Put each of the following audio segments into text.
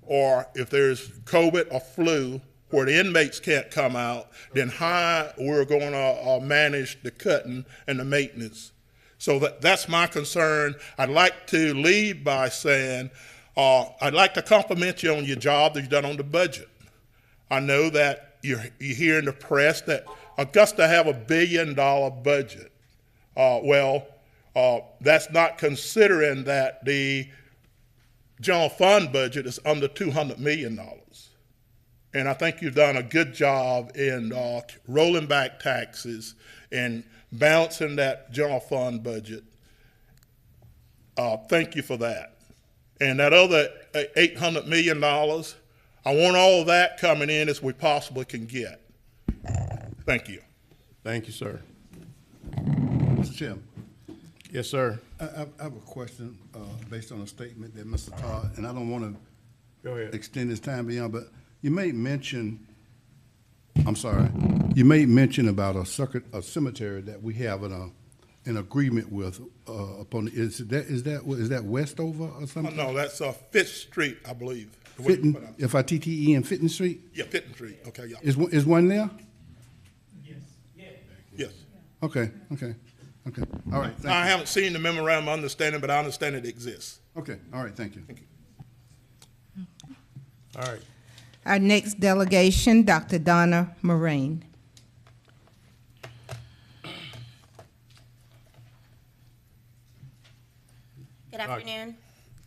or if there's COVID or flu where the inmates can't come out, then how we're going to manage the cutting and the maintenance. So that's my concern. I'd like to lead by saying, I'd like to compliment you on your job that you've done on the budget. I know that you hear in the press that Augusta have $1 billion budget. That's not considering that the general fund budget is under $200 million. And I think you've done a good job in rolling back taxes and balancing that general fund budget. Thank you for that. And that other $800 million, I want all of that coming in as we possibly can get. Thank you. Thank you, sir. Mr. Chairman. Yes, sir. I have a question based on a statement that Mr. Todd, and I don't want to extend this time beyond, but you made mention, you made mention about a cemetery that we have an agreement with upon, is that Westover or something? No, that's Fitz Street, I believe. F-I-T-T-E-N, Fitton Street? Yeah, Fitton Street, okay, yeah. Is one there? Yes. Okay. All right, thank you. I haven't seen the memorandum of understanding, but I understand it exists. Okay, all right, thank you. All right. Our next delegation, Dr. Donna Moraine. Good afternoon.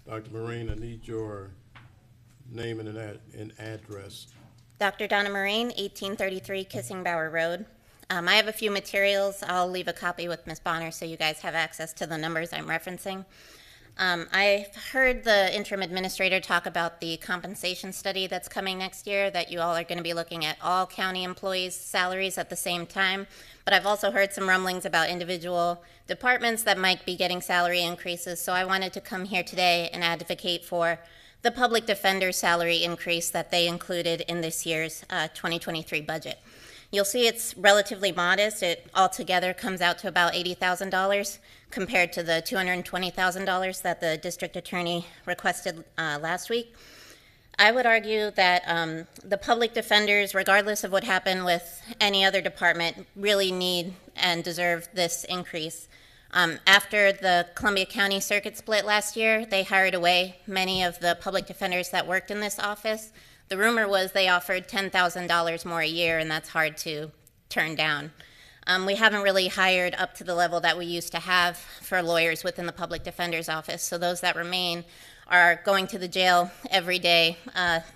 Dr. Marine, I need your name and address. Dr. Donna Moraine, 1833 Kissingbauer Road. I have a few materials. I'll leave a copy with Ms. Bonner so you guys have access to the numbers I'm referencing. I've heard the interim administrator talk about the compensation study that's coming next year, that you all are going to be looking at all county employees' salaries at the same time. But I've also heard some rumblings about individual departments that might be getting salary increases. So I wanted to come here today and advocate for the public defender's salary increase that they included in this year's 2023 budget. You'll see it's relatively modest. It altogether comes out to about $80,000 compared to the $220,000 that the district attorney requested last week. I would argue that the public defenders, regardless of what happened with any other department, really need and deserve this increase. After the Columbia County Circuit split last year, they hired away many of the public defenders that worked in this office. The rumor was they offered $10,000 more a year, and that's hard to turn down. We haven't really hired up to the level that we used to have for lawyers within the public defender's office, so those that remain are going to the jail every day.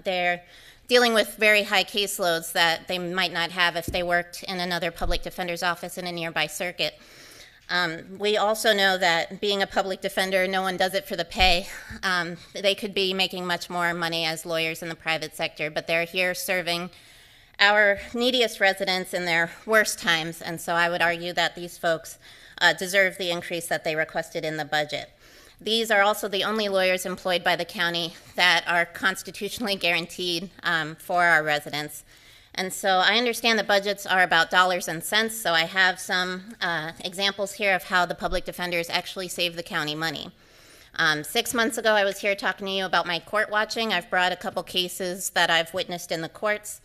They're dealing with very high caseloads that they might not have if they worked in another public defender's office in a nearby circuit. We also know that being a public defender, no one does it for the pay. They could be making much more money as lawyers in the private sector, but they're here serving our neediest residents in their worst times, and so I would argue that these folks deserve the increase that they requested in the budget. These are also the only lawyers employed by the county that are constitutionally guaranteed for our residents. And so I understand the budgets are about dollars and cents, so I have some examples here of how the public defenders actually save the county money. 6 months ago, I was here talking to you about my court watching. I've brought a couple cases that I've witnessed in the courts.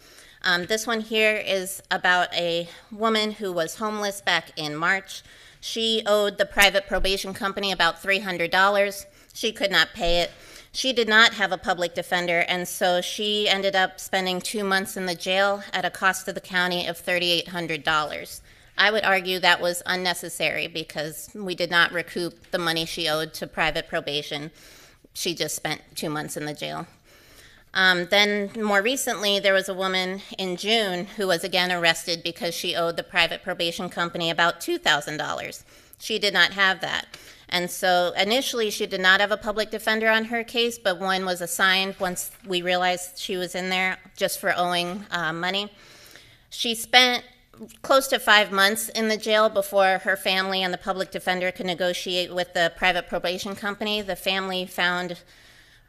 This one here is about a woman who was homeless back in March. She owed the private probation company about $300. She could not pay it. She did not have a public defender, and so she ended up spending 2 months in the jail at a cost to the county of $3,800. I would argue that was unnecessary because we did not recoup the money she owed to private probation. She just spent 2 months in the jail. Then more recently, there was a woman in June who was again arrested because she owed the private probation company about $2,000. She did not have that. And so initially she did not have a public defender on her case, but one was assigned once we realized she was in there just for owing money. She spent close to 5 months in the jail before her family and the public defender could negotiate with the private probation company. The family found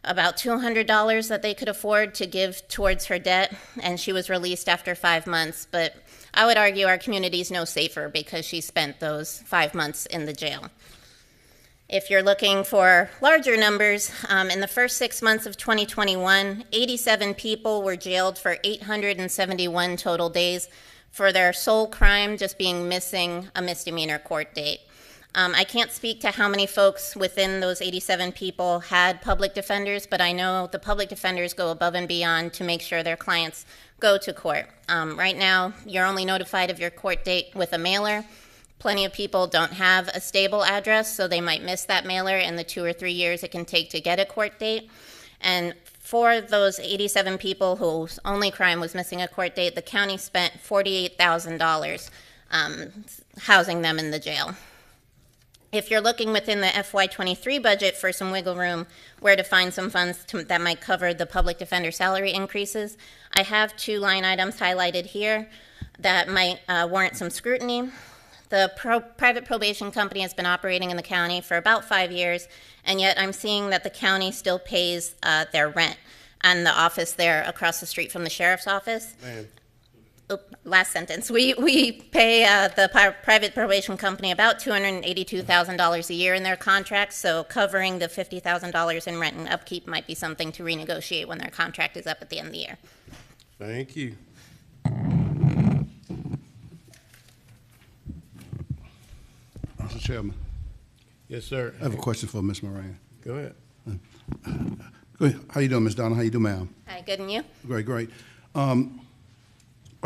about $200 that they could afford to give towards her debt, and she was released after 5 months. But I would argue our community is no safer because she spent those 5 months in the jail. If you're looking for larger numbers, in the first 6 months of 2021, 87 people were jailed for 871 total days for their sole crime just being missing a misdemeanor court date. I can't speak to how many folks within those 87 people had public defenders, but I know the public defenders go above and beyond to make sure their clients go to court. Right now, you're only notified of your court date with a mailer. Plenty of people don't have a stable address, so they might miss that mailer in the 2 or 3 years it can take to get a court date. And for those 87 people whose only crime was missing a court date, the county spent $48,000 housing them in the jail. If you're looking within the FY23 budget for some wiggle room, where to find some funds that might cover the public defender salary increases, I have 2 line items highlighted here that might warrant some scrutiny. The private probation company has been operating in the county for about 5 years, and yet I'm seeing that the county still pays their rent and the office there across the street from the sheriff's office. Last sentence. We pay the private probation company about $282,000 a year in their contracts, so covering the $50,000 in rent and upkeep might be something to renegotiate when their contract is up at the end of the year. Thank you. Mr. Chairman, Yes, sir. I have a question for Ms. Moran. Go ahead. Go ahead. How you doing, Ms. Donna? How you doing, ma'am? Hi, good, and you? Great, great. I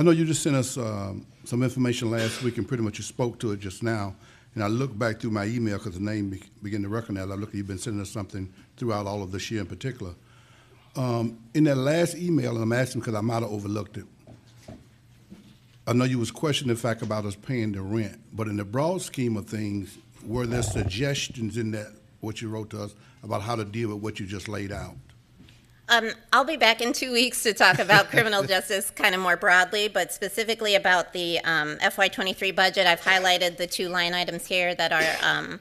know you just sent us some information last week, and pretty much you spoke to it just now. And I looked back through my email because the name began to recognize. I look, you've been sending us something throughout all of this year in particular. In that last email, and I'm asking because I might have overlooked it, I know you was questioning the fact about us paying the rent, but in the broad scheme of things, were there suggestions in that, what you wrote to us, about how to deal with what you just laid out? I'll be back in 2 weeks to talk about criminal justice kind of more broadly, but specifically about the FY23 budget. I've highlighted the 2 line items here that are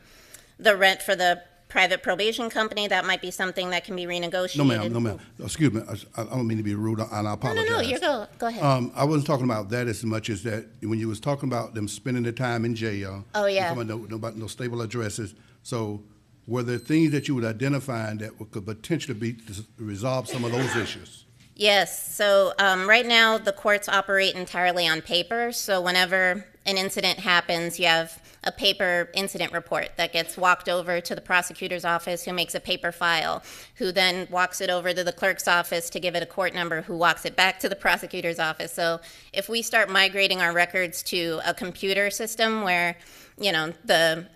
the rent for the private probation company. That might be something that can be renegotiated. No, ma'am. Excuse me. I don't mean to be rude, and I apologize. No, you go ahead. I wasn't talking about that as much as that when you was talking about them spending their time in jail. Oh, yeah. You're talking about no stable addresses. So were there things that you would identify that could potentially be to resolve some of those issues? Yes. So right now, the courts operate entirely on paper. So whenever an incident happens, you have a paper incident report that gets walked over to the prosecutor's office, who makes a paper file, who then walks it over to the clerk's office to give it a court number, who walks it back to the prosecutor's office. So if we start migrating our records to a computer system where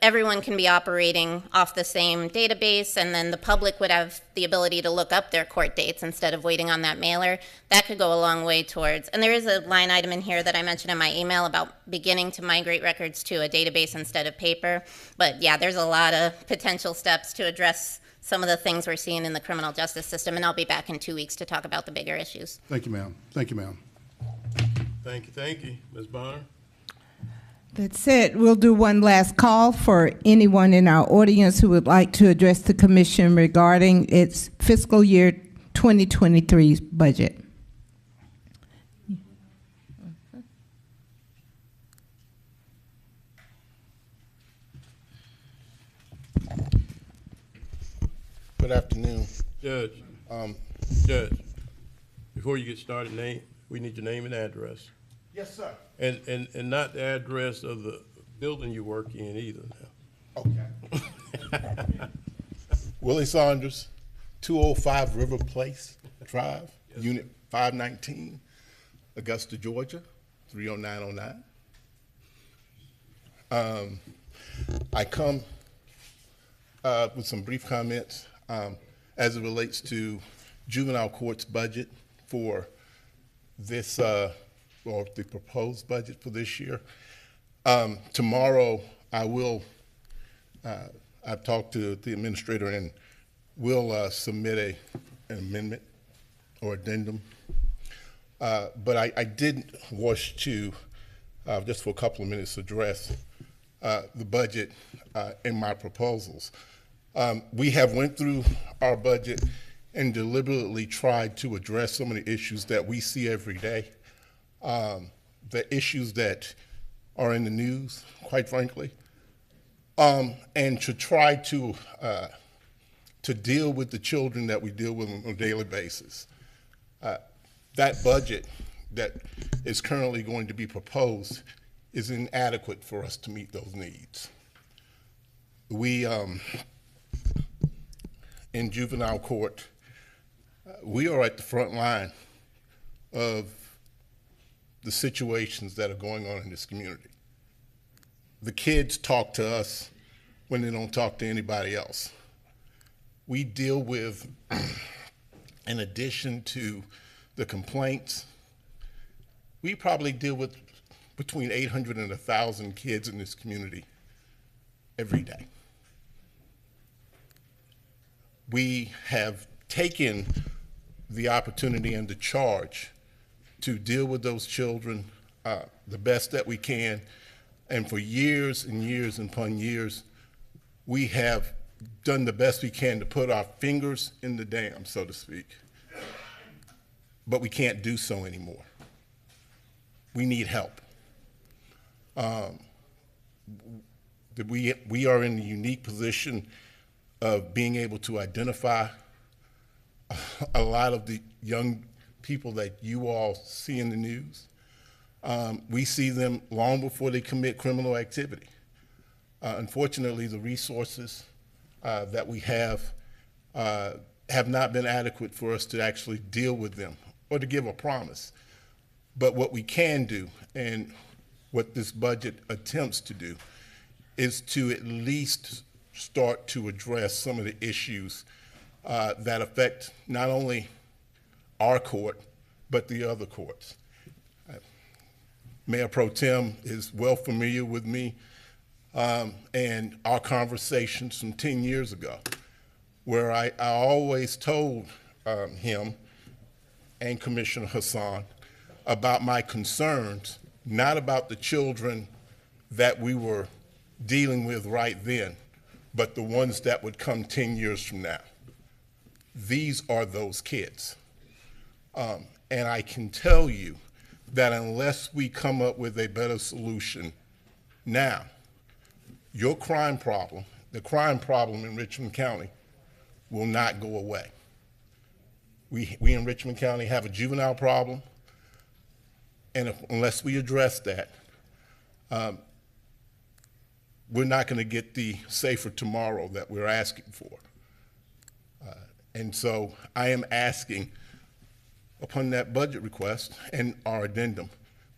everyone can be operating off the same database, and then the public would have the ability to look up their court dates instead of waiting on that mailer, that could go a long way towards. And there is a line item in here that I mentioned in my email about beginning to migrate records to a database instead of paper. But yeah, there's a lot of potential steps to address some of the things we're seeing in the criminal justice system, and I'll be back in 2 weeks to talk about the bigger issues. Thank you, ma'am. Thank you, ma'am. Thank you. Ms. Bonner? That's it. We'll do one last call for anyone in our audience who would like to address the commission regarding its fiscal year 2023 budget. Good afternoon. Judge, before you get started, we need your name and address. Yes, sir. And not the address of the building you work in either now. Okay. Willie Saunders, 205 River Place Drive, Unit 519, Augusta, Georgia, 30909. I come with some brief comments as it relates to juvenile court's budget for this, or the proposed budget for this year. Tomorrow, I've talked to the administrator, and we'll submit an amendment or addendum. But I did wish to, just for a couple of minutes, address the budget in my proposals. We have went through our budget and deliberately tried to address some of the issues that we see every day. The issues that are in the news, quite frankly. and to try to deal with the children that we deal with on a daily basis. That budget that is currently going to be proposed is inadequate for us to meet those needs. We, in juvenile court, we are at the front line of the situations that are going on in this community. The kids talk to us when they don't talk to anybody else. We deal with, in addition to the complaints, we probably deal with between 800 and 1,000 kids in this community every day. We have taken the opportunity and the charge to deal with those children the best that we can. And for years and years and upon years, we have done the best we can to put our fingers in the dam, so to speak. But we can't do so anymore. We need help. We are in the unique position of being able to identify a lot of the young people that you all see in the news. We see them long before they commit criminal activity. Unfortunately, the resources that we have not been adequate for us to actually deal with them or to give a promise. But what we can do, and what this budget attempts to do, is to at least start to address some of the issues that affect not only our court, but the other courts. Mayor Pro Tem is well familiar with me and our conversations from 10 years ago, where I always told him and Commissioner Hassan about my concerns, not about the children that we were dealing with right then, but the ones that would come 10 years from now. These are those kids. And I can tell you that unless we come up with a better solution now, your crime problem, the crime problem in Richmond County, will not go away. We in Richmond County have a juvenile problem, and unless we address that, we're not going to get the safer tomorrow that we're asking for. And so I am asking, upon that budget request and our addendum,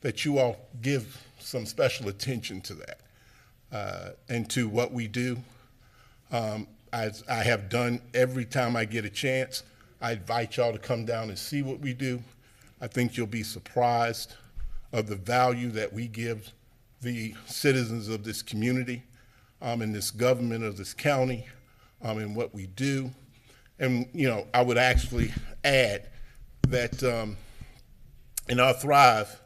that you all give some special attention to that and to what we do. As I have done every time I get a chance, I invite y'all to come down and see what we do. I think you'll be surprised of the value that we give the citizens of this community and this government of this county and what we do. And, you know, I would actually add that in our Thrive,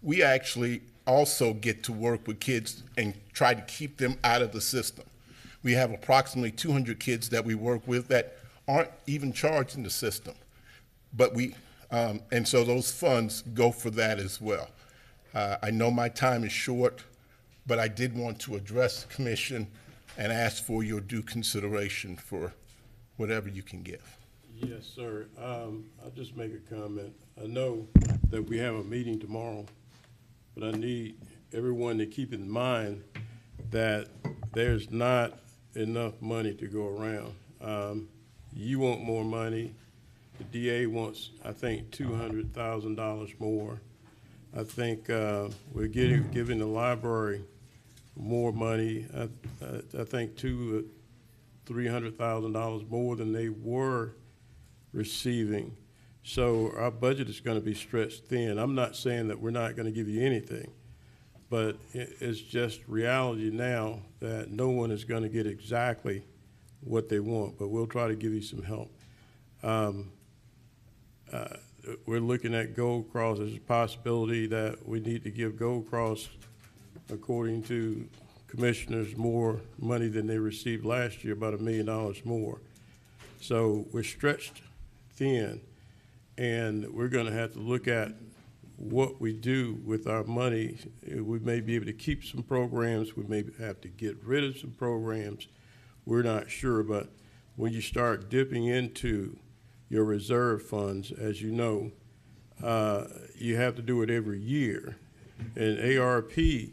we actually also get to work with kids and try to keep them out of the system. We have approximately 200 kids that we work with that aren't even charged in the system. But and so those funds go for that as well. I know my time is short, but I did want to address the commission and ask for your due consideration for whatever you can give. Yes, sir. I'll just make a comment. I know that we have a meeting tomorrow, but I need everyone to keep in mind that there's not enough money to go around. You want more money. The DA wants, I think, $200,000 more. I think we're giving the library more money. I think $300,000 more than they were receiving. So our budget is going to be stretched thin. I'm not saying that we're not going to give you anything, but it's just reality now that no one is going to get exactly what they want, but we'll try to give you some help. We're looking at Gold Cross. There's a possibility that we need to give Gold Cross, according to commissioners, more money than they received last year, about $1 million more. So we're stretched thin, and we're going to have to look at what we do with our money. We may be able to keep some programs, we may have to get rid of some programs, we're not sure, but when you start dipping into your reserve funds, as you know, you have to do it every year. And ARP is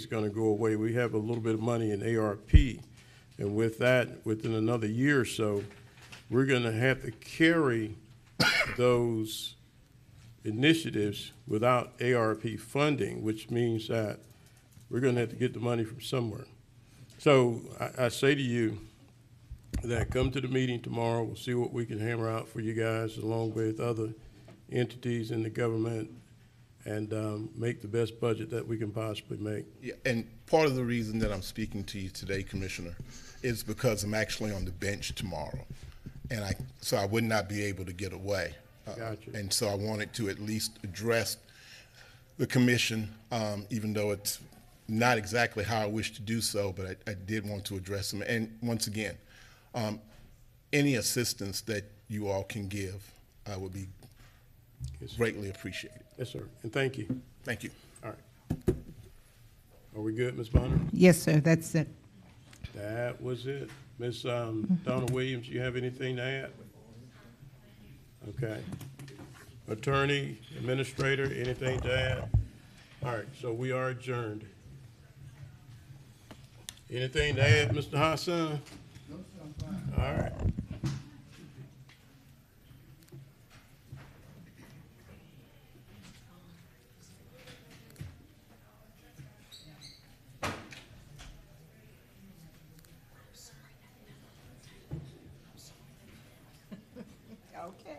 gonna go away. We have a little bit of money in ARP, and with that, within another year or so, we're gonna have to carry those initiatives without ARP funding, which means that we're gonna have to get the money from somewhere. So I say to you that come to the meeting tomorrow, we'll see what we can hammer out for you guys along with other entities in the government and make the best budget that we can possibly make. Yeah, and part of the reason that I'm speaking to you today, Commissioner, is because I'm actually on the bench tomorrow. And so I would not be able to get away. Gotcha. And so I wanted to at least address the commission, even though it's not exactly how I wish to do so, but I did want to address them. And once again, any assistance that you all can give would be greatly appreciated. Yes, sir, and thank you. Thank you. All right. Are we good, Ms. Bonner? Yes, sir, that's it. That was it. Ms. Donna Williams, you have anything to add? Okay. Attorney, administrator, anything to add? All right, so we are adjourned. Anything to add, Mr. Hassan? All right. Okay.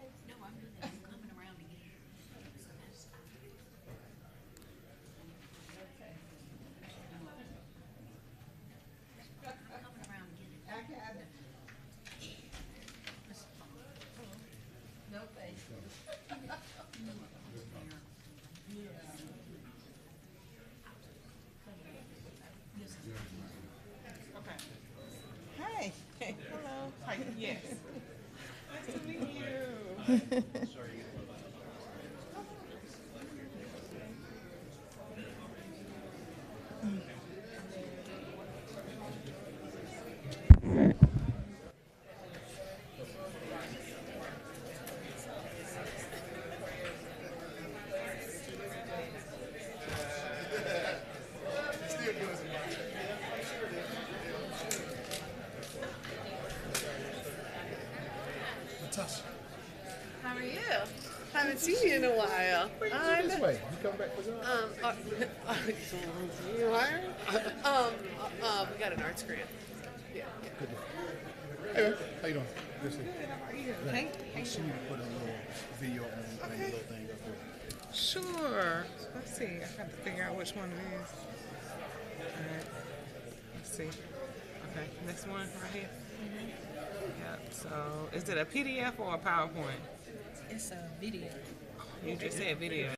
Hi. Hello. Hi. Yes. Nice to meet you. How are you? Haven't seen you in a while. This way. You come back for You hiring? We got an arts grant. Yeah. Hey, man. How you doing? Good to see you. Hey. I see you put a little video on the little thing up there. Sure. Let's see. I have to figure out which one it is. All right. Let's see. Okay. This one right here. Yep. So, is it a PDF or a PowerPoint? It's a video. You just said video.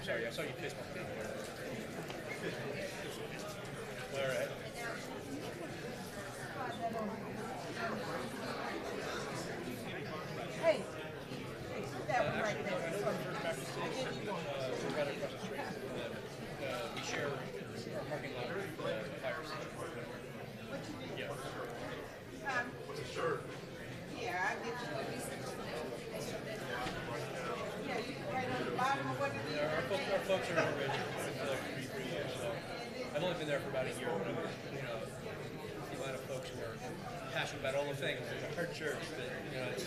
sorry, I saw you fist bump. All right. Hey, that one right there. Right across the street. We share our parking lot with the fire station. Yeah. Yeah, I get you. Yeah, you right on the bottom of what it is. Our folks are already for like 3 years, so I've only been there for about a year, but the amount of folks who are passionate about all the things. It's a hard church, but it's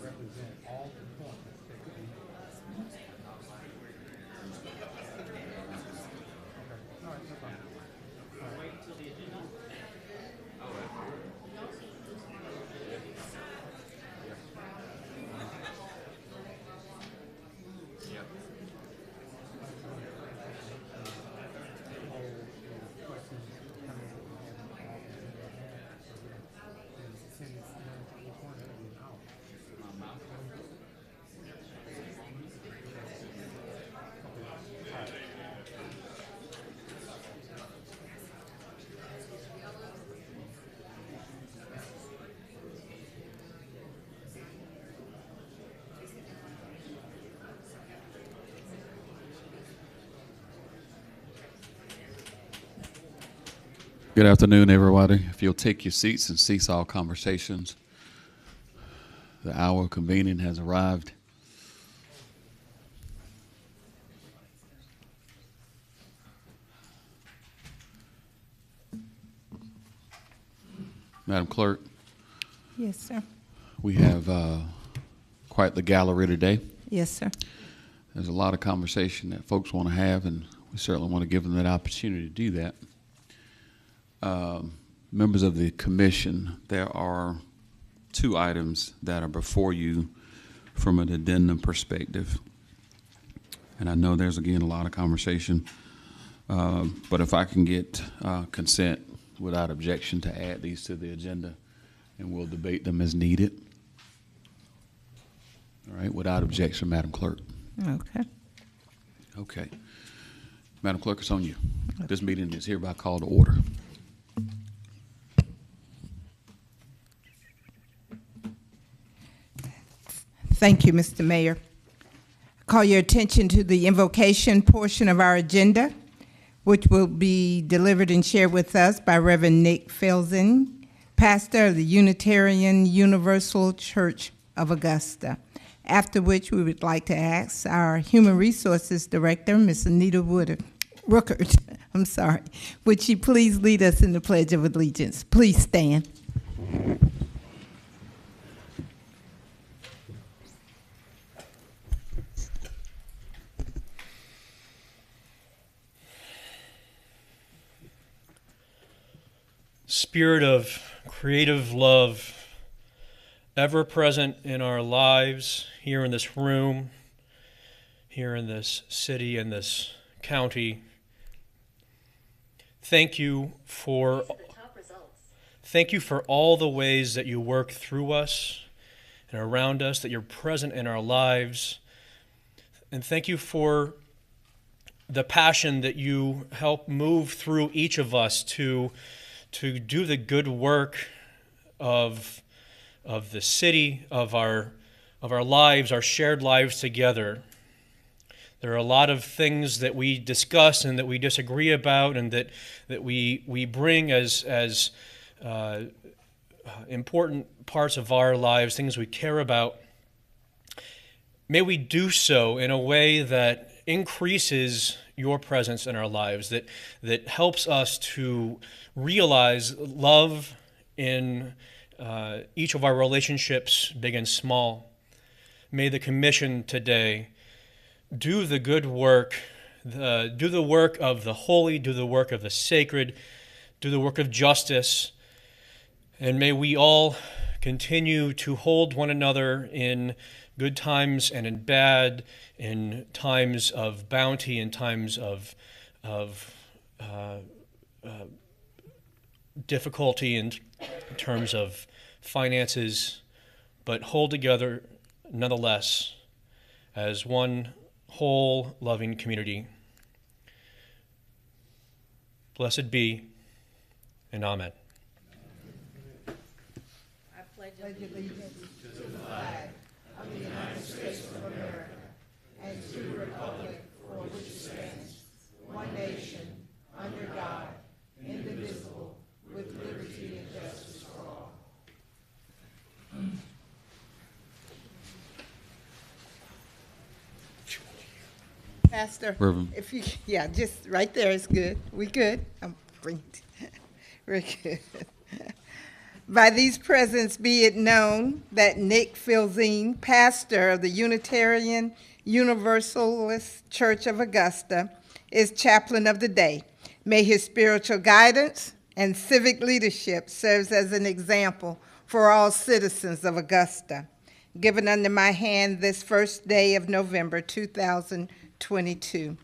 represent all components that could be. All right, no problem. Wait until the agenda. Good afternoon, everybody. If you'll take your seats and cease all conversations, the hour of convening has arrived. Madam Clerk, Yes, sir. we have quite the gallery today. Yes, sir. There's a lot of conversation that folks want to have, and we certainly want to give them that opportunity to do that. Members of the commission, there are 2 items that are before you from an addendum perspective. And I know there's, again, a lot of conversation, but if I can get consent without objection to add these to the agenda, and we'll debate them as needed. All right, without objection, Madam Clerk. Okay. Okay. Madam Clerk, it's on you. This meeting is hereby called to order. Thank you, Mr. Mayor. Call your attention to the invocation portion of our agenda, which will be delivered and shared with us by Reverend Nick Felsen, pastor of the Unitarian Universal Church of Augusta. After which, we would like to ask our Human Resources Director, Ms. Anita Rookert, would she please lead us in the Pledge of Allegiance? Please stand. Spirit of creative love, ever present in our lives, here in this room, here in this city, in this county. Thank you for all the ways that you work through us and around us, that you're present in our lives. And thank you for the passion that you help move through each of us to do the good work of the city, of our lives, our shared lives together. There are a lot of things that we discuss and that we disagree about, and that we bring as important parts of our lives, things we care about. May we do so in a way that increases your presence in our lives, that helps us to realize love in each of our relationships, big and small. May the commission today do the good work, do the work of the holy, do the work of the sacred, do the work of justice, and may we all continue to hold one another in good times and in bad, in times of bounty, in times of difficulty in terms of finances, but hold together nonetheless as one whole loving community. Blessed be, and amen. I pledge allegiance to the flag of the United States of America and to the republic for which it stands, one nation, under God, indivisible, with liberty and justice for all. Pastor, Reverend. if you, just right there is good. We good? We're good. By these presents be it known that Nick Filzine, pastor of the Unitarian Universalist Church of Augusta, is chaplain of the day. May his spiritual guidance and civic leadership serve as an example for all citizens of Augusta. Given under my hand this first day of November 2022.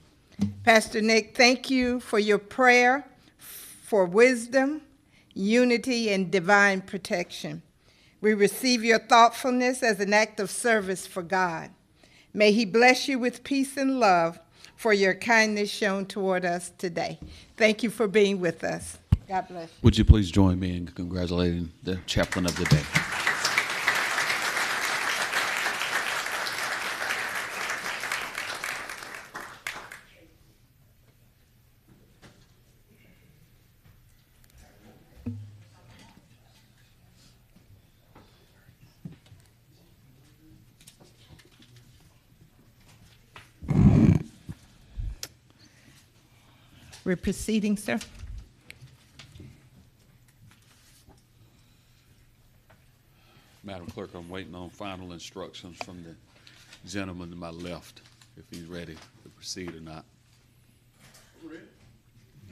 Pastor Nick, thank you for your prayer for wisdom, unity, and divine protection. We receive your thoughtfulness as an act of service for God. May he bless you with peace and love for your kindness shown toward us today. Thank you for being with us. God bless you. Would you please join me in congratulating the chaplain of the day? We're proceeding, sir. Madam Clerk, I'm waiting on final instructions from the gentleman to my left, if he's ready to proceed or not.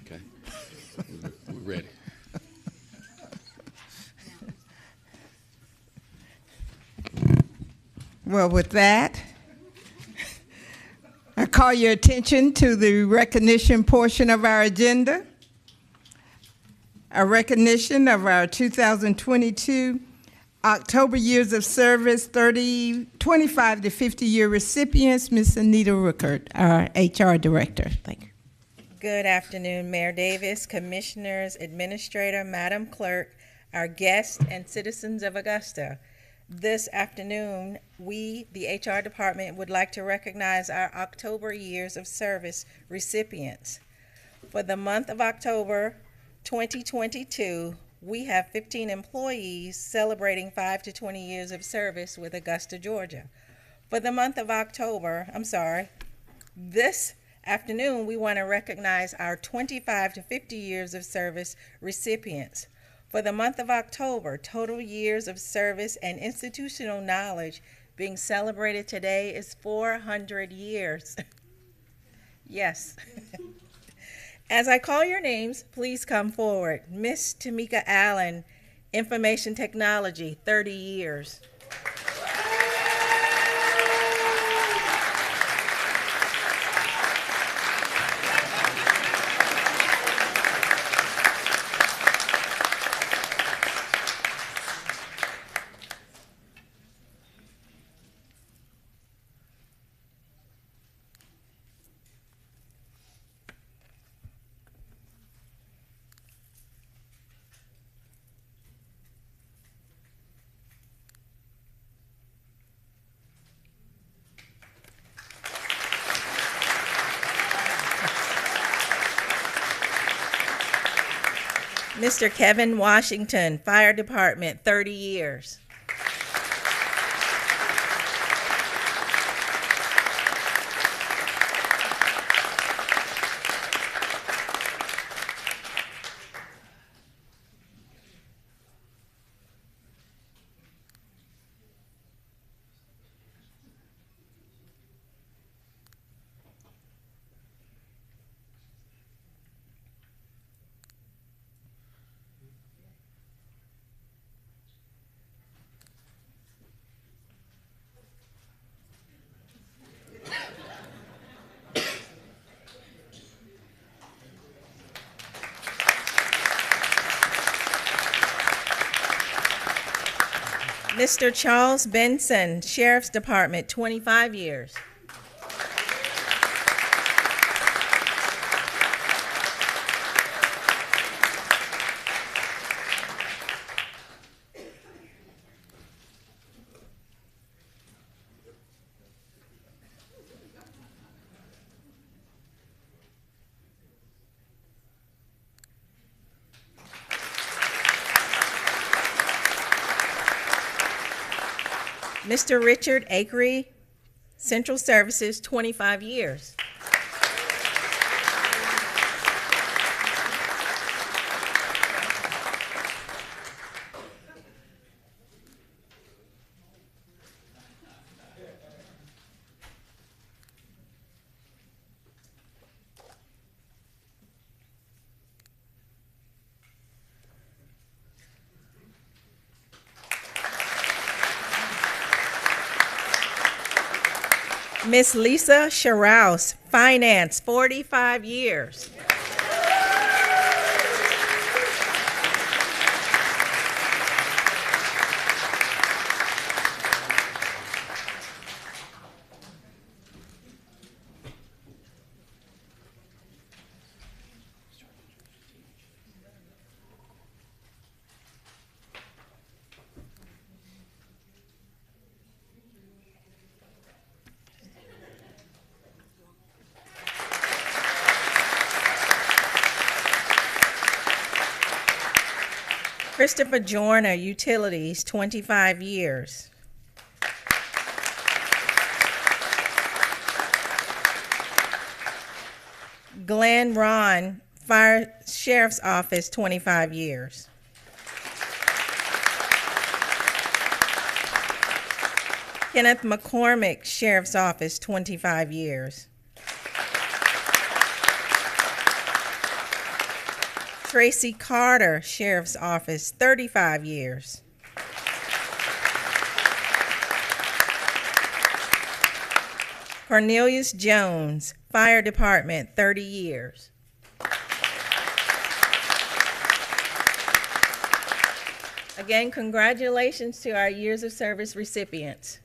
Okay. We're ready. Well, with that, I call your attention to the recognition portion of our agenda. A recognition of our 2022 October Years of Service 25 to 50-year recipients, Ms. Anita Ruckert, our HR Director. Thank you. Good afternoon, Mayor Davis, Commissioners, Administrator, Madam Clerk, our guests, and citizens of Augusta. This afternoon, we, the HR Department, would like to recognize our October Years of Service recipients. For the month of October 2022, we have 15 employees celebrating 5 to 20 years of service with Augusta, Georgia. For the month of this afternoon, we want to recognize our 25 to 50 years of service recipients. For the month of October, total years of service and institutional knowledge being celebrated today is 400 years. Yes. As I call your names, please come forward. Miss Tamika Allen, Information Technology, 30 years. Mr. Kevin Washington, Fire Department, 30 years. Mr. Charles Benson, Sheriff's Department, 25 years. Mr. Richard Akery, Central Services, 25 years. Miss Lisa Scharouse, Finance, 45 years. Christopher Joyner, Utilities, 25 years. Glenn Ron, Fire Sheriff's Office, 25 years. Kenneth McCormick, Sheriff's Office, 25 years. Tracy Carter, Sheriff's Office, 35 years. Cornelius Jones, Fire Department, 30 years. Again, congratulations to our years of service recipients.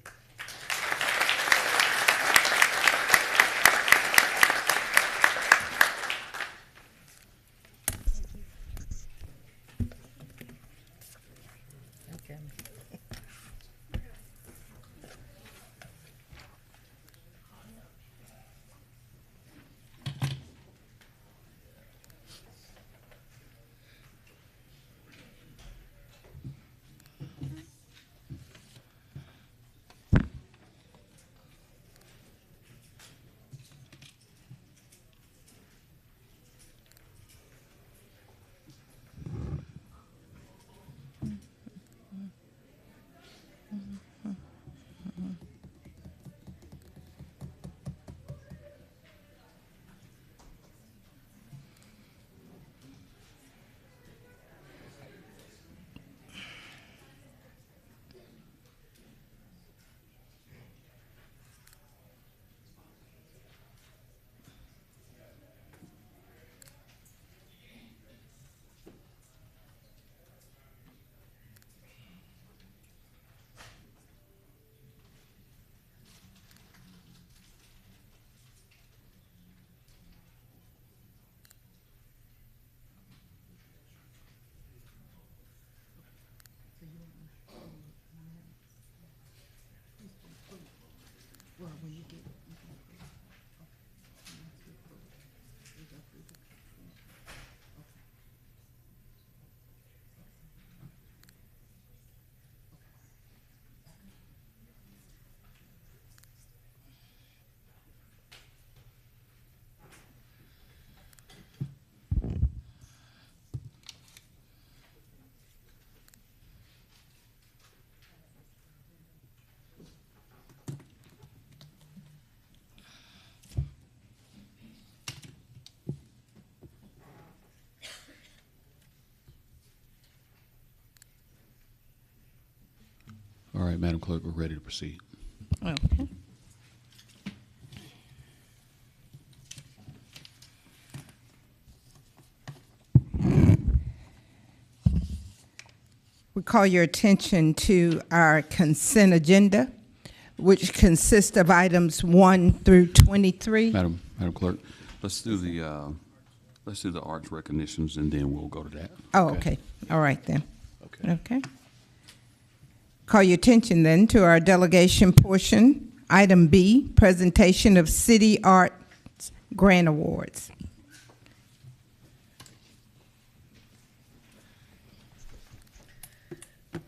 All right, Madam Clerk, we're ready to proceed. Okay. We call your attention to our consent agenda, which consists of items 1 through 23. Madam Clerk, let's do the arts recognitions, and then we'll go to that. Oh, okay. All right then. Okay. Okay. Call your attention then to our delegation portion. Item B, presentation of City Arts Grant Awards.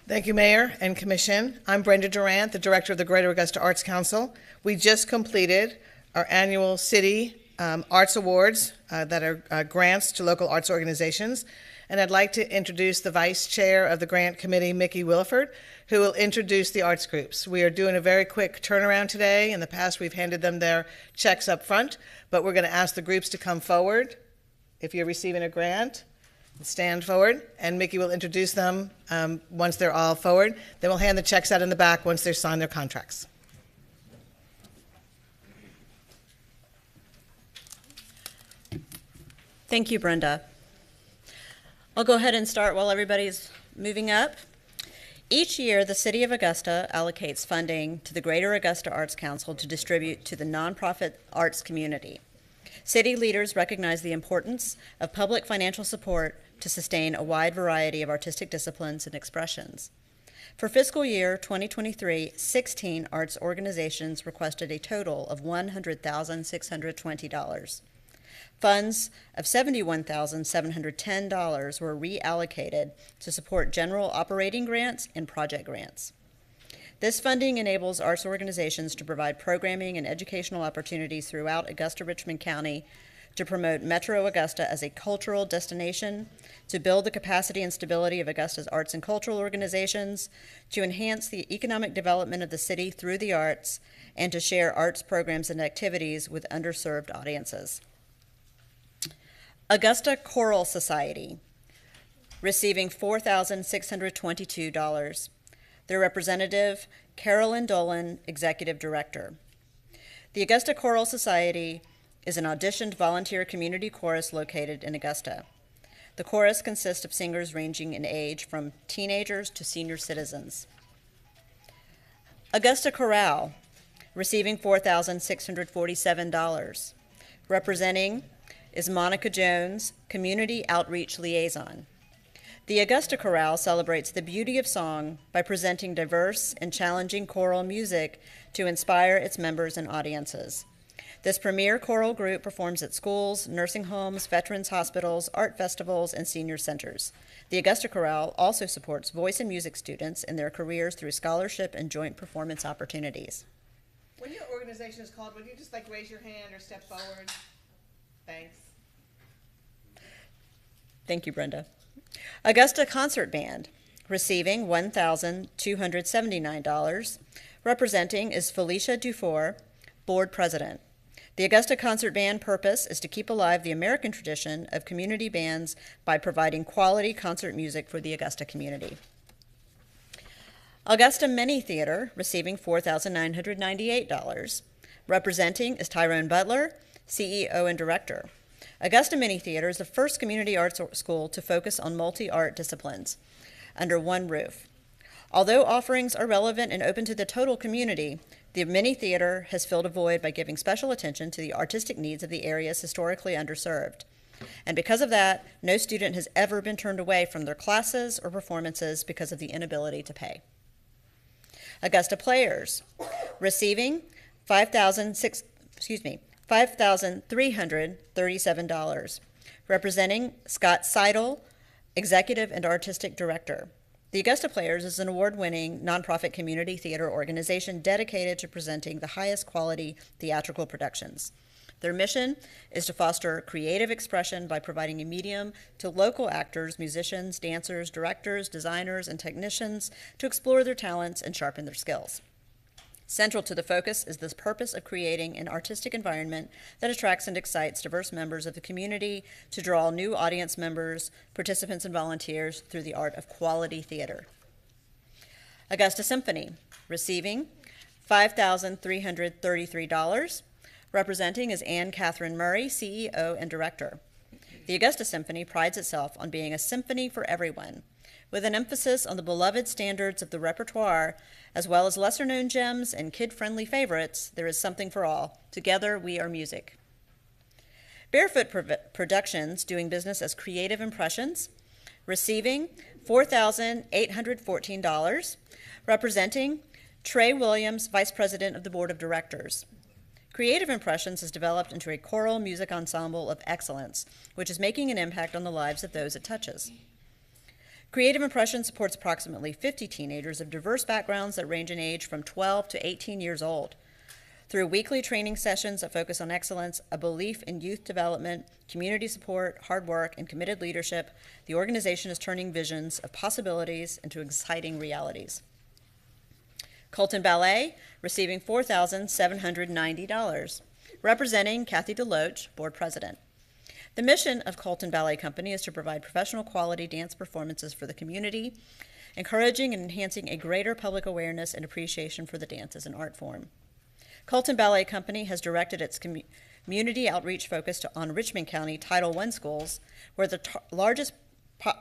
Thank you, Mayor and Commission. I'm Brenda Durant, the Director of the Greater Augusta Arts Council. We just completed our annual City Arts Awards that are grants to local arts organizations. And I'd like to introduce the Vice Chair of the Grant Committee, Mickey Williford, who will introduce the arts groups. We are doing a very quick turnaround today. In the past, we've handed them their checks up front, but we're going to ask the groups to come forward if you're receiving a grant. Stand forward, and Mickey will introduce them once they're all forward. Then we'll hand the checks out in the back once they've signed their contracts. Thank you, Brenda. I'll go ahead and start while everybody's moving up. Each year, the City of Augusta allocates funding to the Greater Augusta Arts Council to distribute to the nonprofit arts community. City leaders recognize the importance of public financial support to sustain a wide variety of artistic disciplines and expressions. For fiscal year 2023, 16 arts organizations requested a total of $100,620. Funds of $71,710 were reallocated to support general operating grants and project grants. This funding enables arts organizations to provide programming and educational opportunities throughout Augusta-Richmond County, to promote Metro Augusta as a cultural destination, to build the capacity and stability of Augusta's arts and cultural organizations, to enhance the economic development of the city through the arts, and to share arts programs and activities with underserved audiences. Augusta Choral Society, receiving $4,622. Their representative, Carolyn Dolan, Executive Director. The Augusta Choral Society is an auditioned volunteer community chorus located in Augusta. The chorus consists of singers ranging in age from teenagers to senior citizens. Augusta Chorale, receiving $4,647. Representing is Monica Jones, Community Outreach Liaison. The Augusta Chorale celebrates the beauty of song by presenting diverse and challenging choral music to inspire its members and audiences. This premier choral group performs at schools, nursing homes, veterans hospitals, art festivals, and senior centers. The Augusta Chorale also supports voice and music students in their careers through scholarship and joint performance opportunities. When your organization is called, would you just raise your hand or step forward? Thanks. Thank you, Brenda. Augusta Concert Band, receiving $1,279. Representing is Felicia Dufour, Board President. The Augusta Concert Band purpose is to keep alive the American tradition of community bands by providing quality concert music for the Augusta community. Augusta Mini Theater, receiving $4,998. Representing is Tyrone Butler, CEO and Director. Augusta Mini Theater is the first community arts school to focus on multi-art disciplines under one roof. Although offerings are relevant and open to the total community, the Mini Theater has filled a void by giving special attention to the artistic needs of the areas historically underserved. And because of that, no student has ever been turned away from their classes or performances because of the inability to pay. Augusta Players, receiving $5,337. Representing Scott Seidel, Executive and Artistic Director. The Augusta Players is an award-winning nonprofit community theater organization dedicated to presenting the highest quality theatrical productions. Their mission is to foster creative expression by providing a medium to local actors, musicians, dancers, directors, designers, and technicians to explore their talents and sharpen their skills. Central to the focus is this purpose of creating an artistic environment that attracts and excites diverse members of the community to draw new audience members, participants, and volunteers through the art of quality theater. Augusta Symphony, receiving $5,333. Representing is Anne Catherine Murray, CEO and Director. The Augusta Symphony prides itself on being a symphony for everyone, with an emphasis on the beloved standards of the repertoire, as well as lesser-known gems and kid-friendly favorites. There is something for all. Together, we are music. Barefoot Productions, doing business as Creative Impressions, receiving $4,814. Representing Trey Williams, Vice President of the Board of Directors. Creative Impressions has developed into a choral music ensemble of excellence, which is making an impact on the lives of those it touches. Creative Impressions supports approximately 50 teenagers of diverse backgrounds that range in age from 12 to 18 years old. Through weekly training sessions that focus on excellence, a belief in youth development, community support, hard work, and committed leadership, the organization is turning visions of possibilities into exciting realities. Colton Ballet, receiving $4,790. Representing Kathy DeLoach, Board President. The mission of Colton Ballet Company is to provide professional quality dance performances for the community, encouraging and enhancing a greater public awareness and appreciation for the dance as an art form. Colton Ballet Company has directed its community outreach focused on Richmond County Title I schools, where the largest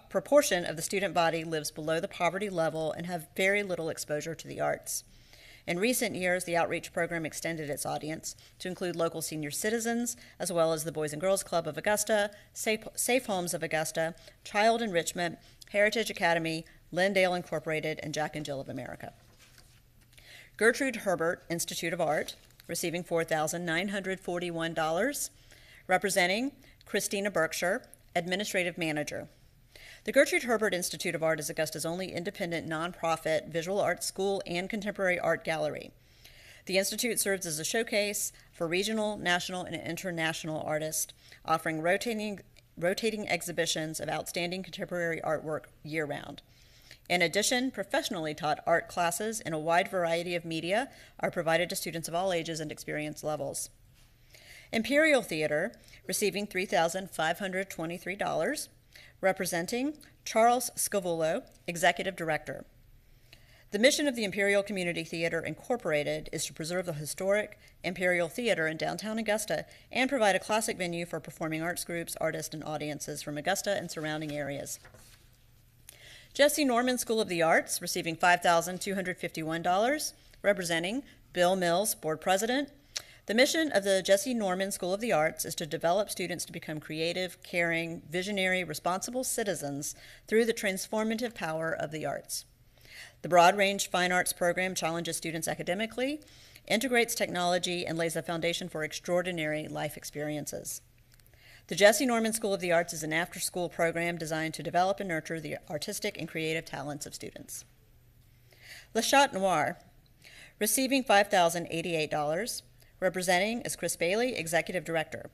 proportion of the student body lives below the poverty level and have very little exposure to the arts. In recent years, the outreach program extended its audience to include local senior citizens, as well as the Boys and Girls Club of Augusta, Safe Homes of Augusta, Child Enrichment, Heritage Academy, Lindale Incorporated, and Jack and Jill of America. Gertrude Herbert Institute of Art, receiving $4,941, representing Christina Berkshire, Administrative Manager. The Gertrude Herbert Institute of Art is Augusta's only independent nonprofit visual arts school and contemporary art gallery. The Institute serves as a showcase for regional, national, and international artists, offering rotating exhibitions of outstanding contemporary artwork year-round. In addition, professionally taught art classes in a wide variety of media are provided to students of all ages and experience levels. Imperial Theater, receiving $3,523, representing Charles Scavullo, Executive Director. The mission of the Imperial Community Theater Incorporated is to preserve the historic Imperial Theater in downtown Augusta and provide a classic venue for performing arts groups, artists, and audiences from Augusta and surrounding areas. Jesse Norman School of the Arts, receiving $5,251, representing Bill Mills, Board President. The mission of the Jesse Norman School of the Arts is to develop students to become creative, caring, visionary, responsible citizens through the transformative power of the arts. The broad-range fine arts program challenges students academically, integrates technology, and lays a foundation for extraordinary life experiences. The Jesse Norman School of the Arts is an after-school program designed to develop and nurture the artistic and creative talents of students. Le Chat Noir, receiving $5,088, representing is Chris Bailey, Executive Director.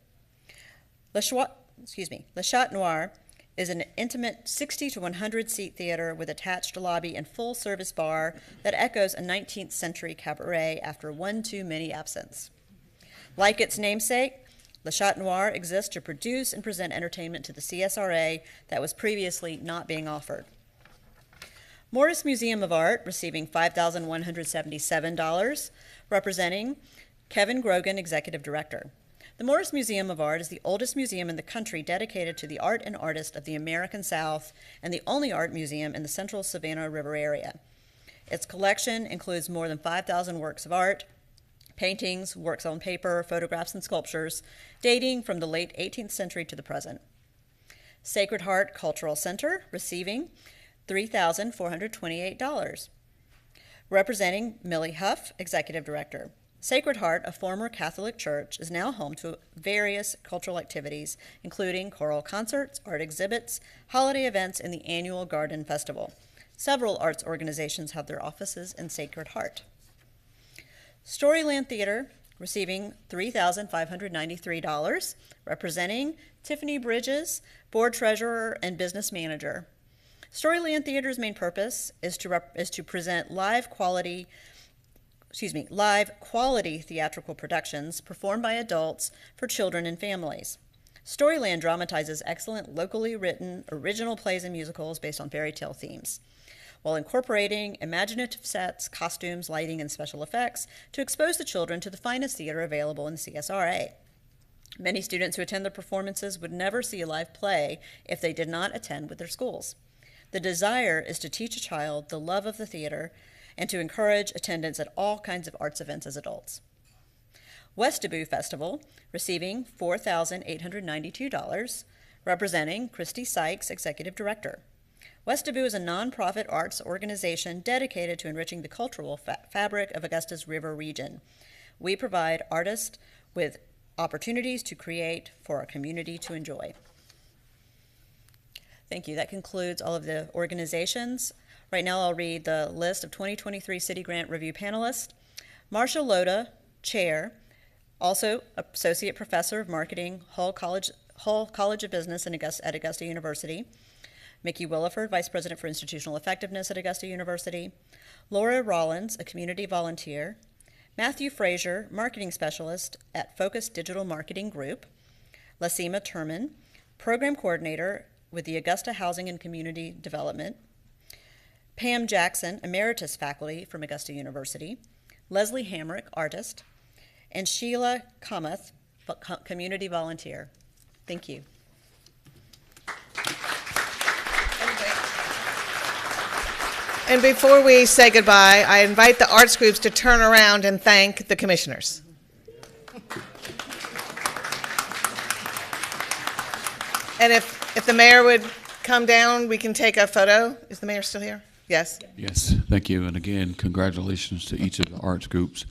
Le Chat Noir is an intimate 60 to 100 seat theater with attached lobby and full service bar that echoes a 19th century cabaret after one too many absence. Like its namesake, Le Chat Noir exists to produce and present entertainment to the CSRA that was previously not being offered. Morris Museum of Art, receiving $5,177, representing Kevin Grogan, Executive Director. The Morris Museum of Art is the oldest museum in the country dedicated to the art and artists of the American South and the only art museum in the central Savannah River area. Its collection includes more than 5,000 works of art, paintings, works on paper, photographs, and sculptures dating from the late 18th century to the present. Sacred Heart Cultural Center, receiving $3,428, representing Millie Huff, Executive Director. Sacred Heart, a former Catholic church, is now home to various cultural activities, including choral concerts, art exhibits, holiday events, and the annual Garden Festival. Several arts organizations have their offices in Sacred Heart. Storyland Theater, receiving $3,593, representing Tiffany Bridges, Board Treasurer and Business Manager. Storyland Theater's main purpose is to present live quality theatrical productions performed by adults for children and families. Storyland dramatizes excellent locally written original plays and musicals based on fairy tale themes, while incorporating imaginative sets, costumes, lighting, and special effects to expose the children to the finest theater available in the CSRA. Many students who attend the performances would never see a live play if they did not attend with their schools. The desire is to teach a child the love of the theater and to encourage attendance at all kinds of arts events as adults. Westaboo Festival, receiving $4,892, representing Christy Sykes, Executive Director. Westaboo is a nonprofit arts organization dedicated to enriching the cultural fabric of Augusta's river region. We provide artists with opportunities to create for our community to enjoy. Thank you. That concludes all of the organizations. Right now I'll read the list of 2023 City Grant Review panelists. Marcia Loda, Chair, also Associate Professor of Marketing, Hull College of Business at Augusta University. Mickey Williford, Vice President for Institutional Effectiveness at Augusta University. Laura Rollins, a community volunteer. Matthew Frazier, Marketing Specialist at Focus Digital Marketing Group. Lasima Turman, Program Coordinator with the Augusta Housing and Community Development. Pam Jackson, Emeritus Faculty from Augusta University. Leslie Hamrick, Artist. And Sheila Kamath, community volunteer. Thank you. And before we say goodbye, I invite the arts groups to turn around and thank the commissioners. And if the mayor would come down, we can take a photo. Is the mayor still here? Yes? Yes, thank you. And again, congratulations to each of the arts groups.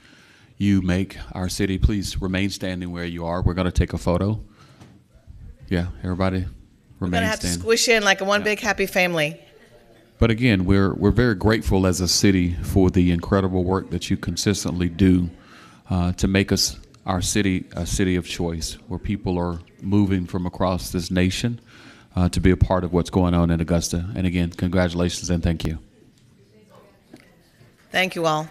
You make our city. Please remain standing where you are. We're going to take a photo. Yeah, everybody We're going remain to have to standing. squish in like a one big happy family. But again, we're very grateful as a city for the incredible work that you consistently do to make us our city a city of choice, where people are moving from across this nation to be a part of what's going on in Augusta. And again, congratulations and thank you. Thank you all.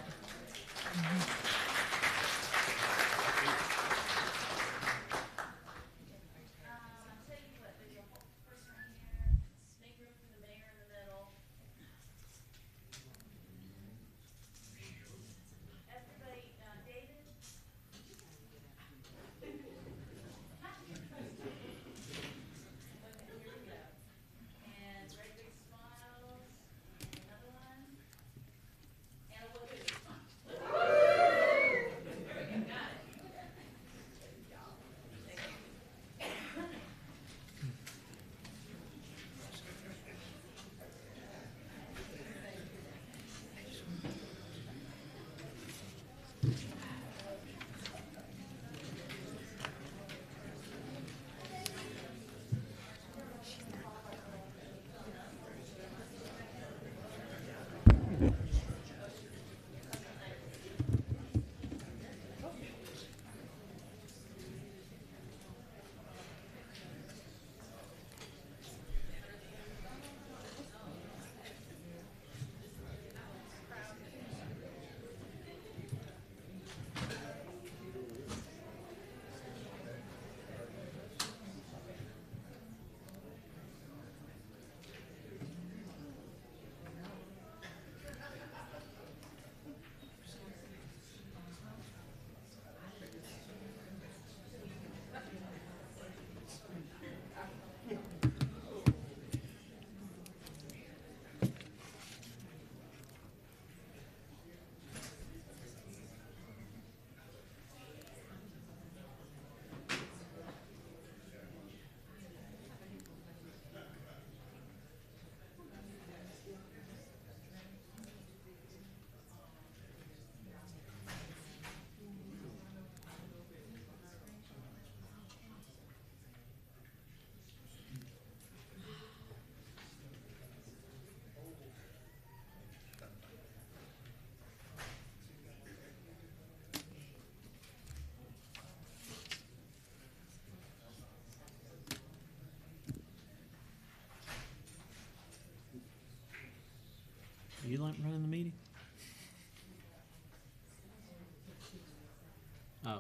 You like running the meeting? Oh.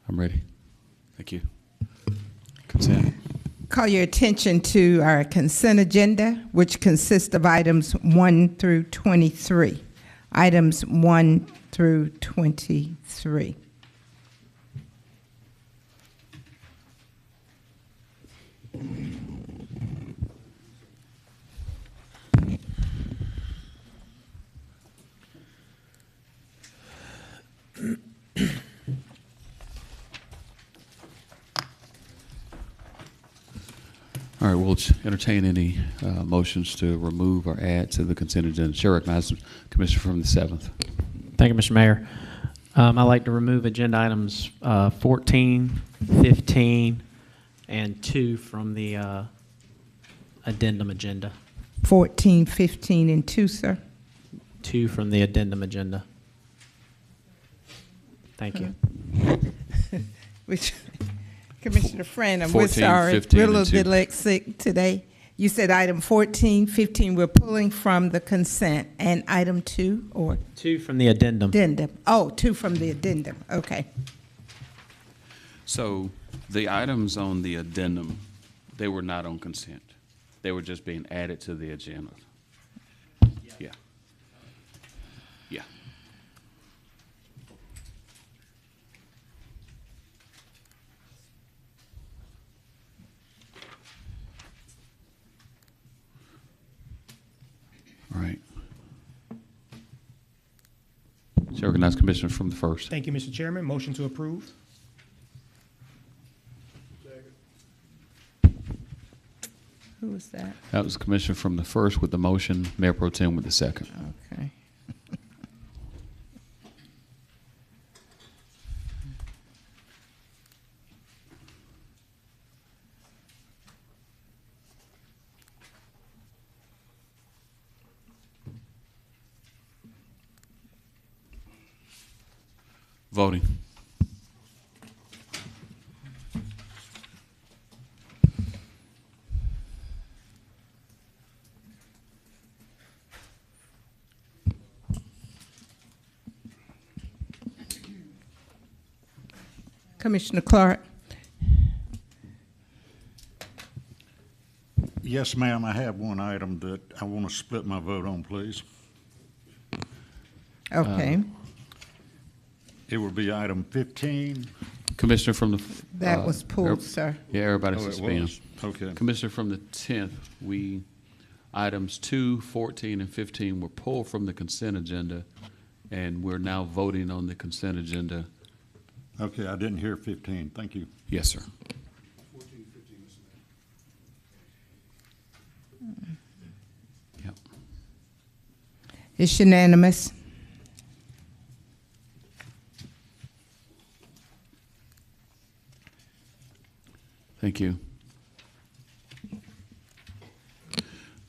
I'm ready. Thank you. Consent. Call your attention to our consent agenda, which consists of items 1 through 23. Items 1 through 23. All right, we'll entertain any motions to remove or add to the consent agenda. Chair recognizes Commissioner from the 7th. Thank you, Mr. Mayor. I'd like to remove agenda items 14, 15, and 2 from the addendum agenda. 14, 15, and 2, sir? 2 from the addendum agenda. Thank you. Which, Commissioner Fran, we're 14, sorry, 15, we're a and little 2. dyslexic today. You said item 14, 15, we're pulling from the consent, and item 2, or 2 from the addendum. addendum? Oh, 2 from the addendum, okay. So the items on the addendum, they were not on consent. They were just being added to the agenda. Yeah. Yeah. All right. Chair recognizes Commissioner from the first. Thank you, Mr. Chairman. Motion to approve. Who was that? That was Commissioner from the first with the motion, Mayor Pro Tem with the second. Okay. Voting. Commissioner Clark? Yes, ma'am, I have one item that I want to split my vote on, please. Okay. It would be item 15. Commissioner from the. That was pulled, sir. Yeah, everybody Oh, it suspend. was? Okay. Commissioner from the 10th, items 2, 14, and 15 were pulled from the consent agenda, and we're now voting on the consent agenda. Okay, I didn't hear 15. Thank you. Yes, sir. Yep. It's unanimous. Thank you.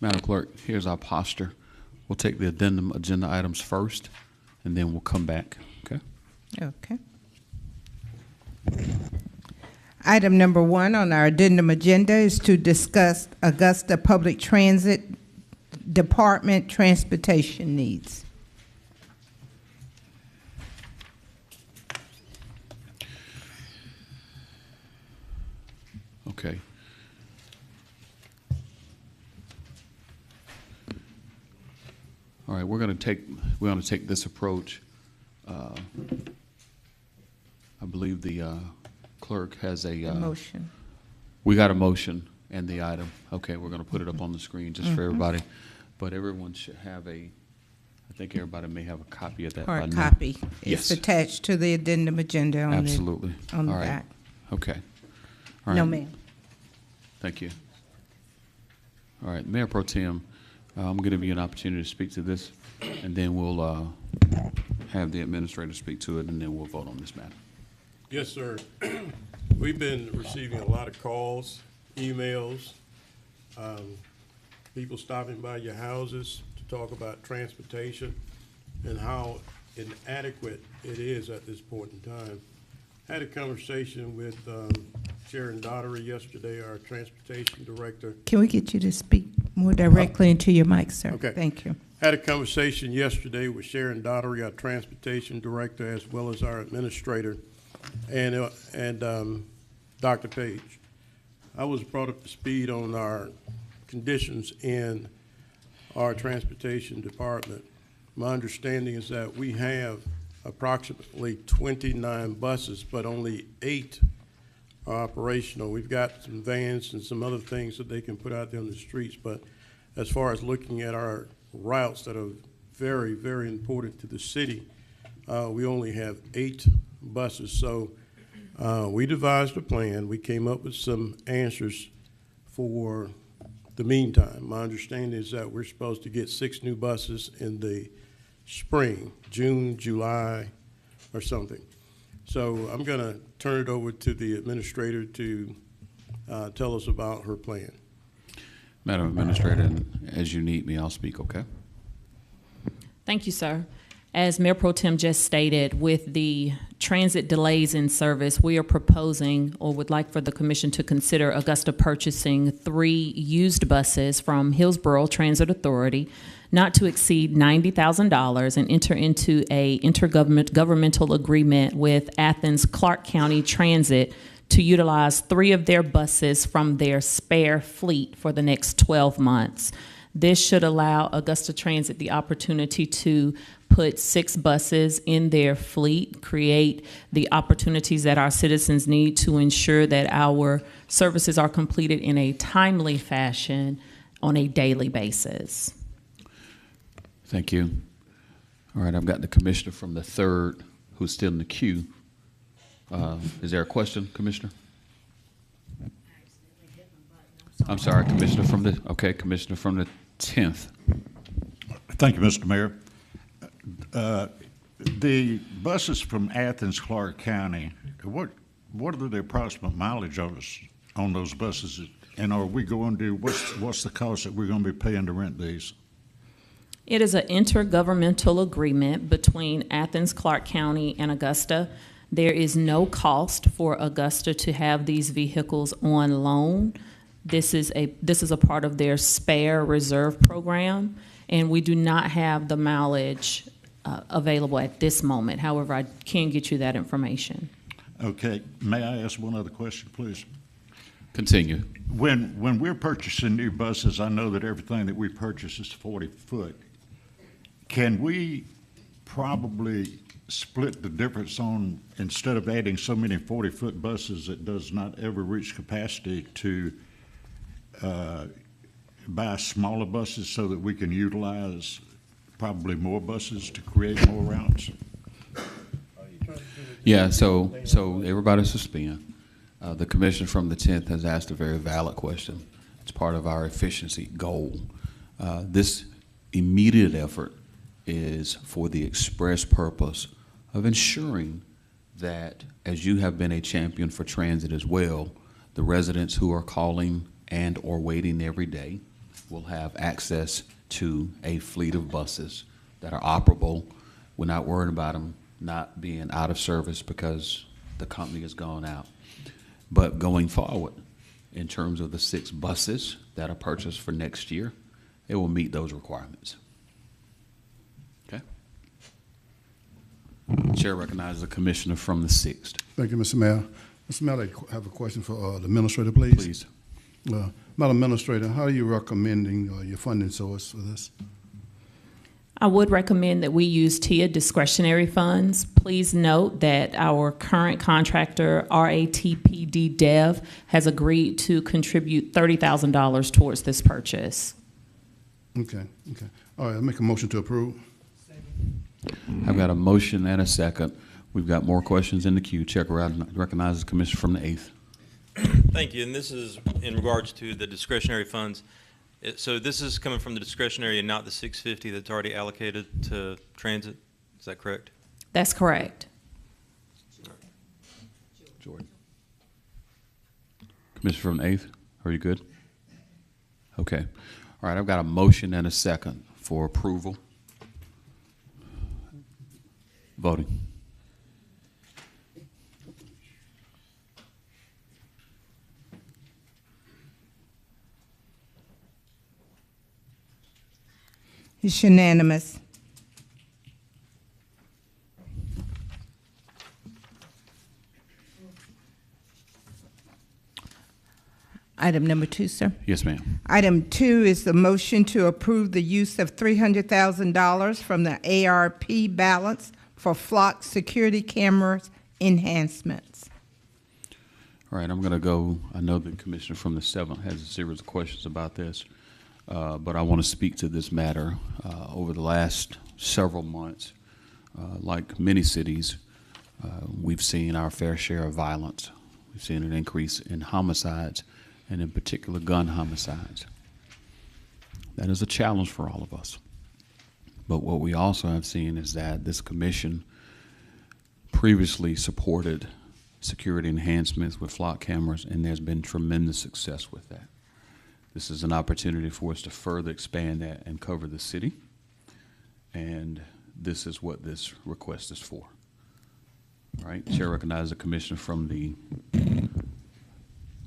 Madam Clerk, here's our posture. We'll take the addendum agenda items first, and then we'll come back, okay? Okay. Item number 1 on our addendum agenda is to discuss Augusta Public Transit Department transportation needs. Okay. All right, we're going to take this approach. I believe the clerk has a Motion. We got a motion and the item. Okay, we're going to put it up on the screen just for Mhm. everybody. But everyone should have I think everybody may have a copy of that by Hard now. copy. Yes. It's attached to the addendum agenda on Absolutely. on the All right. back. Okay. All No, right. ma'am. Thank you. All right, Mayor Pro Tem, I'm going to give you an opportunity to speak to this, and then we'll have the administrator speak to it, and then we'll vote on this matter. Yes, sir. We've been receiving a lot of calls, emails, people stopping by your houses to talk about transportation and how inadequate it is at this point in time. Had a conversation with Sharon Daughtery yesterday, our transportation director. Can we get you to speak more directly into your mic, sir? Okay. Thank you. Had a conversation yesterday with Sharon Daughtery, our transportation director, as well as our administrator, and Dr. Page. I was brought up to speed on our conditions in our transportation department. My understanding is that we have approximately 29 buses, but only 8 are operational. We've got some vans and some other things that they can put out there on the streets, but as far as looking at our routes that are very, very important to the city, we only have 8 buses. So we devised a plan. We came up with some answers for the meantime. My understanding is that we're supposed to get 6 new buses in the spring, June, July, or something. So I'm going to turn it over to the administrator to tell us about her plan. Madam Administrator, and as you need me, I'll speak, okay? Thank you, sir. As Mayor Pro Tem just stated, with the transit delays in service, we are proposing or would like for the commission to consider Augusta purchasing 3 used buses from Hillsborough Transit Authority not to exceed $90,000 and enter into a intergovernmental agreement with Athens Clarke County Transit to utilize 3 of their buses from their spare fleet for the next 12 months. This should allow Augusta Transit the opportunity to put 6 buses in their fleet, create the opportunities that our citizens need to ensure that our services are completed in a timely fashion on a daily basis. Thank you. All right, I've got the commissioner from the 3rd who's still in the queue. Is there a question, Commissioner? I'm sorry, Commissioner from the 10th. Thank you, Mr. Mayor. The buses from Athens, Clarke County, what are the approximate mileage on those buses? And are we going to, what's the cost that we're going to be paying to rent these? It is an intergovernmental agreement between Athens, Clarke County, and Augusta. There is no cost for Augusta to have these vehicles on loan. This is a part of their spare reserve program, and we do not have the mileage available at this moment. However, I can get you that information. Okay. May I ask one other question, please? Continue. When we're purchasing new buses, I know that everything that we purchase is 40 foot. Can we probably split the difference on, instead of adding so many 40-foot buses that does not ever reach capacity, to buy smaller buses so that we can utilize probably more buses to create more routes? Yeah, so everybody suspend. The commissioner from the 10th has asked a very valid question. It's part of our efficiency goal. This immediate effort is for the express purpose of ensuring that, as you have been a champion for transit as well, the residents who are calling and or waiting every day will have access to a fleet of buses that are operable. We're not worried about them not being out of service because the company has gone out. But going forward, in terms of the 6 buses that are purchased for next year, it will meet those requirements. Okay? Chair recognizes the commissioner from the 6th. Thank you, Mr. Mayor. Mr. Mayor, I have a question for the administrator, please. Please. Madam Administrator, how are you recommending your funding source for this? I would recommend that we use TIA discretionary funds. Please note that our current contractor, RATPD Dev, has agreed to contribute $30,000 towards this purchase. Okay. All right, I'll make a motion to approve. I've got a motion and a second. We've got more questions in the queue. Chair recognizes the commissioner from the 8th. Thank you, and this is in regards to the discretionary funds. So this is coming from the discretionary and not the $650 that's already allocated to transit. Is that correct? That's correct. Jordan. Commissioner from the 8th, are you good? Okay. All right, I've got a motion and a second for approval. Voting. It's unanimous. Item number 2, sir. Yes, ma'am. Item 2 is the motion to approve the use of $300,000 from the ARP balance for flock security cameras enhancements. All right, I'm going to go. I know the commissioner from the 7th has a series of questions about this, but I want to speak to this matter. Over the last several months, like many cities, we've seen our fair share of violence. We've seen an increase in homicides, and in particular gun homicides. That is a challenge for all of us. But what we also have seen is that this commission previously supported security enhancements with flock cameras, and there's been tremendous success with that. This is an opportunity for us to further expand that and cover the city. And this is what this request is for. All right, Chair recognizes the commissioner from the,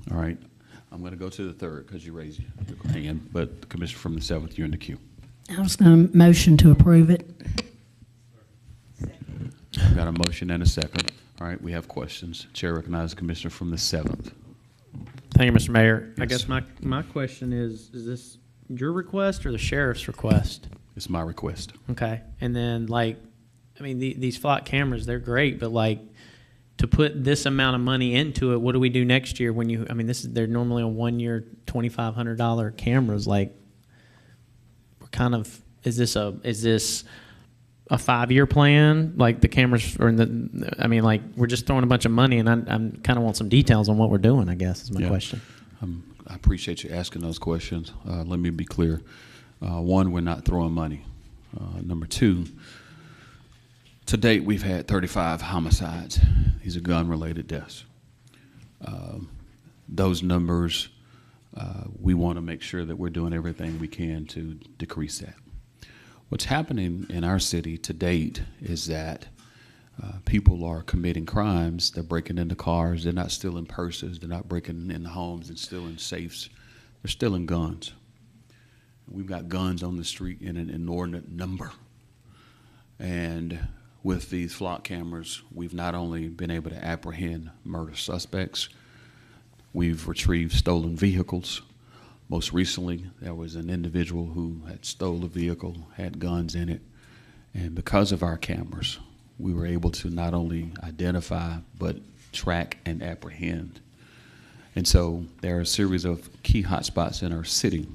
all right, I'm going to go to the third because you raised your hand, but the commissioner from the seventh, you're in the queue. I was going to motion to approve it. I've got a motion and a second. All right, we have questions. Chair recognizes the commissioner from the seventh. Thank you, Mr. Mayor. I Yes. guess my question is this your request or the sheriff's request? It's my request. Okay. And then, like, I mean, these flock cameras, they're great, but, like, to put this amount of money into it, what do we do next year when you, I mean, they're normally a 1 year, $2,500 cameras. Like, we're kind of, is this a 5-year plan? Like, the cameras are in the, I mean, like, we're just throwing a bunch of money, and I'm kind of want some details on what we're doing, I guess, is my question. I appreciate you asking those questions. Let me be clear. One, we're not throwing money. Number two, to date, we've had 35 homicides. These are gun-related deaths. Those numbers, we want to make sure that we're doing everything we can to decrease that. What's happening in our city to date is that people are committing crimes. They're breaking into cars. They're not stealing purses. They're not breaking into homes and stealing safes. They're stealing guns. We've got guns on the street in an inordinate number. And with these flock cameras, we've not only been able to apprehend murder suspects, we've retrieved stolen vehicles. Most recently, there was an individual who had stole a vehicle, had guns in it, and because of our cameras, we were able to not only identify, but track and apprehend. And so there are a series of key hotspots in our city.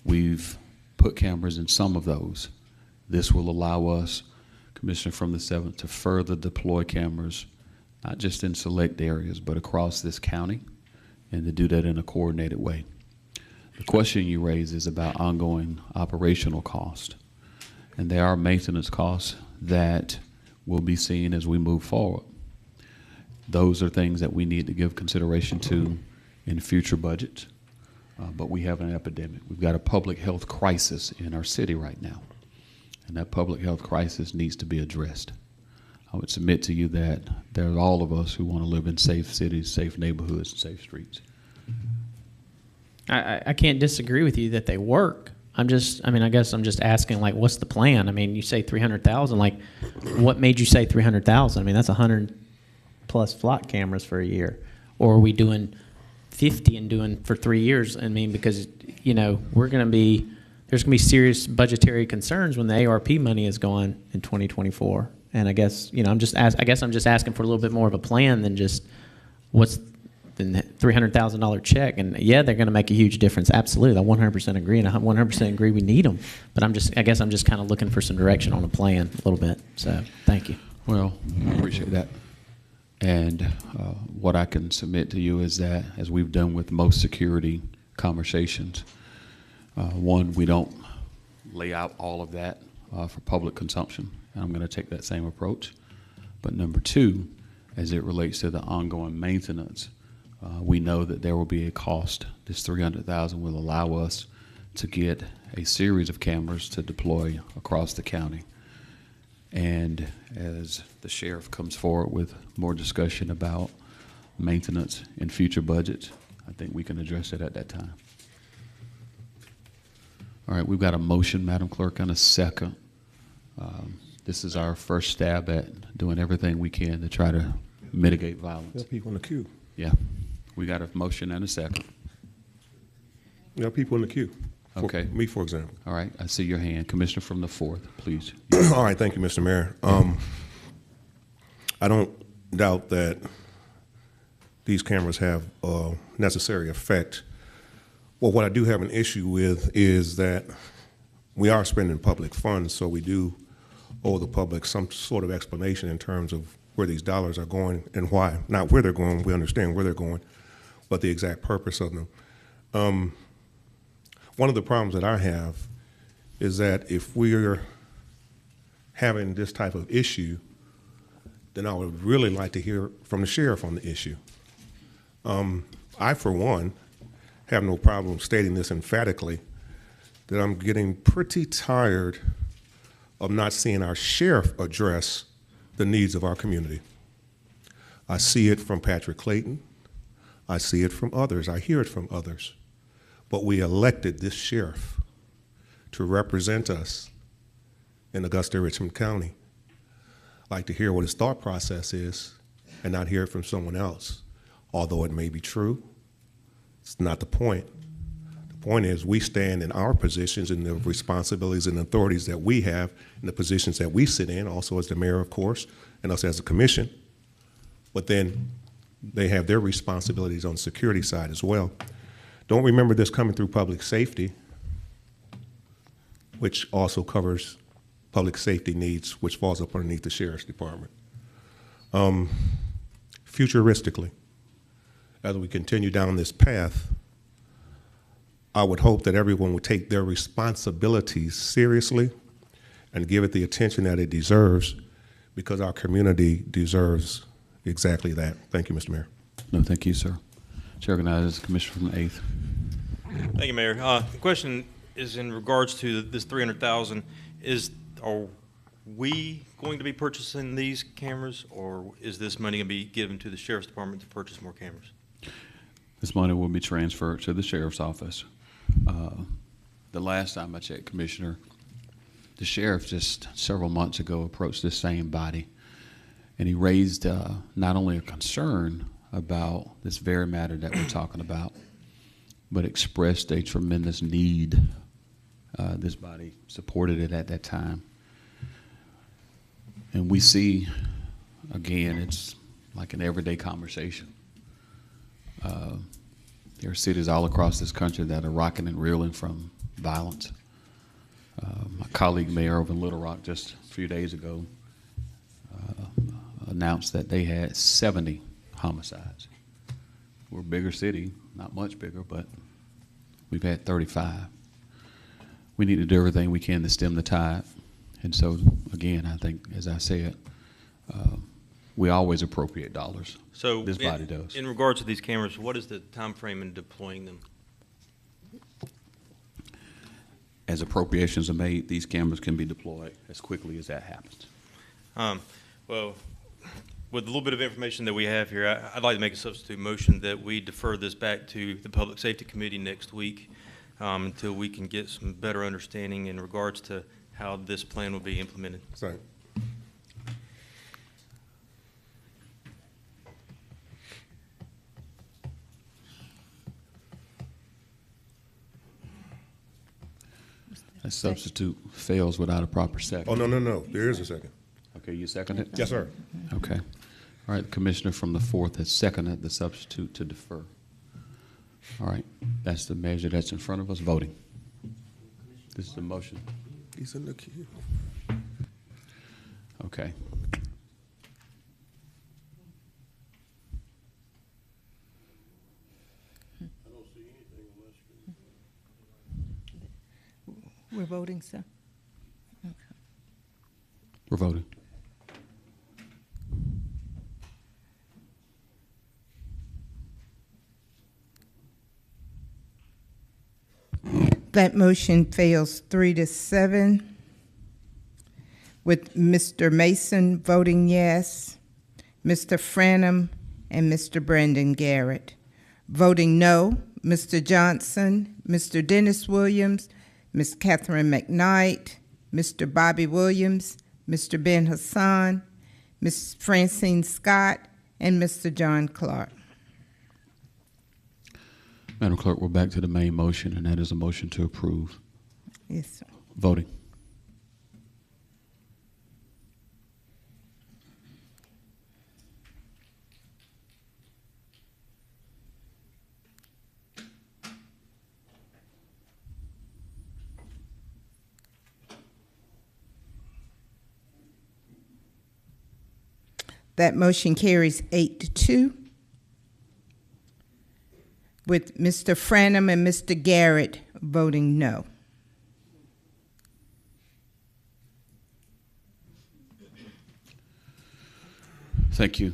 We've put cameras in some of those. This will allow us, Commissioner from the 7th, to further deploy cameras, not just in select areas, but across this county, and to do that in a coordinated way. The question you raise is about ongoing operational cost. And there are maintenance costs that will be seen as we move forward. Those are things that we need to give consideration to in future budgets. But we have an epidemic. We've got a public health crisis in our city right now. And that public health crisis needs to be addressed. I would submit to you that there are all of us who want to live in safe cities, safe neighborhoods, and safe streets. I can't disagree with you that they work. I guess I'm just asking, like, what's the plan? I mean, you say 300,000. Like, what made you say 300,000? I mean, that's 100 plus flock cameras for a year. Or are we doing 50 and doing for 3 years? I mean, because, you know, there's going to be serious budgetary concerns when the ARP money is gone in 2024. And I guess, you know, I'm just asking for a little bit more of a plan than just what's the $300,000 check. And yeah, they're going to make a huge difference. Absolutely. I 100% agree, and I 100% agree we need them. But I guess I'm just kind of looking for some direction on a plan a little bit. So thank you. Well, I appreciate that. And what I can submit to you is that, as we've done with most security conversations, one, we don't lay out all of that for public consumption, and I'm going to take that same approach. But number two, as it relates to the ongoing maintenance, we know that there will be a cost. This $300,000 will allow us to get a series of cameras to deploy across the county. And as the sheriff comes forward with more discussion about maintenance in future budgets, I think we can address it at that time. All right, we've got a motion, Madam Clerk, and a second. This is our first stab at doing everything we can to try to mitigate violence. There are people in the queue. Yeah, we got a motion and a second. There are people in the queue. Okay. Me, for example. All right, I see your hand. Commissioner from the 4th, please. All right, thank you, Mr. Mayor. I don't doubt that these cameras have a necessary effect. Well, what I do have an issue with is that we are spending public funds, so we do owe the public some sort of explanation in terms of where these dollars are going and why. Not where they're going, we understand where they're going, but the exact purpose of them. One of the problems that I have is that if we're having this type of issue, then I would really like to hear from the sheriff on the issue. I, for one, have no problem stating this emphatically, that I'm getting pretty tired of not seeing our sheriff address the needs of our community. I see it from Patrick Clayton. I see it from others. I hear it from others. But we elected this sheriff to represent us in Augusta, Richmond County. I'd like to hear what his thought process is and not hear it from someone else. Although it may be true, it's not the point. The point is we stand in our positions and the responsibilities and authorities that we have in the positions that we sit in, also as the mayor, of course, and us as a commission. But then they have their responsibilities on the security side as well. Don't remember this coming through public safety, which also covers public safety needs, which falls up underneath the sheriff's department. Futuristically, as we continue down this path, I would hope that everyone would take their responsibilities seriously and give it the attention that it deserves, because our community deserves exactly that. Thank you, Mr. Mayor. No, thank you, sir. Chair recognizes the Commissioner from the 8th. Thank you, Mayor. The question is in regards to this 300,000. Are we going to be purchasing these cameras, or is this money going to be given to the Sheriff's Department to purchase more cameras? This money will be transferred to the sheriff's office. The last time I checked, Commissioner, the sheriff just several months ago approached this same body, and he raised not only a concern about this very matter that we're talking about, but expressed a tremendous need. This body supported it at that time. And we see, again, it's like an everyday conversation. There are cities all across this country that are rocking and reeling from violence. My colleague mayor over in Little Rock just a few days ago announced that they had 70 homicides. We're a bigger city, not much bigger, but we've had 35. We need to do everything we can to stem the tide. And so, again, I think, as I said, we always appropriate dollars. So this body does. In regards to these cameras, what is the time frame in deploying them? As appropriations are made, these cameras can be deployed as quickly as that happens. Well, with a little bit of information that we have here, I'd like to make a substitute motion that we defer this back to the Public Safety Committee next week until we can get some better understanding in regards to how this plan will be implemented. Sorry. A substitute fails without a proper second. Oh, no. There is a second. Okay, you second it? Yes, sir. Okay. All right, the Commissioner from the 4th has seconded the substitute to defer. All right, that's the measure that's in front of us, voting. This is the motion. He's in the queue. Okay. We're voting, sir. Okay. We're voting. That motion fails 3-7, with Mr. Mason voting yes, Mr. Franham and Mr. Brandon Garrett. Voting no, Mr. Johnson, Mr. Dennis Williams, Ms. Catherine McKnight, Mr. Bobby Williams, Mr. Ben Hassan, Ms. Francine Scott, and Mr. John Clark. Madam Clerk, we're back to the main motion, and that is a motion to approve. Yes, sir. Voting. That motion carries 8-2, with Mr. Franham and Mr. Garrett voting no. Thank you.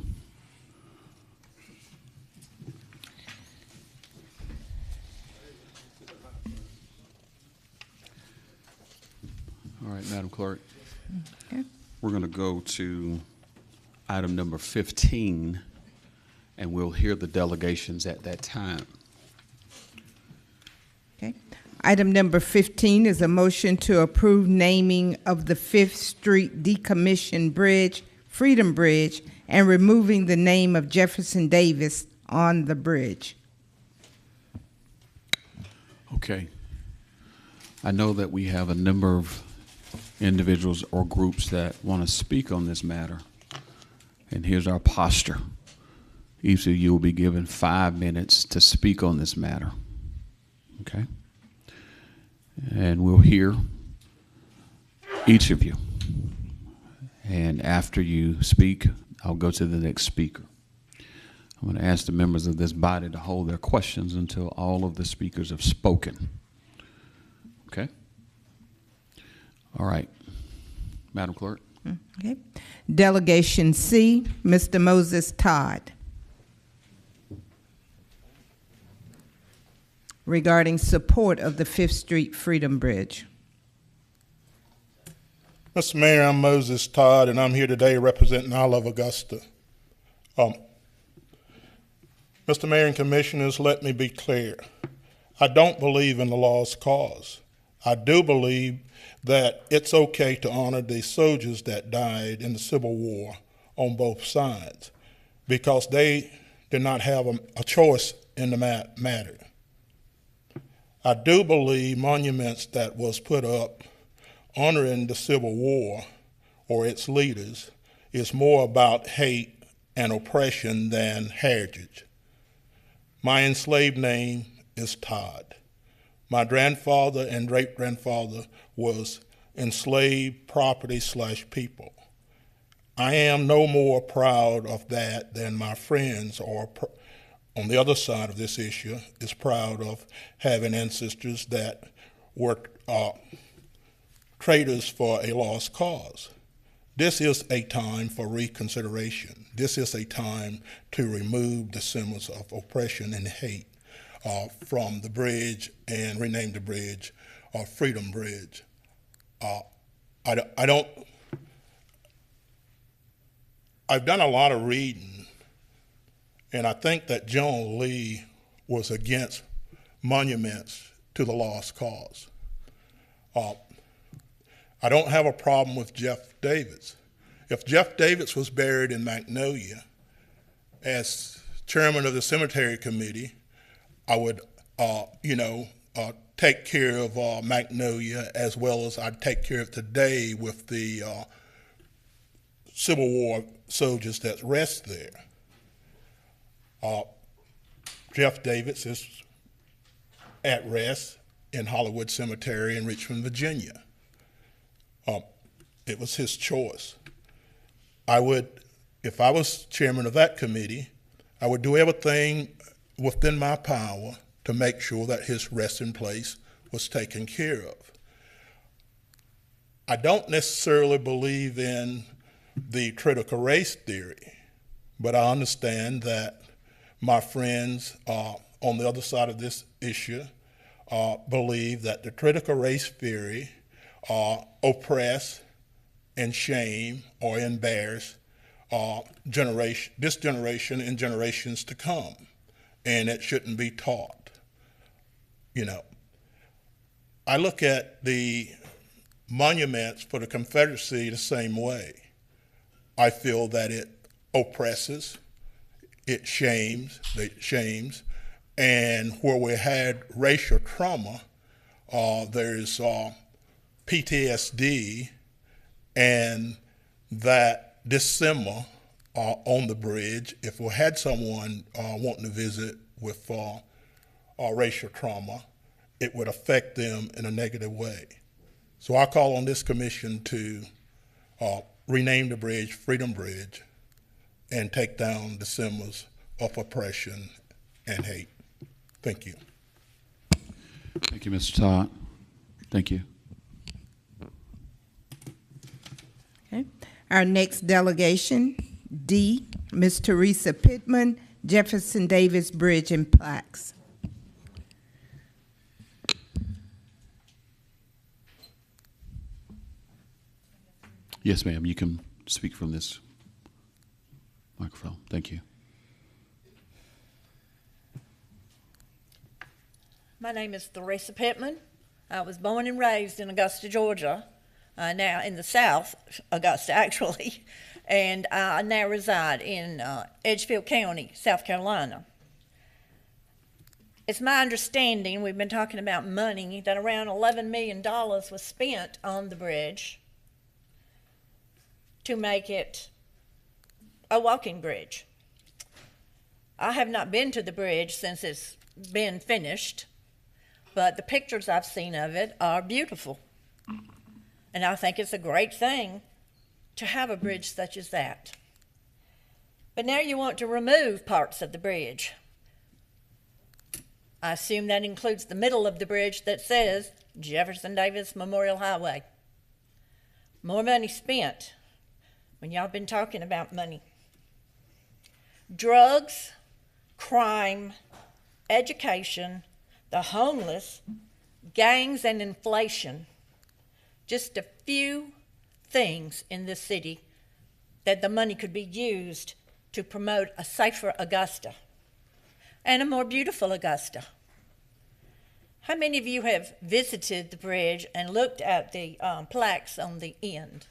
All right, Madam Clerk. Okay. We're going to go to item number 15, and we'll hear the delegations at that time. Okay. Item number 15 is a motion to approve naming of the Fifth Street decommissioned bridge, Freedom Bridge, and removing the name of Jefferson Davis on the bridge. Okay. I know that we have a number of individuals or groups that want to speak on this matter. And here's our posture. Each of you will be given 5 minutes to speak on this matter. Okay? And we'll hear each of you. And after you speak, I'll go to the next speaker. I'm going to ask the members of this body to hold their questions until all of the speakers have spoken. Okay? All right. Madam Clerk. Okay. Delegation C, Mr. Moses Todd. Regarding support of the Fifth Street Freedom Bridge. Mr. Mayor, I'm Moses Todd, and I'm here today representing all of Augusta. Mr. Mayor and Commissioners, let me be clear. I don't believe in the lost cause. I do believe that it's okay to honor the soldiers that died in the Civil War on both sides because they did not have a choice in the matter. I do believe monuments that was put up honoring the Civil War or its leaders is more about hate and oppression than heritage. My enslaved name is Todd. My grandfather and great-grandfather was enslaved property/people. I am no more proud of that than my friends are on the other side of this issue is proud of having ancestors that were traitors for a lost cause. This is a time for reconsideration. This is a time to remove the symbols of oppression and hate from the bridge and rename the bridge Freedom Bridge. I've done a lot of reading, and I think that John Lee was against monuments to the lost cause. I don't have a problem with Jeff Davis. If Jeff Davis was buried in Magnolia as chairman of the cemetery committee, I would, take care of Magnolia as well as I'd take care of today with the Civil War soldiers that rest there. Jeff Davis is at rest in Hollywood Cemetery in Richmond, Virginia. It was his choice. I would, if I was chairman of that committee, I would do everything within my power to make sure that his resting place was taken care of. I don't necessarily believe in the critical race theory, but I understand that my friends on the other side of this issue believe that the critical race theory oppress and shame or embarrass this generation and generations to come, and it shouldn't be taught. I look at the monuments for the Confederacy the same way. I feel that it oppresses, it shames, and where we had racial trauma, there's PTSD, and that this symbol on the bridge, if we had someone wanting to visit with racial trauma, it would affect them in a negative way. So I call on this commission to rename the bridge Freedom Bridge and take down the symbols of oppression and hate. Thank you. Thank you, Mr. Todd. Thank you. Okay. Our next delegation, D, Ms. Teresa Pittman, Jefferson Davis Bridge and Plaques. Yes, ma'am, you can speak from this microphone. Thank you. My name is Theresa Pittman. I was born and raised in Augusta, Georgia, now in the South, Augusta actually, and I now reside in Edgefield County, South Carolina. It's my understanding, we've been talking about money, that around $11 million was spent on the bridge to make it a walking bridge. I have not been to the bridge since it's been finished, but the pictures I've seen of it are beautiful. And I think it's a great thing to have a bridge such as that. But now you want to remove parts of the bridge. I assume that includes the middle of the bridge that says Jefferson Davis Memorial Highway. More money spent when y'all been talking about money. Drugs, crime, education, the homeless, gangs, and inflation. Just a few things in this city that the money could be used to promote a safer Augusta and a more beautiful Augusta. How many of you have visited the bridge and looked at the plaques on the end?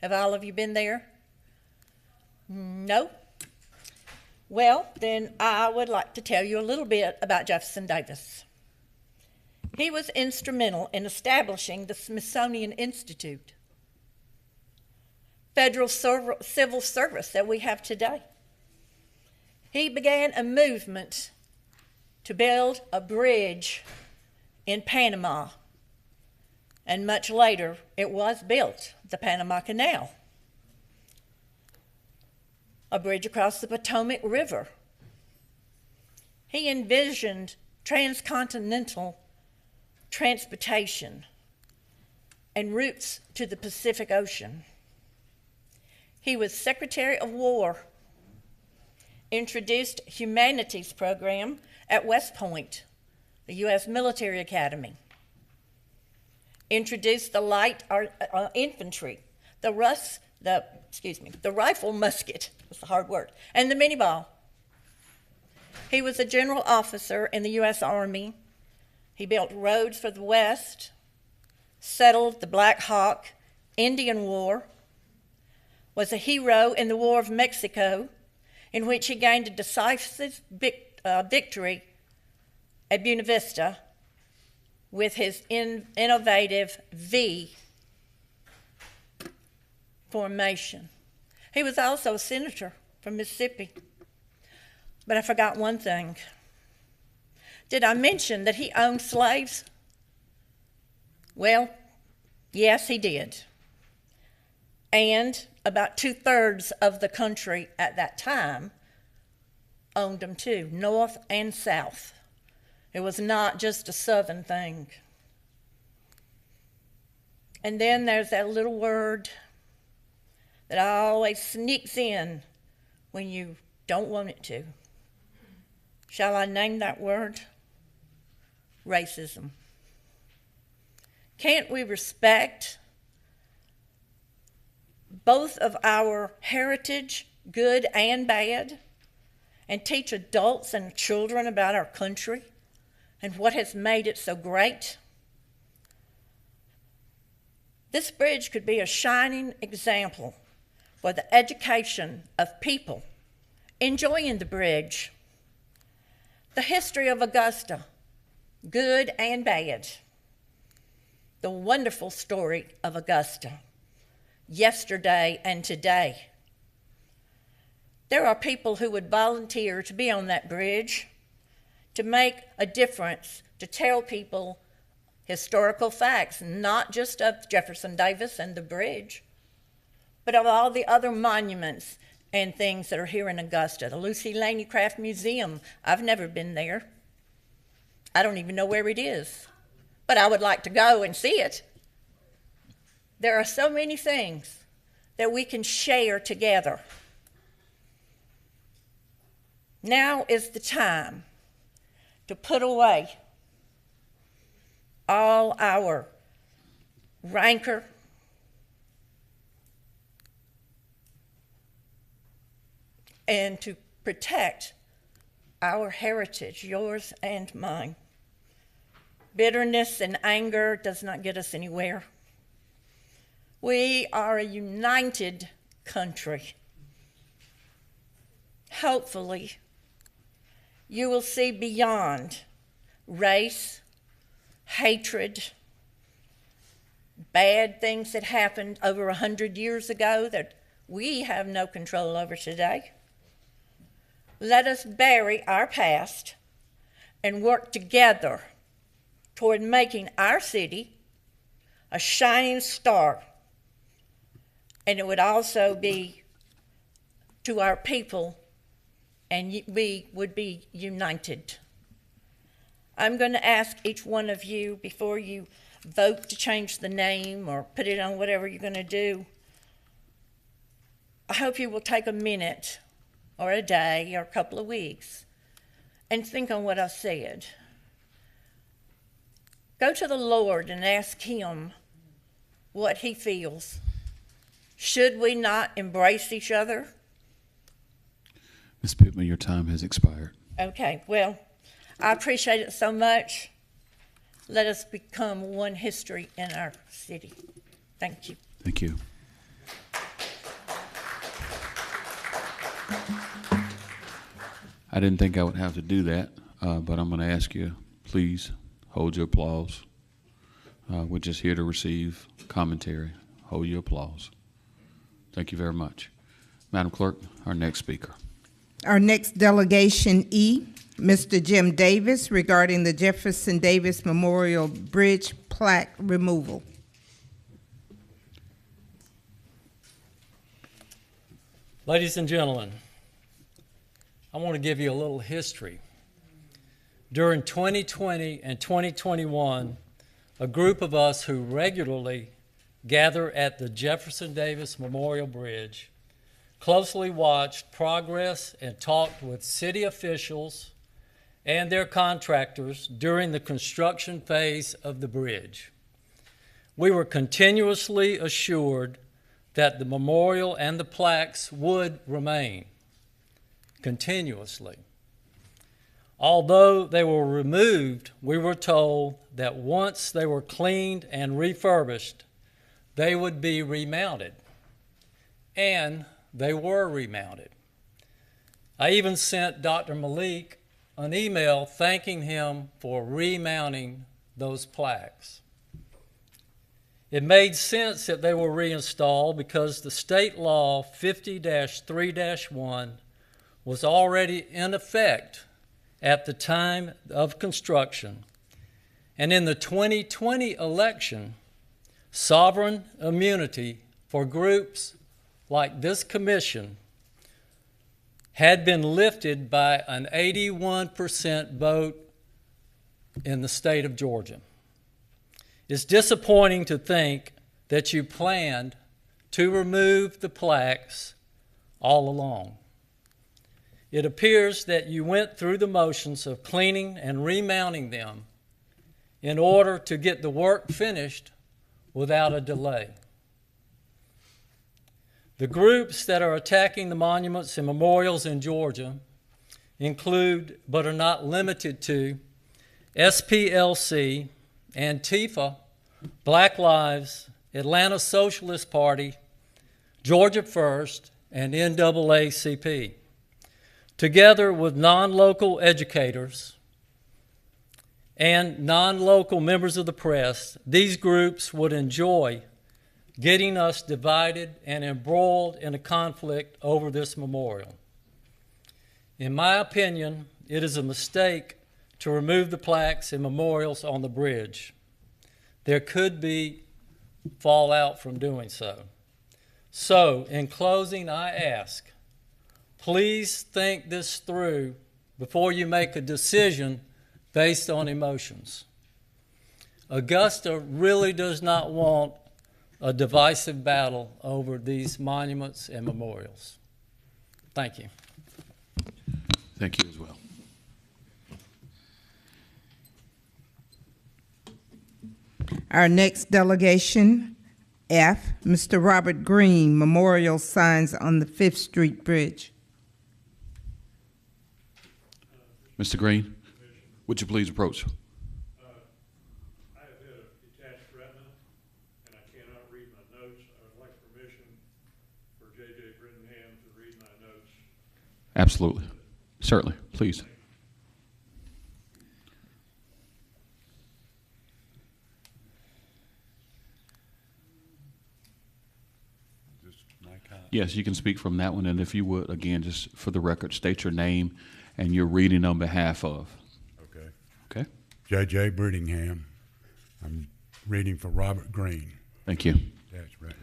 Have all of you been there? No? Well, then I would like to tell you a little bit about Jefferson Davis. He was instrumental in establishing the Smithsonian Institute, federal civil service that we have today. He began a movement to build a bridge in Panama, and much later it was built, the Panama Canal, a bridge across the Potomac River. He envisioned transcontinental transportation and routes to the Pacific Ocean. He was Secretary of War, introduced humanities program at West Point, the U.S. Military Academy, introduced the light infantry, the rifle musket, that's a hard word, and the mini-ball. He was a general officer in the U.S. Army. He built roads for the West, settled the Black Hawk Indian War, was a hero in the War of Mexico, in which he gained a decisive victory at Buena Vista with his innovative V formation. He was also a senator from Mississippi. But I forgot one thing. Did I mention that he owned slaves? Well, yes, he did. And about 2/3 of the country at that time owned them too, North and South. It was not just a Southern thing. And then there's that little word that always sneaks in when you don't want it to. Shall I name that word? Racism. Can't we respect both of our heritage, good and bad, and teach adults and children about our country and what has made it so great? This bridge could be a shining example for the education of people enjoying the bridge. The history of Augusta, good and bad. The wonderful story of Augusta, yesterday and today. There are people who would volunteer to be on that bridge, to make a difference, to tell people historical facts, not just of Jefferson Davis and the bridge, but of all the other monuments and things that are here in Augusta. The Lucy Laney Craft Museum, I've never been there. I don't even know where it is, but I would like to go and see it. There are so many things that we can share together. Now is the time to put away all our rancor, and to protect our heritage, yours and mine. Bitterness and anger does not get us anywhere. We are a united country. Hopefully, you will see beyond race, hatred, bad things that happened over 100 years ago that we have no control over today. Let us bury our past and work together toward making our city a shining star. And it would also be to our people, and we would be united. I'm going to ask each one of you, before you vote to change the name or put it on whatever you're going to do, I hope you will take a minute or a day or a couple of weeks and think on what I've said. Go to the Lord and ask Him what He feels. Should we not embrace each other? Ms. Pittman, your time has expired. Okay, well, I appreciate it so much. Let us become one history in our city. Thank you. Thank you. I didn't think I would have to do that, but I'm going to ask you, please hold your applause. We're just here to receive commentary. Hold your applause. Thank you very much. Madam Clerk, our next speaker. Our next delegation E, Mr. Jim Davis, regarding the Jefferson Davis Memorial Bridge plaque removal. Ladies and gentlemen, I want to give you a little history. During 2020 and 2021, a group of us who regularly gather at the Jefferson Davis Memorial Bridge closely watched progress and talked with city officials and their contractors during the construction phase of the bridge. We were continuously assured that the memorial and the plaques would remain continuously. Although they were removed, we were told that once they were cleaned and refurbished, they would be remounted. And they were remounted. I even sent Dr. Malik an email thanking him for remounting those plaques. It made sense that they were reinstalled because the state law 50-3-1 was already in effect at the time of construction. And in the 2020 election, sovereign immunity for groups like this commission had been lifted by an 81% vote in the state of Georgia. It's disappointing to think that you planned to remove the plaques all along. It appears that you went through the motions of cleaning and remounting them in order to get the work finished without a delay. The groups that are attacking the monuments and memorials in Georgia include, but are not limited to, SPLC, Antifa, Black Lives, Atlanta Socialist Party, Georgia First, and NAACP. Together with non-local educators and non-local members of the press, these groups would enjoy getting us divided and embroiled in a conflict over this memorial. In my opinion, it is a mistake to remove the plaques and memorials on the bridge. There could be fallout from doing so. So, in closing, I ask, please think this through before you make a decision based on emotions. Augusta really does not want a divisive battle over these monuments and memorials. Thank you. Thank you as well. Our next delegation, F, Mr. Robert Green, memorial signs on the 5th Street Bridge. Mr. Green, would you please approach? I have had a detached retina, and I cannot read my notes. I would like permission for J.J. Brittingham to read my notes. Absolutely. Certainly. Please. Yes, you can speak from that one, and if you would, again, just for the record, state your name and you're reading on behalf of. Okay. Okay? J.J. Brittingham. I'm reading for Robert Green. Thank you. That's right.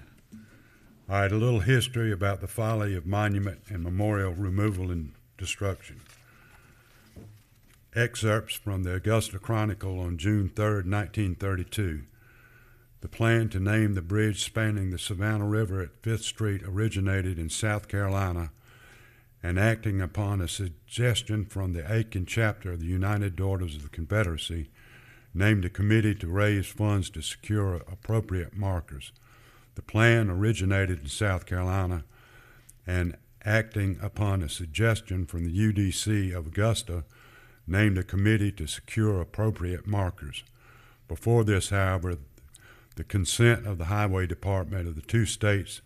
All right, a little history about the folly of monument and memorial removal and destruction. Excerpts from the Augusta Chronicle on June 3rd, 1932. The plan to name the bridge spanning the Savannah River at 5th Street originated in South Carolina, and acting upon a suggestion from the Aiken chapter of the United Daughters of the Confederacy, named a committee to raise funds to secure appropriate markers. The plan originated in South Carolina, and acting upon a suggestion from the UDC of Augusta, named a committee to secure appropriate markers. Before this, however, the consent of the Highway Department of the two states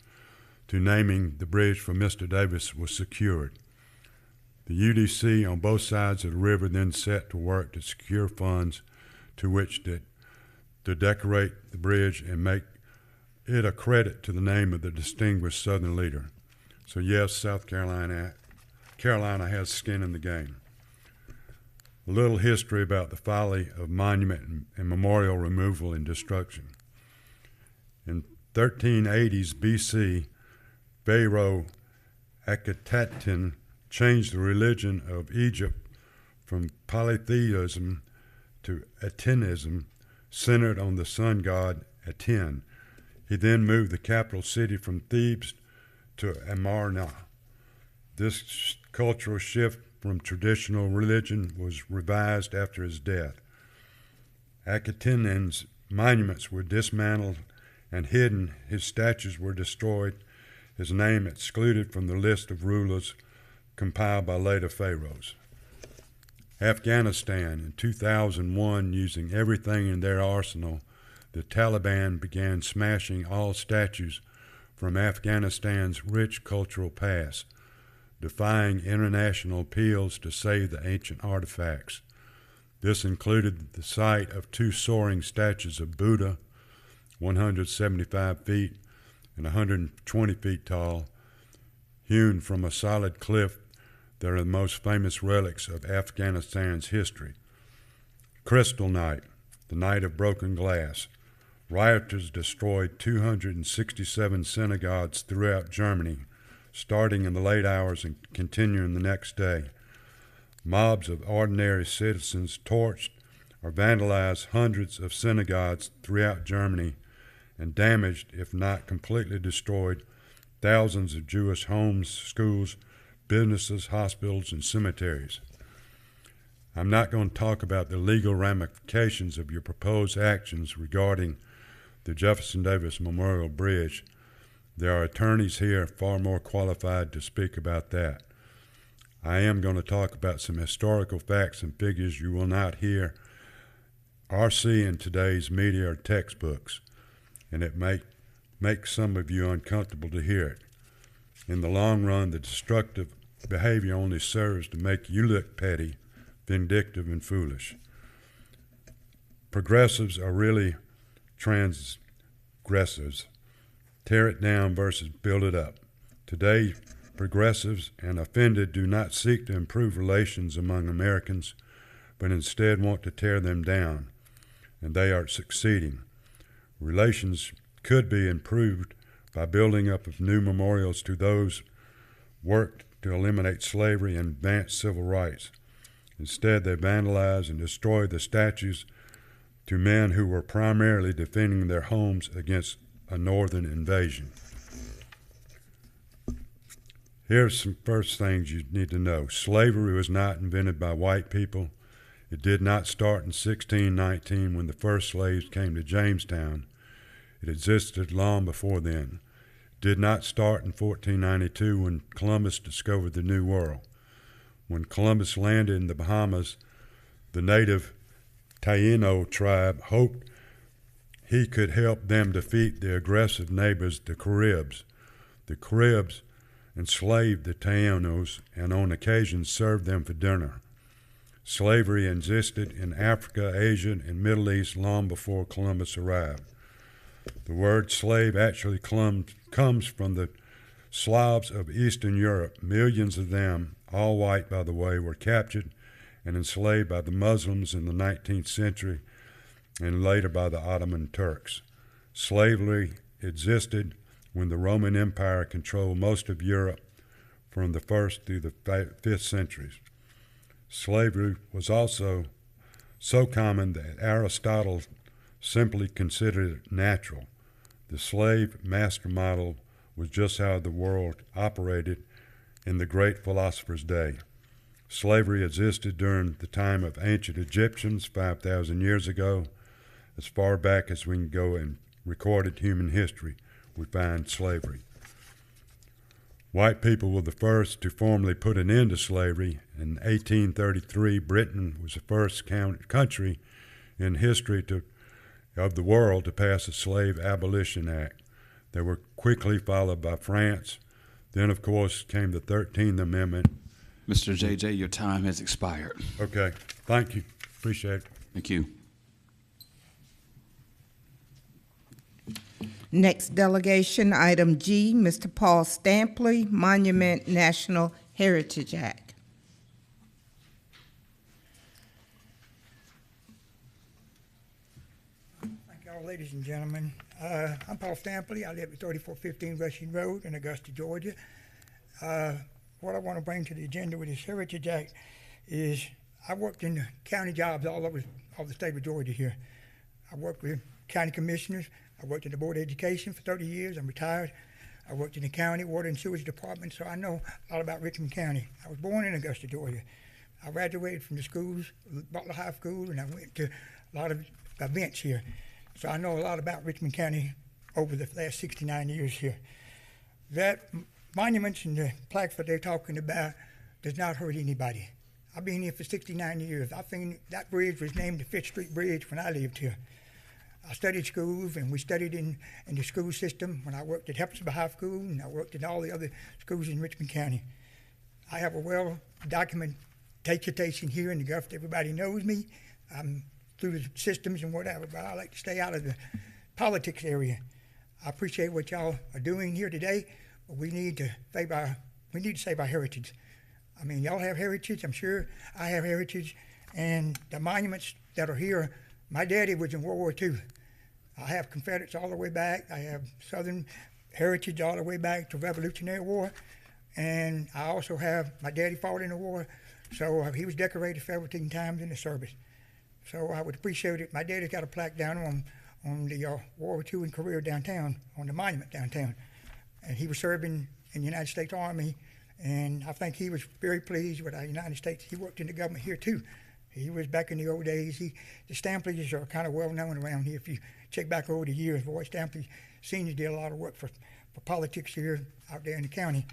to naming the bridge for Mr. Davis was secured. The UDC on both sides of the river then set to work to secure funds to which to decorate the bridge and make it a credit to the name of the distinguished Southern leader. So yes, South Carolina has skin in the game. A little history about the folly of monument and memorial removal and destruction. In 1380s BC, Pharaoh Akhetaten changed the religion of Egypt from polytheism to Atenism, centered on the sun god Aten. He then moved the capital city from Thebes to Amarna. This cultural shift from traditional religion was revised after his death. Akhetenen's monuments were dismantled and hidden, his statues were destroyed, his name excluded from the list of rulers compiled by later pharaohs. Afghanistan, in 2001, using everything in their arsenal, the Taliban began smashing all statues from Afghanistan's rich cultural past, defying international appeals to save the ancient artifacts. This included the sight of two soaring statues of Buddha, 175 feet and 120 feet tall, hewn from a solid cliff that are the most famous relics of Afghanistan's history. Crystal Night, the night of broken glass. Rioters destroyed 267 synagogues throughout Germany, starting in the late hours and continuing the next day. Mobs of ordinary citizens torched or vandalized hundreds of synagogues throughout Germany and damaged, if not completely destroyed, thousands of Jewish homes, schools, businesses, hospitals, and cemeteries. I'm not going to talk about the legal ramifications of your proposed actions regarding the Jefferson Davis Memorial Bridge. There are attorneys here far more qualified to speak about that. I am going to talk about some historical facts and figures you will not hear or see in today's media or textbooks, and it may make some of you uncomfortable to hear it. In the long run, the destructive behavior only serves to make you look petty, vindictive, and foolish. Progressives are really transgressives. Tear it down versus build it up. Today, progressives and offended do not seek to improve relations among Americans, but instead want to tear them down, and they are succeeding. Relations could be improved by building up of new memorials to those worked to eliminate slavery and advance civil rights. Instead, they vandalize and destroy the statues to men who were primarily defending their homes against a northern invasion. Here's some first things you need to know. Slavery was not invented by white people. It did not start in 1619 when the first slaves came to Jamestown. It existed long before then. It did not start in 1492 when Columbus discovered the New World. When Columbus landed in the Bahamas, the native Taino tribe hoped he could help them defeat their aggressive neighbors, the Caribs. The Caribs enslaved the Tainos and on occasion served them for dinner. Slavery existed in Africa, Asia, and Middle East long before Columbus arrived. The word slave actually comes from the Slavs of Eastern Europe. Millions of them, all white by the way, were captured and enslaved by the Muslims in the 19th century and later by the Ottoman Turks. Slavery existed when the Roman Empire controlled most of Europe from the 1st through the 5th centuries. Slavery was also so common that Aristotle simply considered it natural. The slave master model was just how the world operated in the great philosopher's day. Slavery existed during the time of ancient Egyptians 5,000 years ago. As far back as we can go in recorded human history, we find slavery. White people were the first to formally put an end to slavery. In 1833, Britain was the first country in history of the world to pass a Slave Abolition Act. They were quickly followed by France. Then, of course, came the 13th Amendment. Mr. J.J., your time has expired. Okay. Thank you. Appreciate it. Thank you. Next delegation, item G, Mr. Paul Stampley, Monument National Heritage Act. Thank you all, ladies and gentlemen. I'm Paul Stampley. I live at 3415 Rushing Road in Augusta, Georgia. What I want to bring to the agenda with this Heritage Act is I worked in the county jobs all over the state of Georgia here. I worked with county commissioners. I worked in the Board of Education for 30 years. I'm retired. I worked in the county water and sewage department, so I know a lot about Richmond County. I was born in Augusta, Georgia. I graduated from the schools, Butler High School, and I went to a lot of events here. So I know a lot about Richmond County over the last 69 years here. That monuments and the plaques that they're talking about does not hurt anybody. I've been here for 69 years. I think that bridge was named the Fifth Street Bridge when I lived here. I studied schools, and we studied in the school system when I worked at Hepzibah High School, and I worked at all the other schools in Richmond County. I have a well-documentation here in the Gulf. Everybody knows me. I'm through the systems and whatever, but I like to stay out of the politics area. I appreciate what y'all are doing here today, but we need to save our heritage. I mean, y'all have heritage. I'm sure I have heritage, and the monuments that are here. My daddy was in World War II. I have Confederates all the way back. I have Southern heritage all the way back to Revolutionary War. And I also have, my daddy fought in the war, so he was decorated 17 times in the service. So I would appreciate it. My daddy got a plaque down on the World War II in Korea downtown, on the monument downtown. And he was serving in the United States Army, and I think he was very pleased with our United States. He worked in the government here too. He was back in the old days. The Stampleys are kind of well known around here. If you check back over the years, Roy Stampley Sr. did a lot of work for politics here out there in the county.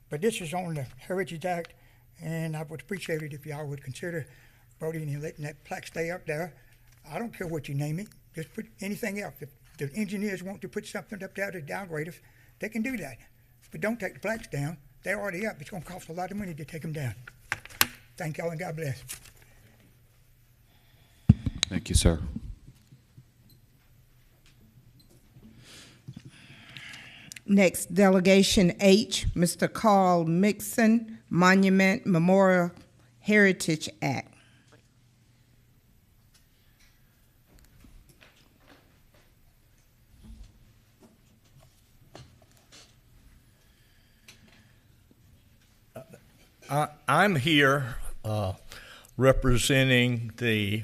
But this is on the Heritage Act, and I would appreciate it if y'all would consider voting and letting that plaque stay up there. I don't care what you name it. Just put anything else. If the engineers want to put something up there to downgrade us, they can do that. But don't take the plaques down. They're already up. It's going to cost a lot of money to take them down. Thank y'all, and God bless. Thank you, sir. Next, Delegation H, Mr. Carl Mixon, Monument Memorial Heritage Act. I'm here representing the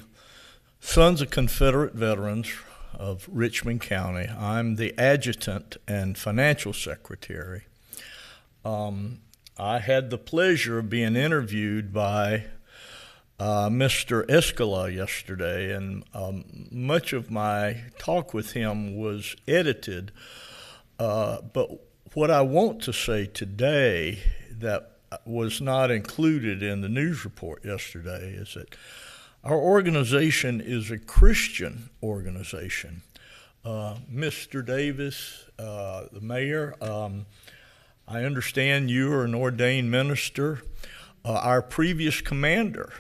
Sons of Confederate Veterans of Richmond County. I'm the adjutant and financial secretary. I had the pleasure of being interviewed by Mr. Escala yesterday, and much of my talk with him was edited. But what I want to say today that was not included in the news report yesterday is that our organization is a Christian organization. Mr. Davis, the mayor, I understand you are an ordained minister. Our previous commander,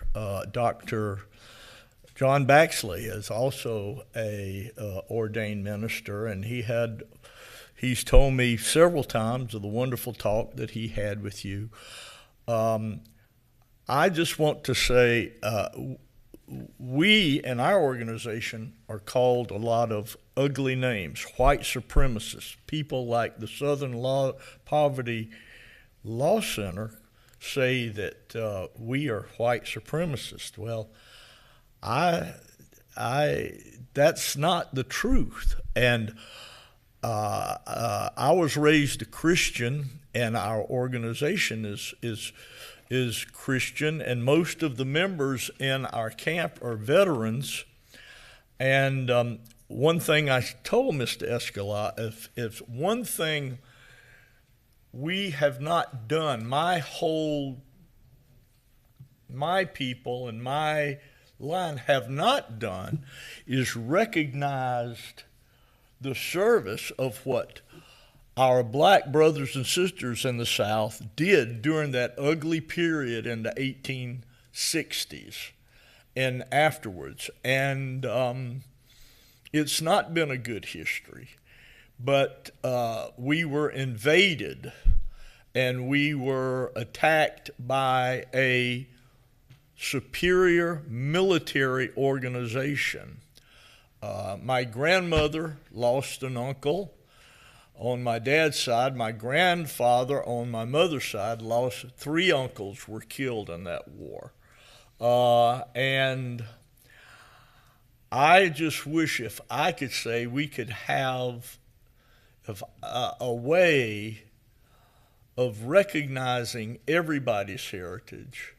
Dr. John Baxley, is also a ordained minister, and he's told me several times of the wonderful talk that he had with you. I just want to say we in our organization are called a lot of ugly names: white supremacists. People like the Southern Poverty Law Center say that we are white supremacists. Well, that's not the truth. And I was raised a Christian, and our organization is Christian, and most of the members in our camp are veterans. And one thing I told Mr. Escalon, if one thing we have not done, my people and my line have not done, is recognized the service of what our black brothers and sisters in the South did during that ugly period in the 1860s and afterwards. And it's not been a good history, but we were invaded and we were attacked by a superior military organization. My grandmother lost an uncle on my dad's side. My grandfather on my mother's side lost 3 uncles, were killed in that war. And I just wish if I could say we could have a way of recognizing everybody's heritage.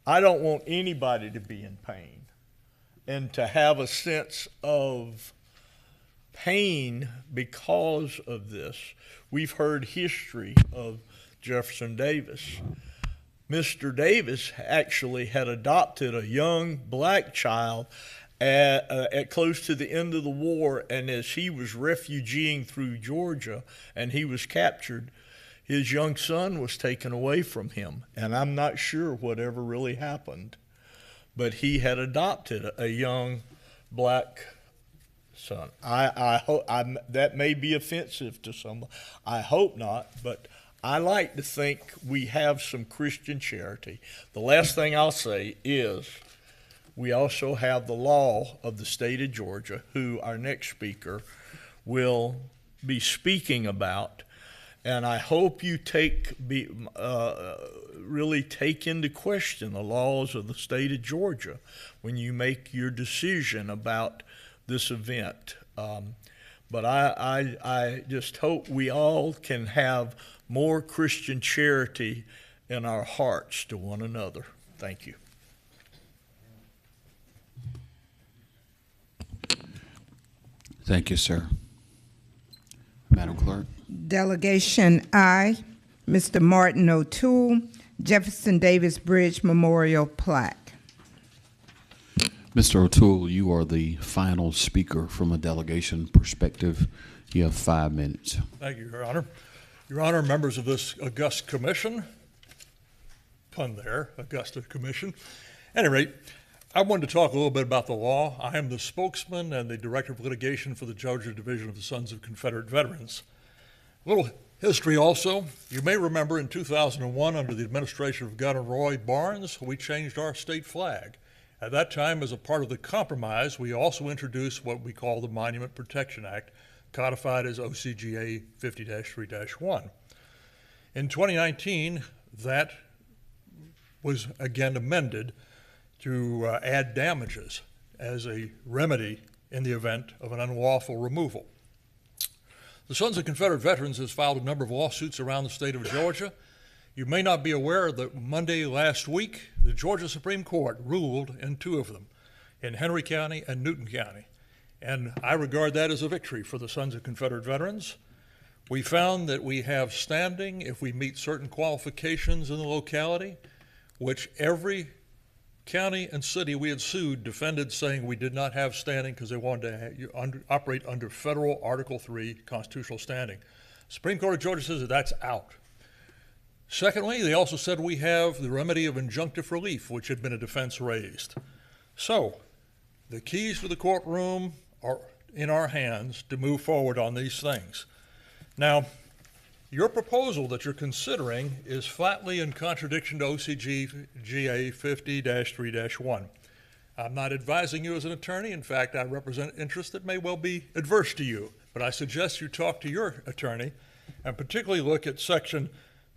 I don't want anybody to be in pain and to have a sense of pain because of this. We've heard history of Jefferson Davis. Mr. Davis actually had adopted a young black child at close to the end of the war, and as he was refugeeing through Georgia and he was captured, his young son was taken away from him, and I'm not sure whatever really happened, but he had adopted a young black son. I hope that may be offensive to some. I hope not, but I like to think we have some Christian charity. The last thing I'll say is we also have the law of the state of Georgia, who our next speaker will be speaking about. And I hope you really take into question the laws of the state of Georgia when you make your decision about this event. But I just hope we all can have more Christian charity in our hearts to one another. Thank you. Thank you, sir. Madam Clerk. Delegation I, Mr. Martin O'Toole, Jefferson Davis Bridge Memorial Plaque. Mr. O'Toole, you are the final speaker from a delegation perspective. You have 5 minutes. Thank you, Your Honor. Your Honor, members of this august commission, pun there, Augusta Commission. At any rate, I wanted to talk a little bit about the law. I am the spokesman and the director of litigation for the Georgia Division of the Sons of Confederate Veterans. A little history also. You may remember in 2001, under the administration of Governor Roy Barnes, we changed our state flag. At that time, as a part of the compromise, we also introduced what we call the Monument Protection Act, codified as OCGA 50-3-1. In 2019, that was again amended to add damages as a remedy in the event of an unlawful removal. The Sons of Confederate Veterans has filed a number of lawsuits around the state of Georgia. You may not be aware that Monday last week, the Georgia Supreme Court ruled in 2 of them, in Henry County and Newton County. And I regard that as a victory for the Sons of Confederate Veterans. We found that we have standing if we meet certain qualifications in the locality, which every county and city we had sued defended, saying we did not have standing because they wanted to operate under federal Article III constitutional standing. Supreme Court of Georgia says that that's out. Secondly, they also said we have the remedy of injunctive relief, which had been a defense raised. So the keys to the courtroom are in our hands to move forward on these things. Now, your proposal that you're considering is flatly in contradiction to OCG GA 50-3-1. I'm not advising you as an attorney. In fact, I represent interests that may well be adverse to you, but I suggest you talk to your attorney and particularly look at section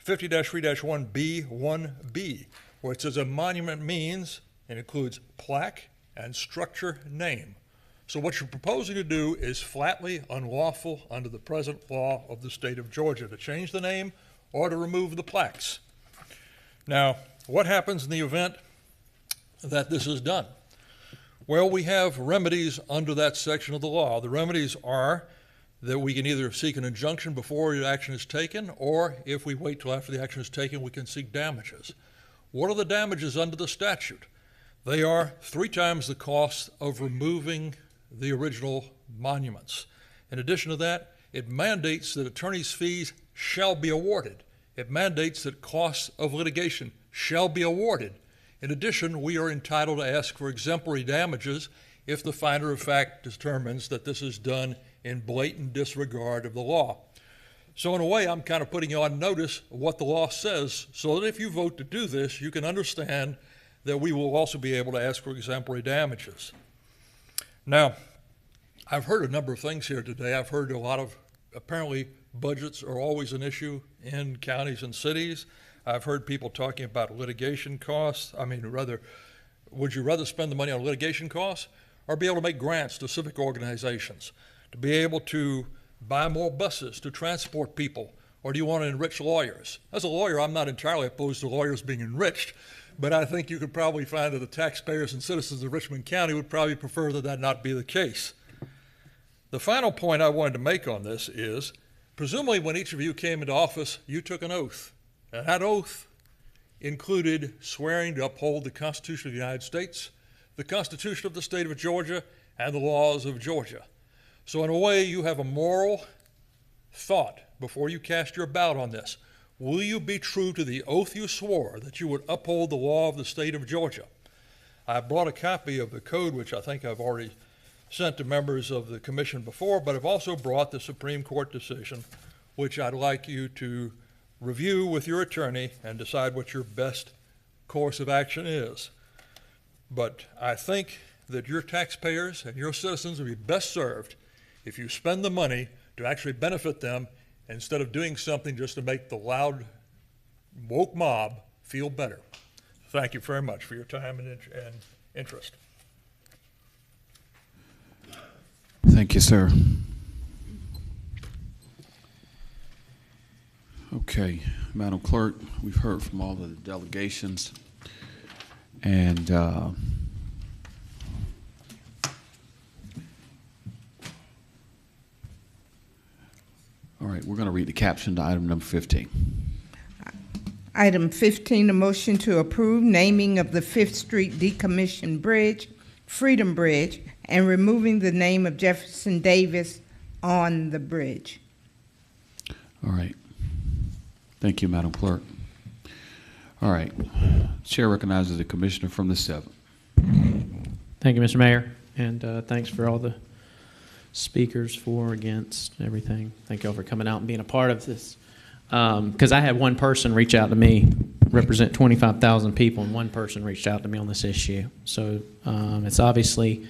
50-3-1B1B, where it says a monument means and includes plaque and structure name. So what you're proposing to do is flatly unlawful under the present law of the state of Georgia, to change the name or to remove the plaques. Now, what happens in the event that this is done? Well, we have remedies under that section of the law. The remedies are that we can either seek an injunction before the action is taken, or if we wait till after the action is taken, we can seek damages. What are the damages under the statute? They are 3 times the cost of removing the original monuments. In addition to that, it mandates that attorney's fees shall be awarded. It mandates that costs of litigation shall be awarded. In addition, we are entitled to ask for exemplary damages if the finder of fact determines that this is done in blatant disregard of the law. So in a way, I'm kind of putting you on notice of what the law says, so that if you vote to do this, you can understand that we will also be able to ask for exemplary damages. Now, I've heard a number of things here today. I've heard a lot of, apparently, budgets are always an issue in counties and cities. I've heard people talking about litigation costs. I mean, would you rather spend the money on litigation costs or be able to make grants to civic organizations, to be able to buy more buses to transport people, or do you want to enrich lawyers? As a lawyer, I'm not entirely opposed to lawyers being enriched, but I think you could probably find that the taxpayers and citizens of Richmond County would probably prefer that that not be the case. The final point I wanted to make on this is, presumably when each of you came into office, you took an oath, and that oath included swearing to uphold the Constitution of the United States, the Constitution of the state of Georgia, and the laws of Georgia. So in a way, you have a moral thought before you cast your ballot on this. Will you be true to the oath you swore that you would uphold the law of the state of Georgia? I brought a copy of the code, which I think I've already sent to members of the commission before, but I've also brought the Supreme Court decision, which I'd like you to review with your attorney and decide what your best course of action is. But I think that your taxpayers and your citizens will be best served if you spend the money to actually benefit them instead of doing something just to make the loud, woke mob feel better. Thank you very much for your time and interest. Thank you, sir. Okay, Madam Clerk, we've heard from all of the delegations, and all right, we're going to read the caption to item number 15. Item 15, a motion to approve naming of the 5th Street decommissioned bridge, Freedom Bridge, and removing the name of Jefferson Davis on the bridge. All right. Thank you, Madam Clerk. All right. Chair recognizes the commissioner from the 7th. Thank you, Mr. Mayor, and thanks for all the speakers for, against, everything. Thank you all for coming out and being a part of this. Because I had one person reach out to me, represent 25,000 people, and one person reached out to me on this issue. So it's obviously,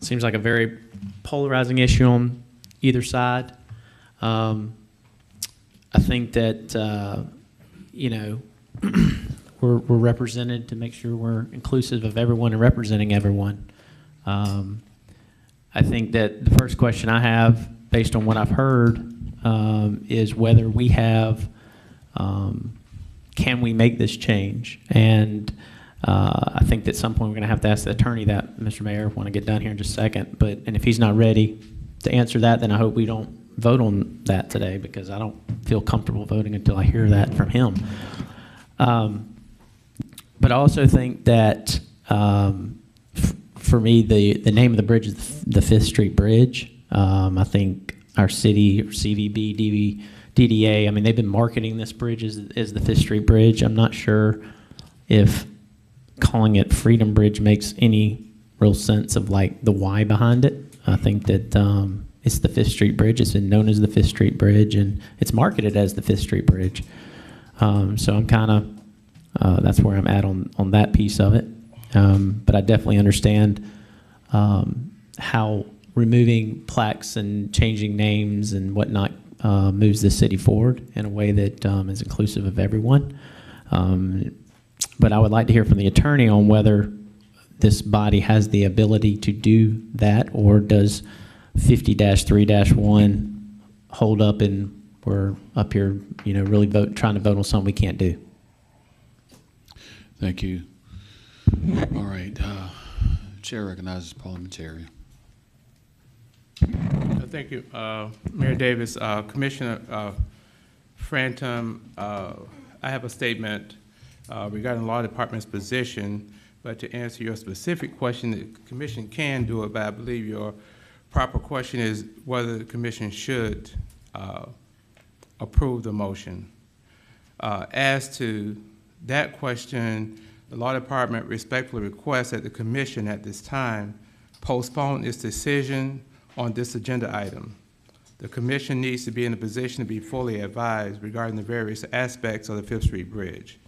seems like a very polarizing issue on either side. I think that, you know, we're represented to make sure we're inclusive of everyone and representing everyone. I think that the first question I have, based on what I've heard, is whether we have, can we make this change? And I think that at some point we're going to have to ask the attorney that, Mr. Mayor, I want to get done here in just a second. And if he's not ready, to answer that, then I hope we don't vote on that today, because I don't feel comfortable voting until I hear that from him. But I also think that for me, the name of the bridge is the Fifth Street Bridge. I think our city, CVB, DDA, I mean, they've been marketing this bridge as the Fifth Street Bridge. I'm not sure if calling it Freedom Bridge makes any real sense of like the why behind it. I think that it's the Fifth Street Bridge. It's been known as the Fifth Street Bridge, and it's marketed as the Fifth Street Bridge. So I'm kind of, that's where I'm at on that piece of it. But I definitely understand how removing plaques and changing names and whatnot moves the city forward in a way that is inclusive of everyone. But I would like to hear from the attorney on whether this body has the ability to do that, or does 50-3-1 hold up and we're up here, really trying to vote on something we can't do. Thank you. All right. Chair recognizes parliamentarian. Thank you, Mayor Davis. Commissioner Frantum, I have a statement regarding the law department's position, but to answer your specific question, the commission can do it, but I believe your proper question is whether the commission should approve the motion. As to that question, the law department respectfully requests that the commission at this time postpone its decision on this agenda item. The commission needs to be in a position to be fully advised regarding the various aspects of the Fifth Street Bridge.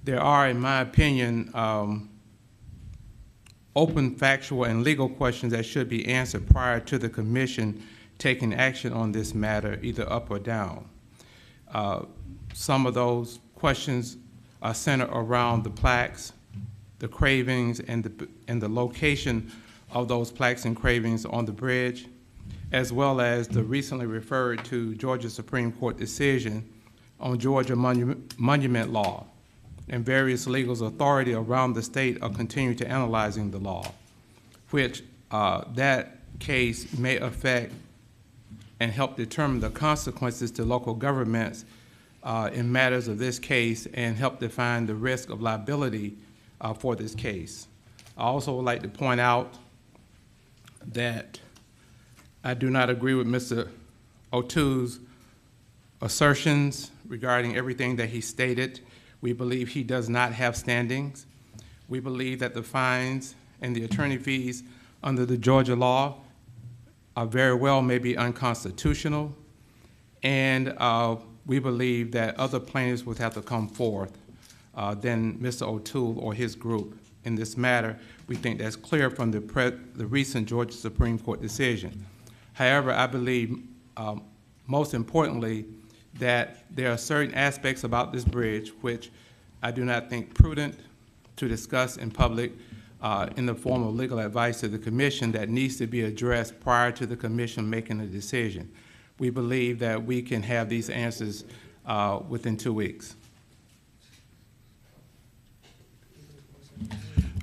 There are, in my opinion, open factual and legal questions that should be answered prior to the commission taking action on this matter, either up or down. Some of those questions are centered around the plaques, the cravings, and the location of those plaques and cravings on the bridge, as well as the recently referred to Georgia Supreme Court decision on Georgia monument law, and various legal authority around the state are continuing to analyzing the law, which that case may affect and help determine the consequences to local governments in matters of this case, and help define the risk of liability for this case. I also would like to point out that I do not agree with Mr. O'Toole's assertions regarding everything that he stated. We believe he does not have standings. We believe that the fines and the attorney fees under the Georgia law are very well may be unconstitutional, and we believe that other plaintiffs would have to come forth than Mr. O'Toole or his group in this matter. We think that's clear from the recent Georgia Supreme Court decision. However, I believe most importantly that there are certain aspects about this bridge which I do not think prudent to discuss in public in the form of legal advice to the commission that needs to be addressed prior to the commission making a decision. We believe that we can have these answers within 2 weeks.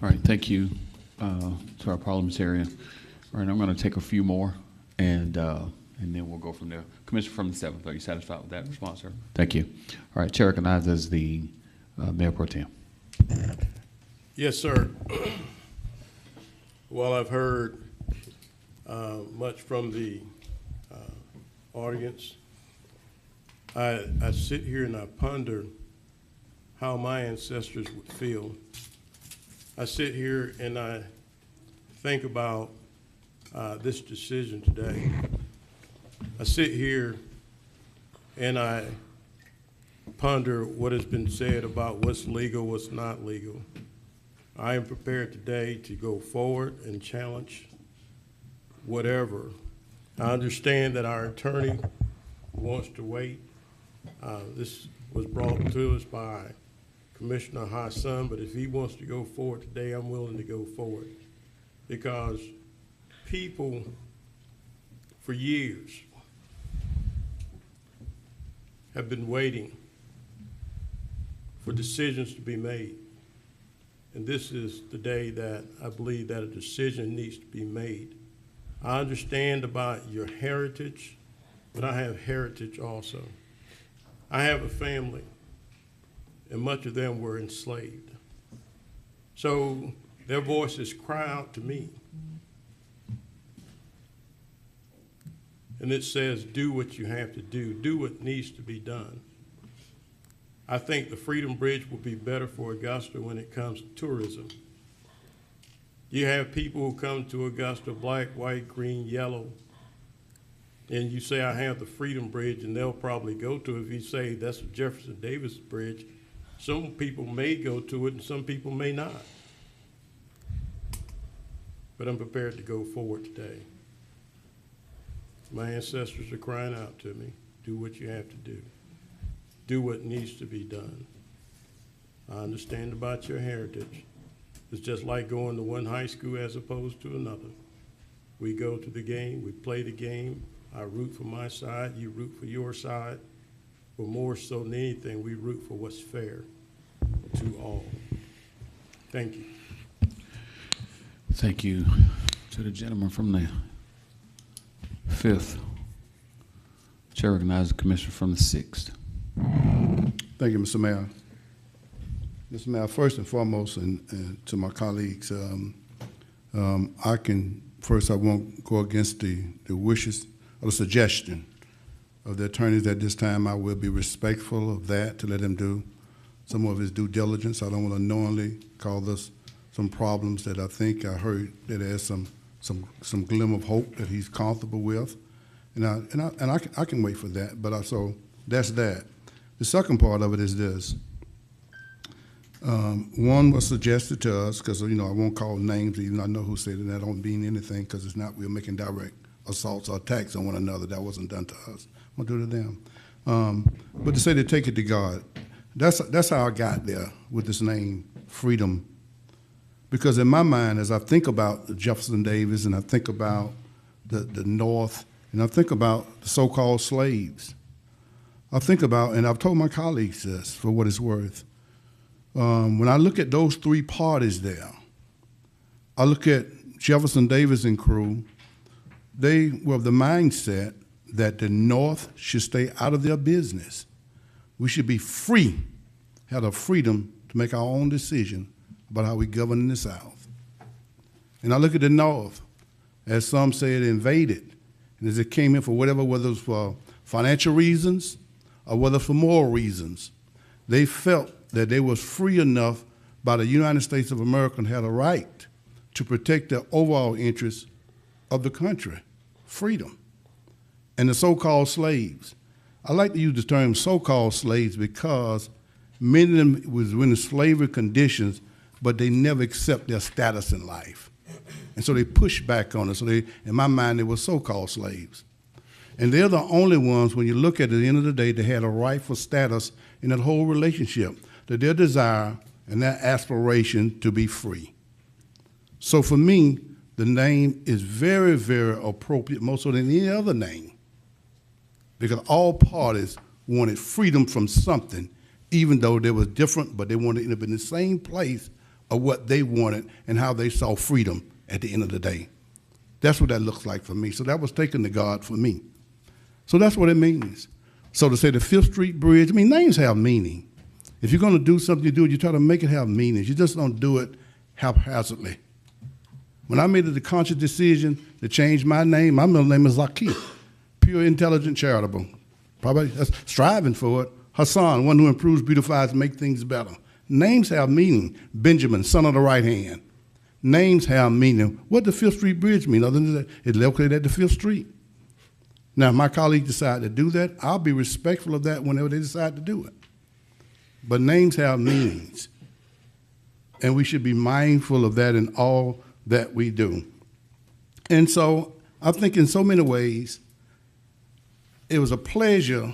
All right, thank you to our parliamentarian. All right, I'm going to take a few more, and then we'll go from there. Commissioner from the 7th, are you satisfied with that response, sir? Thank you. All right, Chair recognizes the Mayor Pro Tem. Yes, sir. Well, I've heard much from the audience. I sit here and I ponder how my ancestors would feel. I sit here and I think about this decision today. I sit here and I ponder what has been said about what's legal, what's not legal. I am prepared today to go forward and challenge whatever. I understand that our attorney wants to wait. This was brought to us by Commissioner Hassan, but if he wants to go forward today, I'm willing to go forward, because people for years have been waiting for decisions to be made. And this is the day that I believe that a decision needs to be made. I understand about your heritage, but I have heritage also. I have a family, and much of them were enslaved. So their voices cry out to me. And it says, do what you have to do what needs to be done. I think the Freedom Bridge will be better for Augusta when it comes to tourism. You have people who come to Augusta, black, white, green, yellow, and you say, I have the Freedom Bridge, and they'll probably go to it. If you say that's the Jefferson Davis Bridge, some people may go to it and some people may not. But I'm prepared to go forward today. My ancestors are crying out to me, do what you have to do. Do what needs to be done. I understand about your heritage. It's just like going to one high school as opposed to another. We go to the game, we play the game. I root for my side, you root for your side. But more so than anything, we root for what's fair to all. Thank you. Thank you to the gentleman from the 5th. Chair recognizes the commissioner from the 6th. Thank you, Mr. Mayor. Mr. Mayor, first and foremost, and to my colleagues, I won't go against the wishes or the suggestion of the attorneys at this time. I will be respectful of that to let him do some of his due diligence. I don't want to knowingly cause us some problems that I think I heard that there's some glimmer of hope that he's comfortable with, and I can wait for that. But so that's that. The second part of it is this. One was suggested to us, because I won't call names, even though I know who said it, and I don't mean anything, because it's not, we're making direct assaults or attacks on one another. That wasn't done to us. I'm gonna do it to them. But to say they take it to God, that's how I got there with this name, Freedom. Because in my mind, as I think about Jefferson Davis, and I think about the North, and I think about the so-called slaves, I think about, and I've told my colleagues this for what it's worth, when I look at those three parties there, I look at Jefferson Davis and crew, they were of the mindset that the North should stay out of their business. We should be free, have the freedom to make our own decision about how we govern in the South. And I look at the North, as some say it invaded, and as it came in for whatever, whether it was for financial reasons or whether for moral reasons, they felt that they was free enough by the United States of America and had a right to protect the overall interests of the country, freedom. And the so-called slaves. I like to use the term so-called slaves because many of them was in slavery conditions, but they never accept their status in life. And so they pushed back on it. So in my mind, they were so-called slaves. And they're the only ones, when you look at it, at the end of the day, they had a rightful status in that whole relationship, that their desire and their aspiration to be free. So for me, the name is very, very appropriate, more so than any other name, because all parties wanted freedom from something, even though they was different, but they wanted to end up in the same place of what they wanted and how they saw freedom at the end of the day. That's what that looks like for me. So that was taken to God for me. So that's what it means. So to say the 5th Street Bridge, names have meaning. If you're going to do something, you try to make it have meaning. You just don't do it haphazardly. When I made the conscious decision to change my name, my middle name is Lakeith, pure, intelligent, charitable. Probably striving for it. Hassan, one who improves, beautifies, and makes things better. Names have meaning. Benjamin, son of the right hand. Names have meaning. What does 5th Street Bridge mean? Other than that, it's located at the 5th Street. Now, if my colleagues decide to do that, I'll be respectful of that whenever they decide to do it. But names have meanings. And we should be mindful of that in all that we do. And so I think in so many ways, it was a pleasure,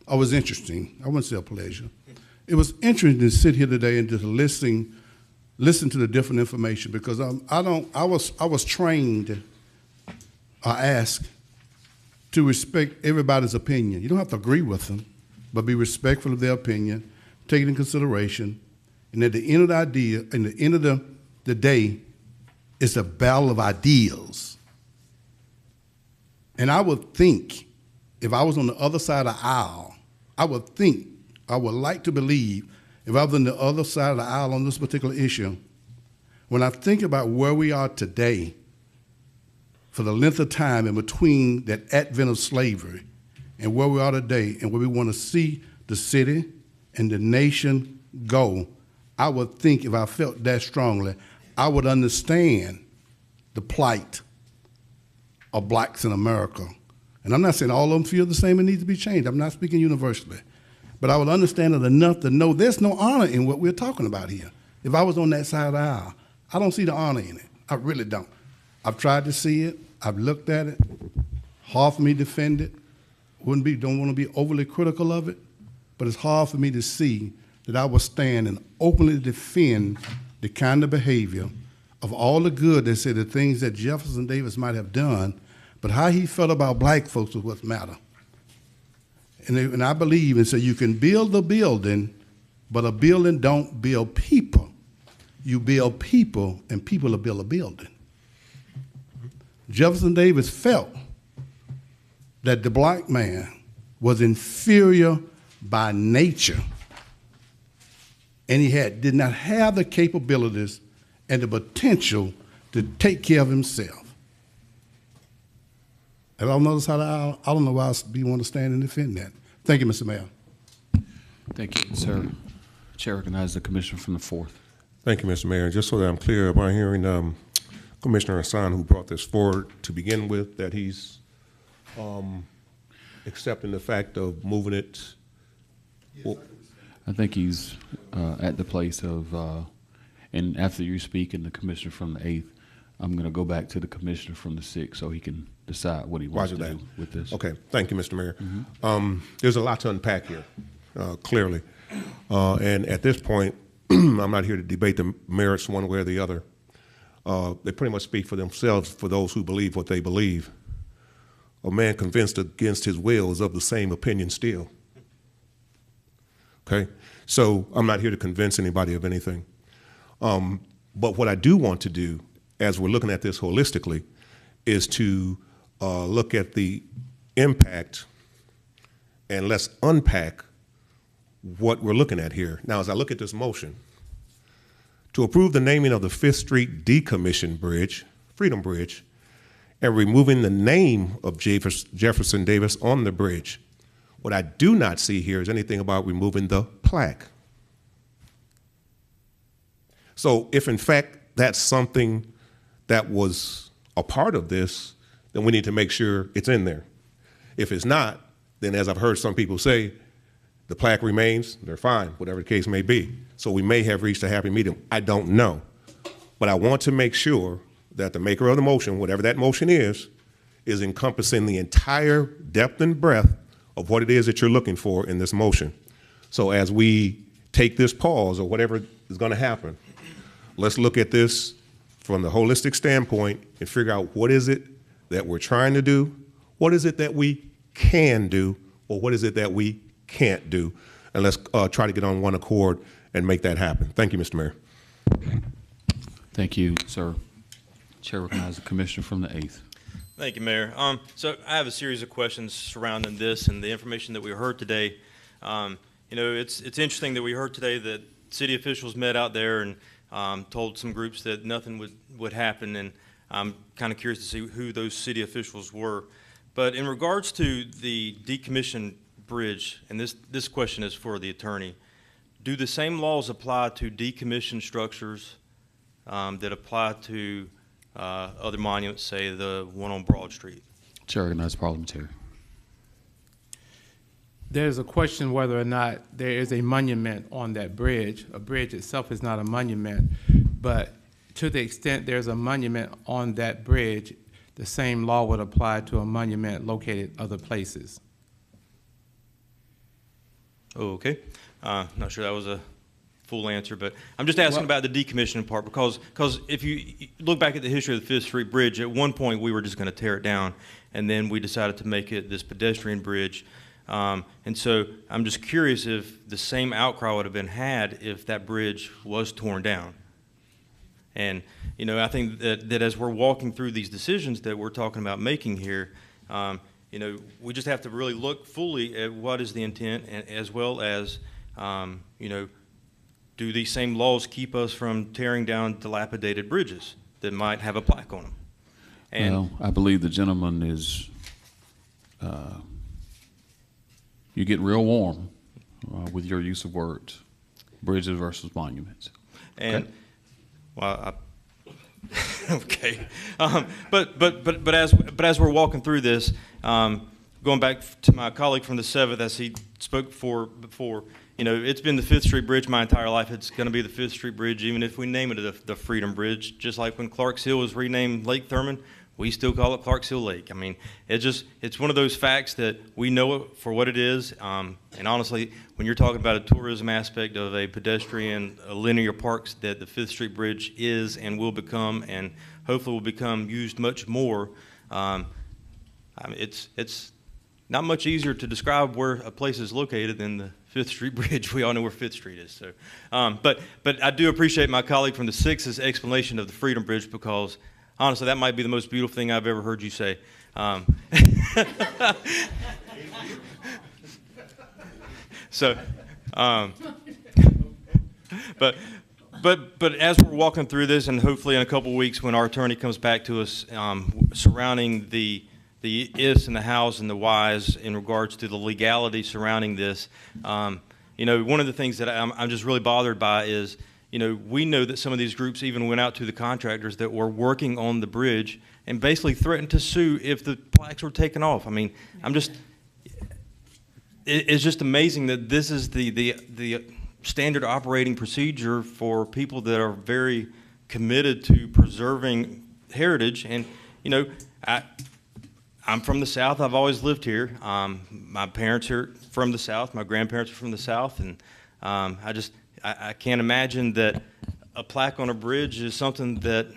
or was interesting. I wouldn't say a pleasure. It was interesting to sit here today and just listen to the different information, because I was trained, I asked, to respect everybody's opinion. You don't have to agree with them, but be respectful of their opinion, take it in consideration, and at the end of the day, it's a battle of ideals. And I would think, if I was on the other side of the aisle, I would like to believe, if I was on the other side of the aisle on this particular issue, when I think about where we are today, for the length of time in between that advent of slavery and where we are today and where we want to see the city and the nation go, I would think if I felt that strongly, I would understand the plight of blacks in America. And I'm not saying all of them feel the same and need to be changed. I'm not speaking universally. But I would understand it enough to know there's no honor in what we're talking about here. If I was on that side of the aisle, I don't see the honor in it. I really don't. I've tried to see it. I've looked at it. Hard for me to defend it. Don't want to be overly critical of it. But it's hard for me to see that I will stand and openly defend the kind of behavior of all the good they say, the things that Jefferson Davis might have done, but how he felt about black folks was what matter. And I believe, and so you can build a building, but a building don't build people. You build people, and people will build a building. Jefferson Davis felt that the black man was inferior by nature, and he did not have the capabilities and the potential to take care of himself. And on the other side of the aisle, I don't know why we want to stand and defend that. Thank you, Mr. Mayor. Thank you, sir. Chair recognizes the commissioner from the 4th. Thank you, Mr. Mayor. Just so that I'm clear, am I hearing Commissioner Hassan, who brought this forward to begin with, that he's accepting the fact of moving it? Well, I think he's at the place of, and after you speak and the commissioner from the 8th, I'm going to go back to the commissioner from the 6th so he can decide what he wants to do with this. Okay, thank you, Mr. Mayor. There's a lot to unpack here, clearly. And at this point, I'm not here to debate the merits one way or the other. They pretty much speak for themselves for those who believe what they believe. A man convinced against his will is of the same opinion still. Okay? So I'm not here to convince anybody of anything. But what I do want to do, as we're looking at this holistically, is to look at the impact, and let's unpack what we're looking at here. Now, as I look at this motion, to approve the naming of the 5th Street decommissioned bridge, Freedom Bridge, and removing the name of Jefferson Davis on the bridge. What I do not see here is anything about removing the plaque. So if in fact that's something that was a part of this, then we need to make sure it's in there. If it's not, then as I've heard some people say, the plaque remains, they're fine, whatever the case may be. So we may have reached a happy medium. I don't know. But I want to make sure that the maker of the motion, whatever that motion is encompassing the entire depth and breadth of what it is that you're looking for in this motion. So as we take this pause or whatever is going to happen, let's look at this from the holistic standpoint and figure out what is it that we're trying to do, what is it that we can do, or what is it that we can't do, and let's try to get on one accord and make that happen. Thank you, Mr. Mayor. Thank you, sir. Chair recognizes the commissioner from the 8th. Thank you, Mayor. So I have a series of questions surrounding this and the information that we heard today. You know, it's interesting that we heard today that city officials met out there and told some groups that nothing would happen, and I'm kind of curious to see who those city officials were. But in regards to the decommissioned bridge, and this question is for the attorney, do the same laws apply to decommissioned structures that apply to other monuments, say the one on Broad Street? Chair recognizes parliamentary. There's a question whether or not there is a monument on that bridge. A bridge itself is not a monument, but to the extent there's a monument on that bridge, the same law would apply to a monument located other places. Okay. Not sure that was a full answer, but I'm just asking about the decommissioning part because if you look back at the history of the 5th Street Bridge, at one point we were just going to tear it down, and then we decided to make it this pedestrian bridge. And so I'm just curious if the same outcry would have been had if that bridge was torn down. And, you know, I think that as we're walking through these decisions that we're talking about making here, You know, we just have to really look fully at what is the intent, and as well as, you know, do these same laws keep us from tearing down dilapidated bridges that might have a plaque on them? And well, I believe the gentleman is, you get real warm with your use of words, bridges versus monuments. And, okay. Well, okay. But as we're walking through this, going back to my colleague from the 7th, as he spoke before, you know, it's been the 5th Street Bridge my entire life. It's going to be the 5th Street Bridge, even if we name it the Freedom Bridge. Just like when Clarks Hill was renamed Lake Thurman, we still call it Clarks Hill Lake. I mean, it's one of those facts that we know it for what it is. And honestly, when you're talking about a tourism aspect of a pedestrian, linear parks that the 5th Street Bridge is and will become, and hopefully will become used much more, I mean, it's not much easier to describe where a place is located than the 5th Street Bridge. We all know where 5th Street is. So, but I do appreciate my colleague from the 6th's explanation of the Freedom Bridge, because honestly, that might be the most beautiful thing I've ever heard you say. So, but as we're walking through this, and hopefully in a couple weeks when our attorney comes back to us surrounding the ifs and the hows and the whys in regards to the legality surrounding this, you know, one of the things that I'm just really bothered by is, you know, we know that some of these groups even went out to the contractors that were working on the bridge and basically threatened to sue if the plaques were taken off. I mean, it's just amazing that this is the standard operating procedure for people that are very committed to preserving heritage. And, you know, I'm from the South. I've always lived here. My parents are from the South. My grandparents are from the South. And I can't imagine that a plaque on a bridge is something that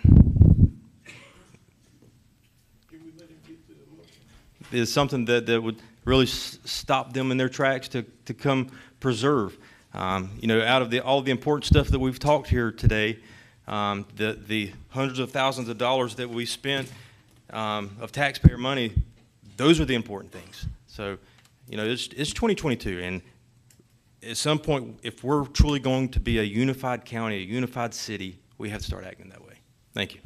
would really stop them in their tracks to come preserve. You know, out of all the important stuff that we've talked here today, the hundreds of thousands of dollars that we spent of taxpayer money, those are the important things. So, you know, it's 2022, and at some point, if we're truly going to be a unified county, a unified city, we have to start acting that way. Thank you.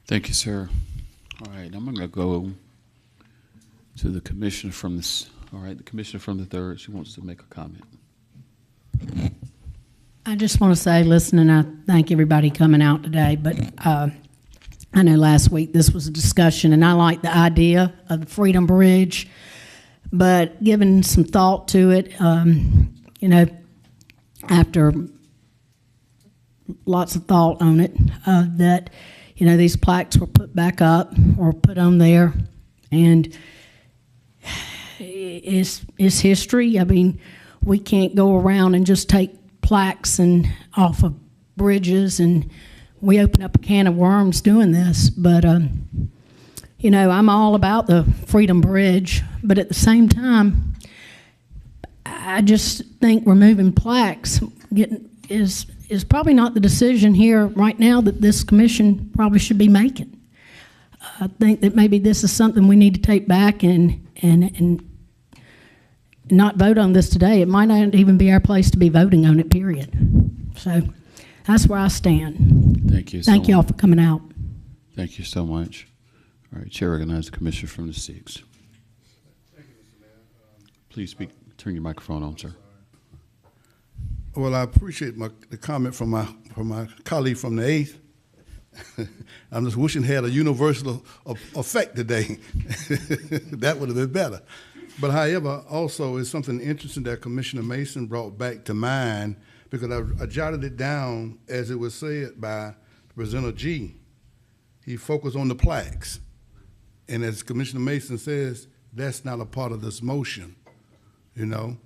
Thank you, sir. All right, I'm going to go to the commissioner from this. All right, the commissioner from the 3rd, she wants to make a comment. I just want to say, listen, and I thank everybody coming out today, but I know last week this was a discussion, and I like the idea of the Freedom Bridge, but giving some thought to it, you know, after lots of thought on it, that, you know, these plaques were put back up or put on there, and it's history. I mean, we can't go around and just take plaques and off of bridges, and we open up a can of worms doing this. But you know, I'm all about the Freedom Bridge, but at the same time, I just think removing plaques is probably not the decision here right now that this commission probably should be making. I think that maybe this is something we need to take back and not vote on this today. It might not even be our place to be voting on it, period. So that's where I stand. Thank you. Thank you all for coming out. Thank you so much. All right, Chair recognizes the commissioner from the 6th. Please speak. Turn your microphone on, sir. Well, I appreciate the comment from my colleague from the 8th. I'm just wishing it had a universal effect today. That would have been better. But however, also is something interesting that Commissioner Mason brought back to mind, because I jotted it down as it was said by Presenter G. He focused on the plaques. And as Commissioner Mason says, that's not a part of this motion, you know.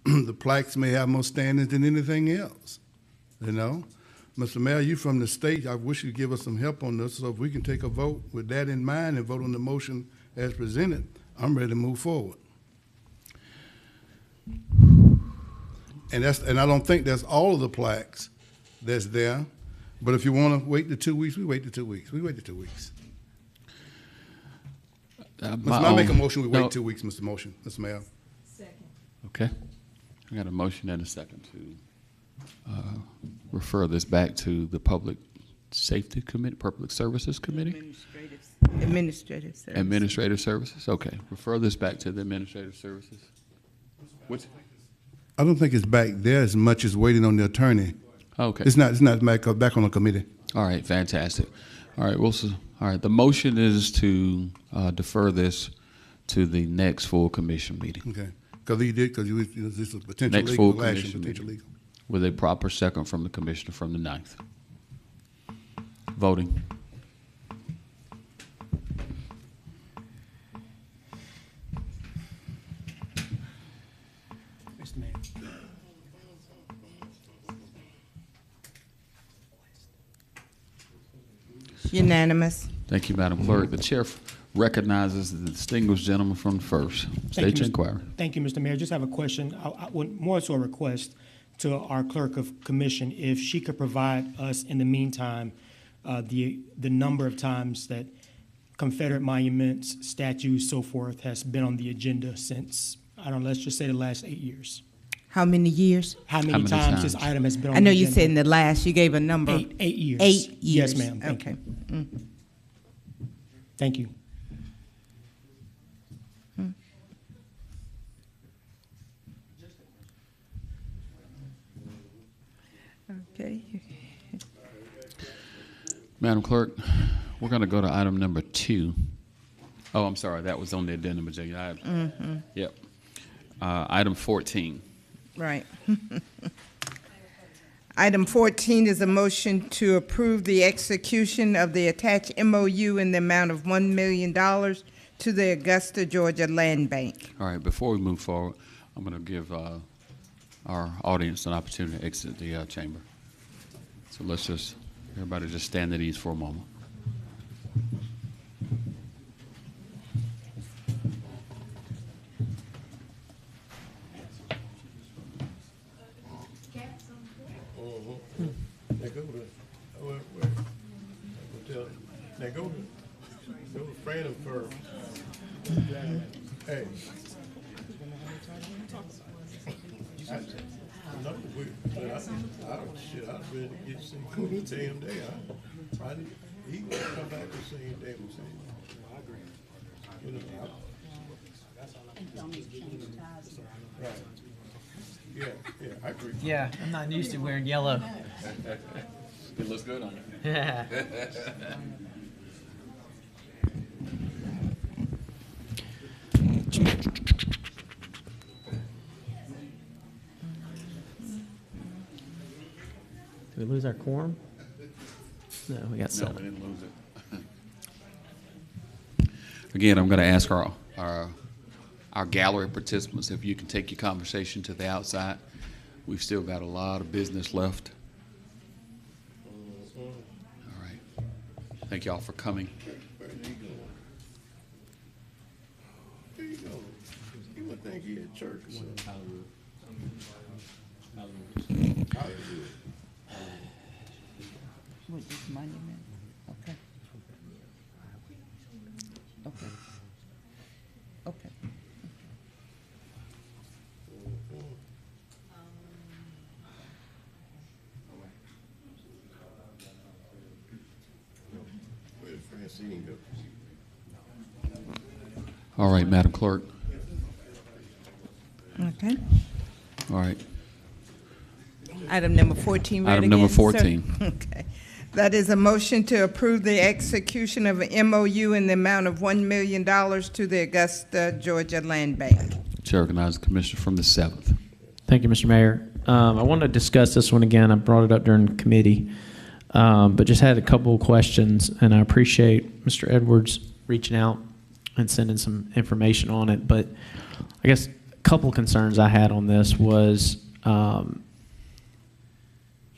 The plaques may have more standing than anything else, you know. Mr. Mayor, you from the state, I wish you'd give us some help on this, so if we can take a vote with that in mind and vote on the motion as presented, I'm ready to move forward. And I don't think that's all of the plaques that's there, but if you want to wait the 2 weeks, we wait the 2 weeks. We wait the 2 weeks. I make a motion, we wait 2 weeks, Mr. Motion, Mr. Mayor. Okay. I got a motion and a second to refer this back to the Public Safety Committee, Public Services Committee? Administrative service. Administrative Services, okay. Refer this back to the Administrative Services. What's? I don't think it's back there as much as waiting on the attorney. Okay. It's not back on the committee. All right, fantastic. All right, Wilson. All right, the motion is to defer this to the next full commission meeting. Okay. Because this is a potential Next legal full action, commission potential meeting. legal. With a proper second from the commissioner from the 9th. Voting. Mr. Mayor. Unanimous. Thank you, Madam Clerk. The chair recognizes the distinguished gentleman from the first. State your inquiry. Thank you, Mr. Mayor. Just have a question. I would more so a request to our clerk of commission if she could provide us in the meantime the number of times that Confederate monuments, statues, so forth has been on the agenda since, I don't know, let's just say the last 8 years. How many years? How many times this item has been on I know the you agenda? said in the last, you gave a number. 8 years. 8 years. Yes, ma'am. Thank Okay. you. Mhm. Thank you. Okay. Madam Clerk, we're going to go to item number 2. Oh, I'm sorry, that was on the addendum agenda. Mhm. Yep. Item 14. Right. Item 14 is a motion to approve the execution of the attached MOU in the amount of $1 million to the Augusta, Georgia Land Bank. All right, before we move forward, I'm going to give our audience an opportunity to exit the chamber. So let's just, everybody just stand at ease for a moment. Now go to, now go to Franum first. Hey. I'd ready to get seen for the damn day. He gonna come back the same day. I agree. You know, right. Yeah, I agree. Yeah, I'm not used to wearing yellow. It looks good on you. Yeah. Did we lose our quorum? No, we got 7. No, we didn't lose it. Again, I'm going to ask our gallery participants if you can take your conversation to the outside. We've still got a lot of business left. All right. Thank you all for coming. There you go. You would think he at church. With this monument? Okay. Okay. Okay. Where did Francine go? All right, Madam Clerk. Okay. All right. Item number 14 read Item number again, sir? 14. Okay. That is a motion to approve the execution of an MOU in the amount of $1 million to the Augusta, Georgia Land Bank. Chair recognizes the Commissioner from the 7th. Thank you, Mr. Mayor. I want to discuss this one again. I brought it up during committee, but just had a couple of questions, and I appreciate Mr. Edwards reaching out and sending some information on it. But I guess a couple concerns I had on this was,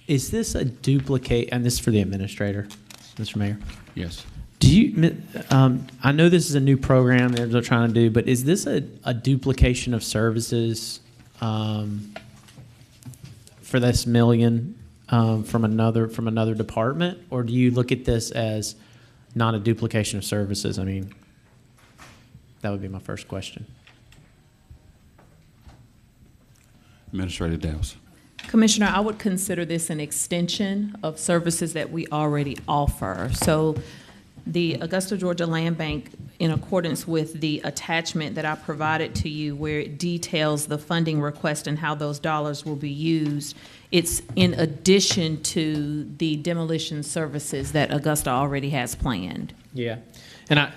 is this a duplicate, and this is for the administrator, Mr. Mayor? Yes. Do you, I know this is a new program that they're trying to do, but is this a duplication of services for this $1 million from another department, or do you look at this as not a duplication of services? I mean, That would be my first question. Administrator Dowse. Commissioner, I would consider this an extension of services that we already offer. So the Augusta, Georgia Land Bank, in accordance with the attachment that I provided to you where it details the funding request and how those dollars will be used, it's in addition to the demolition services that Augusta already has planned. Yeah. And I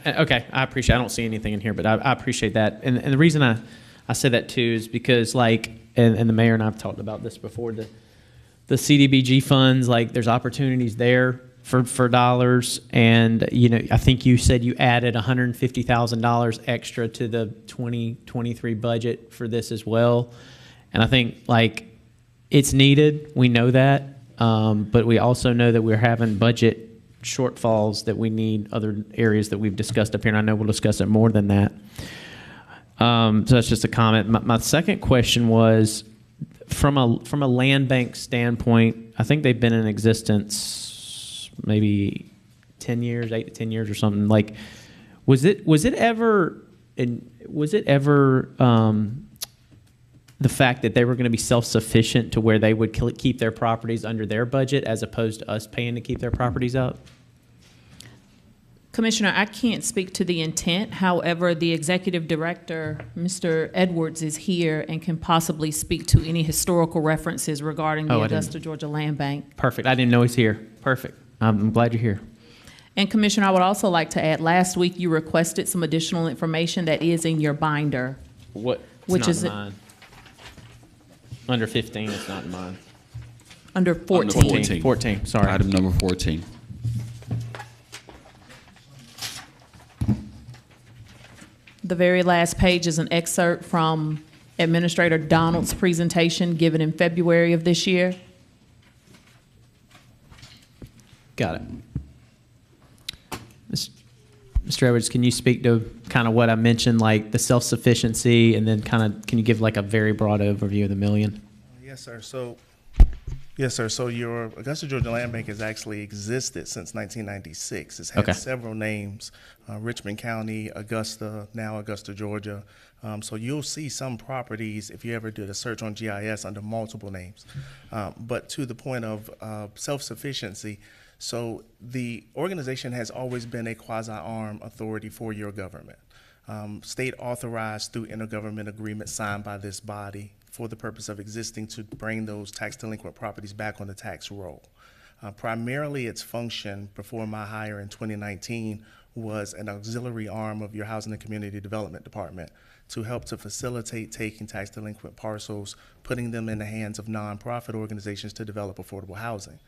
appreciate, I don't see anything in here, but I appreciate that. And the reason I said that too is because and the mayor and I've talked about this before, the CDBG funds, there's opportunities there for dollars. And, I think you said you added $150,000 extra to the 2023 budget for this as well. And I think it's needed. We know that. But we also know that we're having budget shortfalls that we need other areas that we've discussed up here. And I know we'll discuss it more than that. So that's just a comment. My second question was, from a land bank standpoint, I think they've been in existence maybe 10 years, 8 to 10 years or something. Was it ever the fact that they were going to be self-sufficient to where they would keep their properties under their budget as opposed to us paying to keep their properties up? Commissioner, I can't speak to the intent. However, the executive director, Mr. Edwards, is here and can possibly speak to any historical references regarding the Augusta, Georgia Land Bank. Perfect. I didn't know he's here. Perfect. I'm glad you're here. And Commissioner, I would also like to add, last week you requested some additional information that is in your binder. Which is mine. Under 15, it's not in mine. Under 14. 14, sorry. Item number 14. The very last page is an excerpt from Administrator Donald's presentation given in February of this year. Got it. Mr. Edwards, can you speak to kind of what I mentioned, the self-sufficiency, and then can you give a very broad overview of the million? Yes, sir. So your Augusta, Georgia Land Bank has actually existed since 1996. It's had several names, Richmond County, Augusta, now Augusta, Georgia. So you'll see some properties, if you ever did a search on GIS, under multiple names. But to the point of self-sufficiency, so the organization has always been a quasi-arm authority for your government, state authorized through intergovernment agreement signed by this body for the purpose of existing to bring those tax delinquent properties back on the tax roll. Primarily its function before my hire in 2019 was an auxiliary arm of your Housing and Community Development Department to help to facilitate taking tax delinquent parcels, putting them in the hands of nonprofit organizations to develop affordable housing.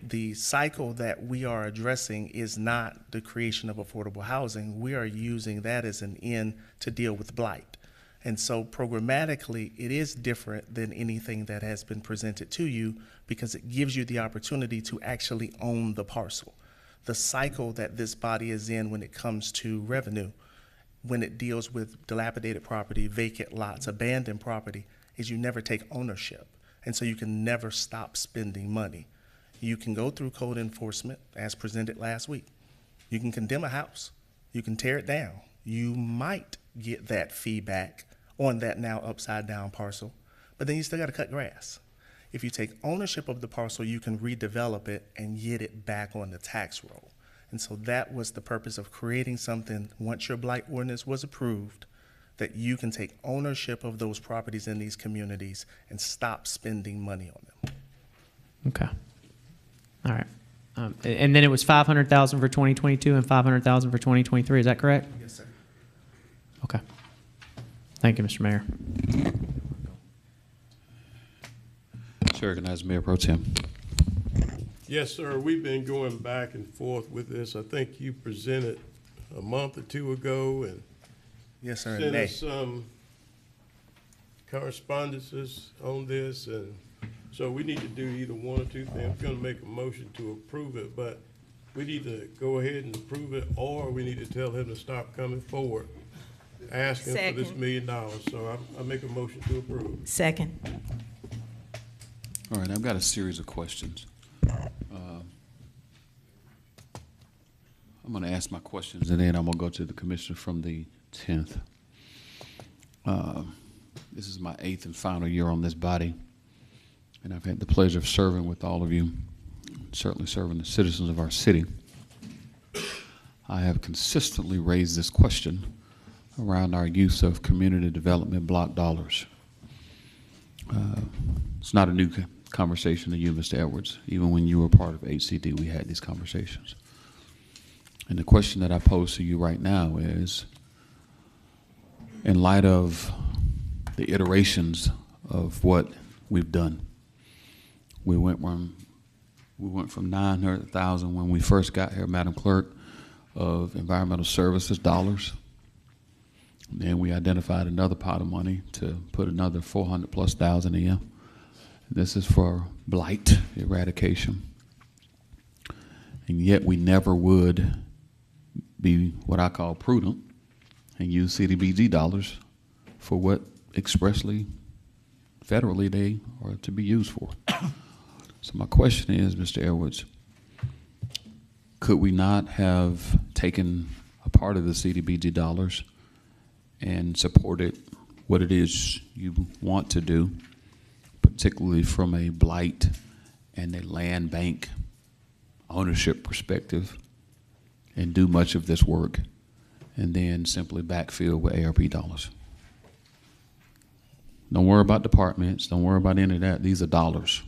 The cycle that we are addressing is not the creation of affordable housing. We are using that as an end to deal with blight. And so programmatically, it is different than anything that has been presented to you because it gives you the opportunity to actually own the parcel. The cycle that this body is in when it comes to revenue, when it deals with dilapidated property, vacant lots, abandoned property, is you never take ownership. And so you can never stop spending money. You can go through code enforcement as presented last week. You can condemn a house. You can tear it down. You might get that feedback on that now upside down parcel, but then you still got to cut grass. If you take ownership of the parcel, you can redevelop it and get it back on the tax roll. And so that was the purpose of creating something, once your blight ordinance was approved, that you can take ownership of those properties in these communities and stop spending money on them. Okay. All right. And then it was $500,000 for 2022 and $500,000 for 2023. Is that correct? Yes, sir. Okay. Thank you, Mr. Mayor. Chair recognizes Mayor Pro Tem. Yes, sir. We've been going back and forth with this. I think you presented a month or two ago and yes, sir, sent us some correspondences on this, and so we need to do either one or two things. I'm going to make a motion to approve it, but we need to go ahead and approve it, or we need to tell him to stop coming forward asking for this $1 million. So I make a motion to approve. Second. All right, I've got a series of questions. I'm going to ask my questions, and then I'm going to go to the commissioner from the 10th. This is my 8th and final year on this body, and I've had the pleasure of serving with all of you, certainly serving the citizens of our city. I have consistently raised this question around our use of community development block dollars. It's not a new conversation to you, Mr. Edwards. Even when you were part of HCD, we had these conversations. And the question that I pose to you right now is, in light of the iterations of what we've done, we went from 900,000 when we first got here, Madam Clerk, of environmental services dollars. Then we identified another pot of money to put another 400+ in. This is for blight eradication. And yet we never would be what I call prudent and use CDBG dollars for what expressly, federally, they are to be used for. So my question is, Mr. Edwards, could we not have taken a part of the CDBG dollars and supported what it is you want to do, particularly from a blight and a land bank ownership perspective, and do much of this work, and then simply backfill with ARP dollars? Don't worry about departments. Don't worry about any of that. These are dollars.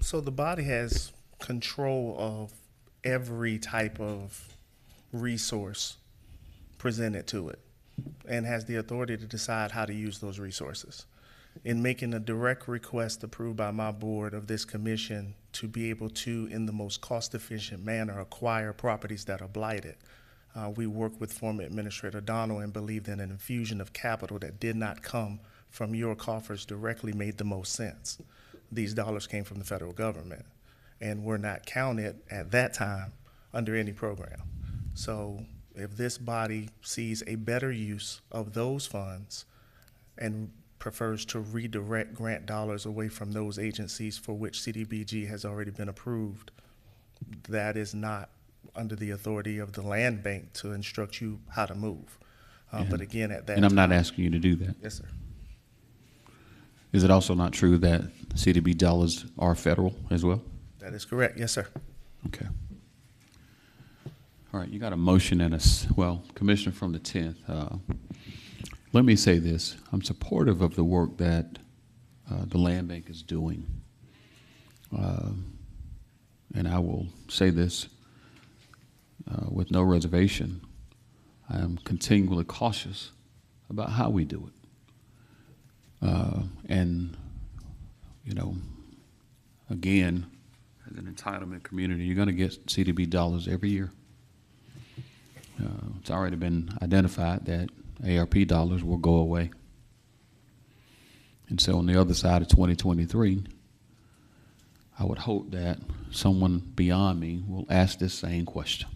So the body has control of every type of resource presented to it and has the authority to decide how to use those resources. In making a direct request approved by my board of this commission to be able to, in the most cost-efficient manner, acquire properties that are blighted, we worked with former Administrator Donald and believed that an infusion of capital that did not come from your coffers directly made the most sense. These dollars came from the federal government and were not counted at that time under any program. So if this body sees a better use of those funds and prefers to redirect grant dollars away from those agencies for which CDBG has already been approved, that is not under the authority of the land bank to instruct you how to move. But again, at that And I'm not time- asking you to do that. Yes, sir. Is it also not true that CDB dollars are federal as well? That is correct. Yes, sir. Okay. All right, you got a motion and Commissioner from the 10th. Let me say this. I'm supportive of the work that the land bank is doing. And I will say this with no reservation. I am continually cautious about how we do it. And, you know, again, as an entitlement community, you're going to get CDB dollars every year. It's already been identified that ARP dollars will go away. And so on the other side of 2023, I would hope that someone beyond me will ask this same question.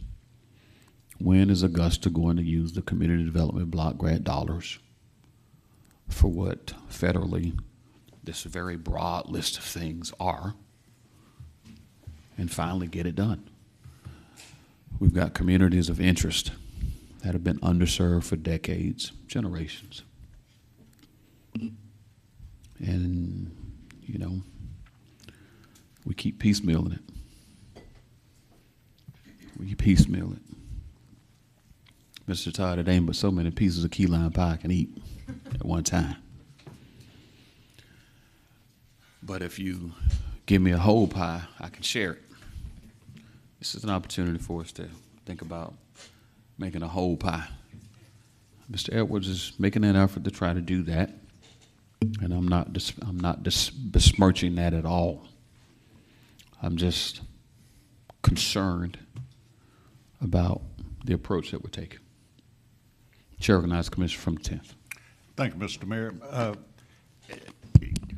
When is Augusta going to use the community development block grant dollars for what federally this very broad list of things are, and finally get it done? We've got communities of interest that have been underserved for decades, generations. And, you know, we keep piecemealing it. We keep piecemealing it. Mr. Todd, it ain't but so many pieces of key lime pie I can eat at one time. But if you give me a whole pie, I can share it. This is an opportunity for us to think about making a whole pie. Mr. Edwards is making an effort to try to do that, and I'm not besmirching that at all. I'm just concerned about the approach that we're taking. Chair recognizes Commissioner from the 10th. Thank you, Mr. Mayor.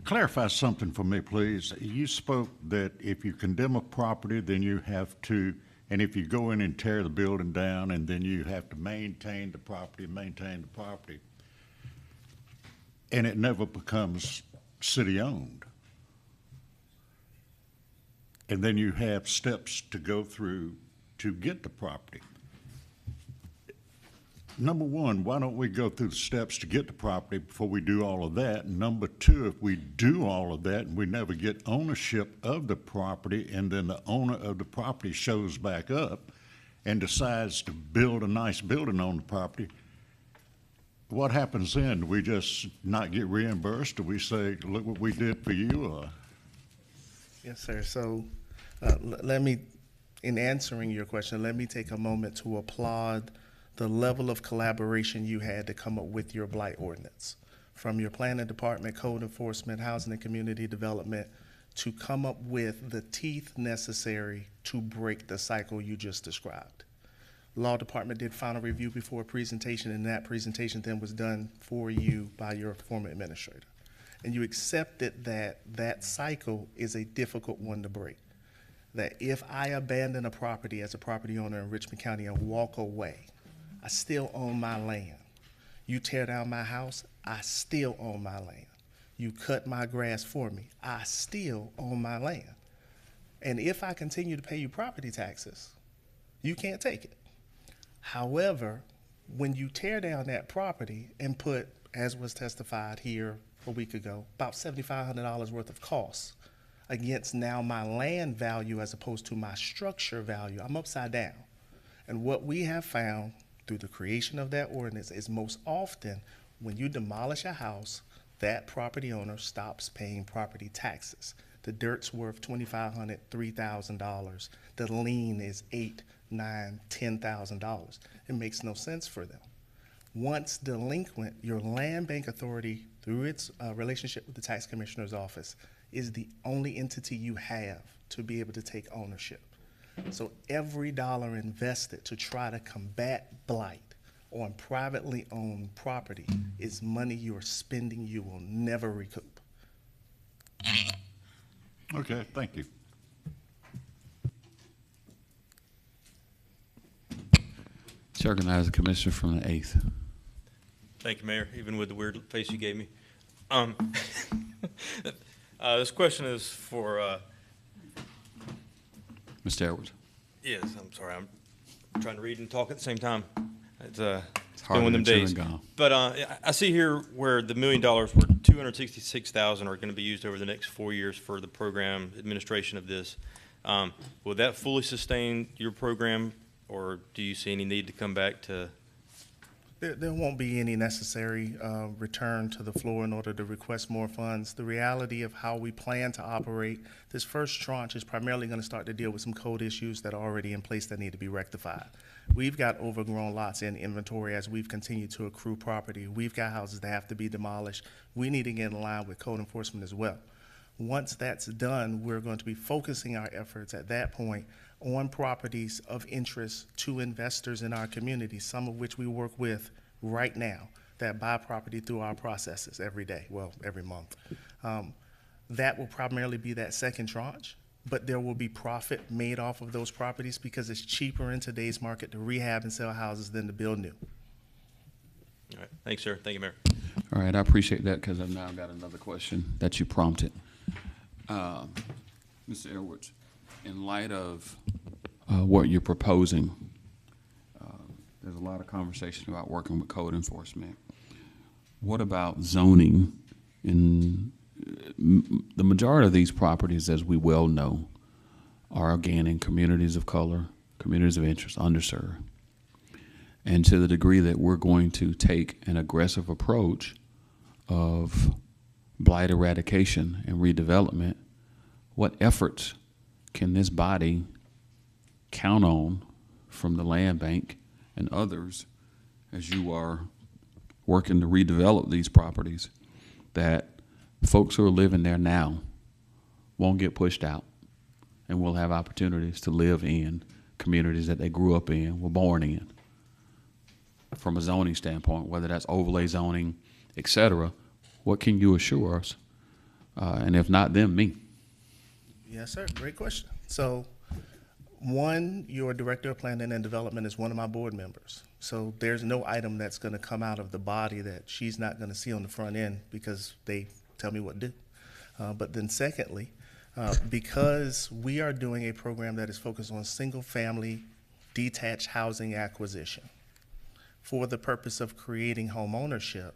Clarify something for me, please. You spoke that if you condemn a property, then you have to, and if you go in and tear the building down, and then you have to maintain the property, and it never becomes city-owned. And then you have steps to go through to get the property. number one, why don't we go through the steps to get the property before we do all of that? And number two, if we do all of that and we never get ownership of the property, and then the owner of the property shows back up and decides to build a nice building on the property, what happens then? Do we just not get reimbursed? Do we say, look what we did for you? Or? Yes, sir. So let me, in answering your question, let me take a moment to applaud the level of collaboration you had to come up with your blight ordinance. From your planning department, code enforcement, housing and community development, to come up with the teeth necessary to break the cycle you just described. Law department did final review before a presentation, and that presentation then was done for you by your former administrator. And you accepted that that cycle is a difficult one to break. That if I abandon a property as a property owner in Richmond County and walk away, I still own my land. You tear down my house, I still own my land. You cut my grass for me, I still own my land. And if I continue to pay you property taxes, you can't take it. However, when you tear down that property and put, as was testified here a week ago, about $7,500 worth of costs against now my land value as opposed to my structure value, I'm upside down. And what we have found through the creation of that ordinance is most often when you demolish a house, that property owner stops paying property taxes. The dirt's worth $2,500, $3,000. The lien is $8,000, $9,000, $10,000. It makes no sense for them. Once delinquent, your land bank authority, through its relationship with the tax commissioner's office, is the only entity you have to be able to take ownership. So every dollar invested to try to combat blight on privately owned property is money you're spending you will never recoup. Okay, thank you. To recognize the commissioner from the 8th. Thank you, Mayor, even with the weird face you gave me. This question is for Mr. Edwards. yes, I'm sorry, I'm trying to read and talk at the same time. It's been harder one of them than chewing days. gum. But I see here where the $1 million, where $266,000 are going to be used over the next 4 years for the program administration of this. Will that fully sustain your program, or do you see any need to come back to? There won't be any necessary return to the floor in order to request more funds. The reality of how we plan to operate, this first tranche is primarily going to start to deal with some code issues that are already in place that need to be rectified. We've got overgrown lots in inventory as we've continued to accrue property. We've got houses that have to be demolished. We need to get in line with code enforcement as well. Once that's done, we're going to be focusing our efforts at that point on properties of interest to investors in our community, some of which we work with right now that buy property through our processes every day, well, every month. That will primarily be that second tranche, but there will be profit made off of those properties because it's cheaper in today's market to rehab and sell houses than to build new. All right, thanks, sir. Thank you, Mayor. All right, I appreciate that because I've now got another question that you prompted. Mr. Edwards, in light of what you're proposing, there's a lot of conversation about working with code enforcement. What about zoning? In the majority of these properties, as we well know, are again in communities of color, communities of interest, underserved. And to the degree that we're going to take an aggressive approach of blight eradication and redevelopment, what efforts can this body count on from the land bank and others as you are working to redevelop these properties that folks who are living there now won't get pushed out and will have opportunities to live in communities that they grew up in, were born in? From a zoning standpoint, whether that's overlay zoning, et cetera, what can you assure us? And if not them, me. Yes, sir. Great question. So, one, your director of planning and development is one of my board members. So there's no item that's going to come out of the body that she's not going to see on the front end because they tell me what to do. But then secondly, because we are doing a program that is focused on single-family detached housing acquisition, for the purpose of creating home ownership.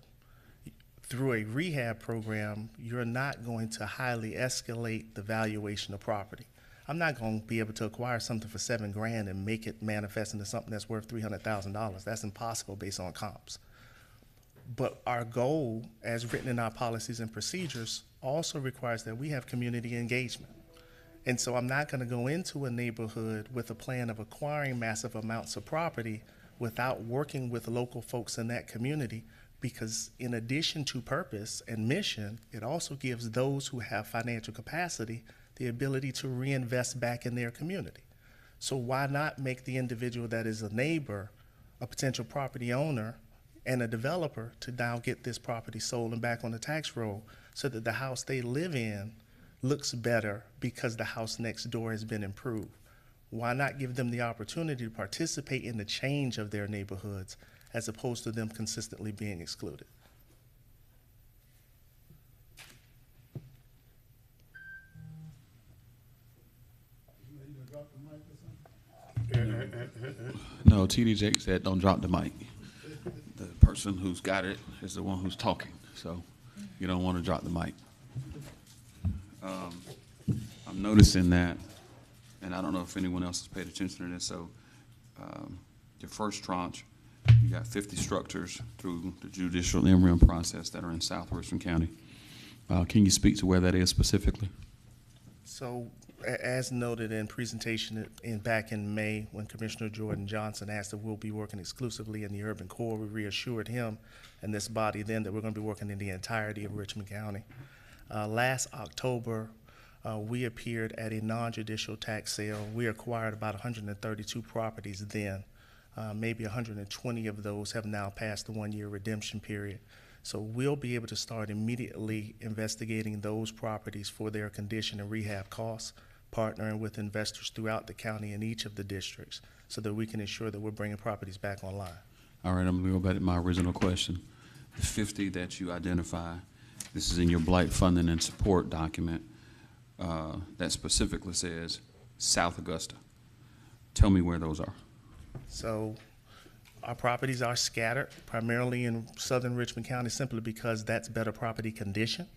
Through a rehab program, you're not going to highly escalate the valuation of property. I'm not going to be able to acquire something for $7,000 and make it manifest into something that's worth $300,000. That's impossible based on comps. But our goal, as written in our policies and procedures, also requires that we have community engagement. And so I'm not going to go into a neighborhood with a plan of acquiring massive amounts of property without working with local folks in that community, because in addition to purpose and mission, it also gives those who have financial capacity the ability to reinvest back in their community. So why not make the individual that is a neighbor, a potential property owner, and a developer to now get this property sold and back on the tax roll so that the house they live in looks better because the house next door has been improved? Why not give them the opportunity to participate in the change of their neighborhoods as opposed to them consistently being excluded? No, TD Jake said, don't drop the mic. The person who's got it is the one who's talking, so you don't want to drop the mic. I'm noticing that, and I don't know if anyone else has paid attention to this, so your first tranche, you got 50 structures through the judicial interim process that are in South Richmond County. Can you speak to where that is specifically? So, as noted in presentation back in May, when Commissioner Jordan Johnson asked if we'll be working exclusively in the urban core, we reassured him and this body then that we're going to be working in the entirety of Richmond County. Last October, we appeared at a non-judicial tax sale. We acquired about 132 properties then. Maybe 120 of those have now passed the one-year redemption period. So we'll be able to start immediately investigating those properties for their condition and rehab costs, partnering with investors throughout the county and each of the districts so that we can ensure that we're bringing properties back online. All right, I'm going to go back to my original question. The 50 that you identify, this is in your blight funding and support document that specifically says South Augusta. Tell me where those are. So our properties are scattered primarily in southern Richmond County simply because that's better property condition.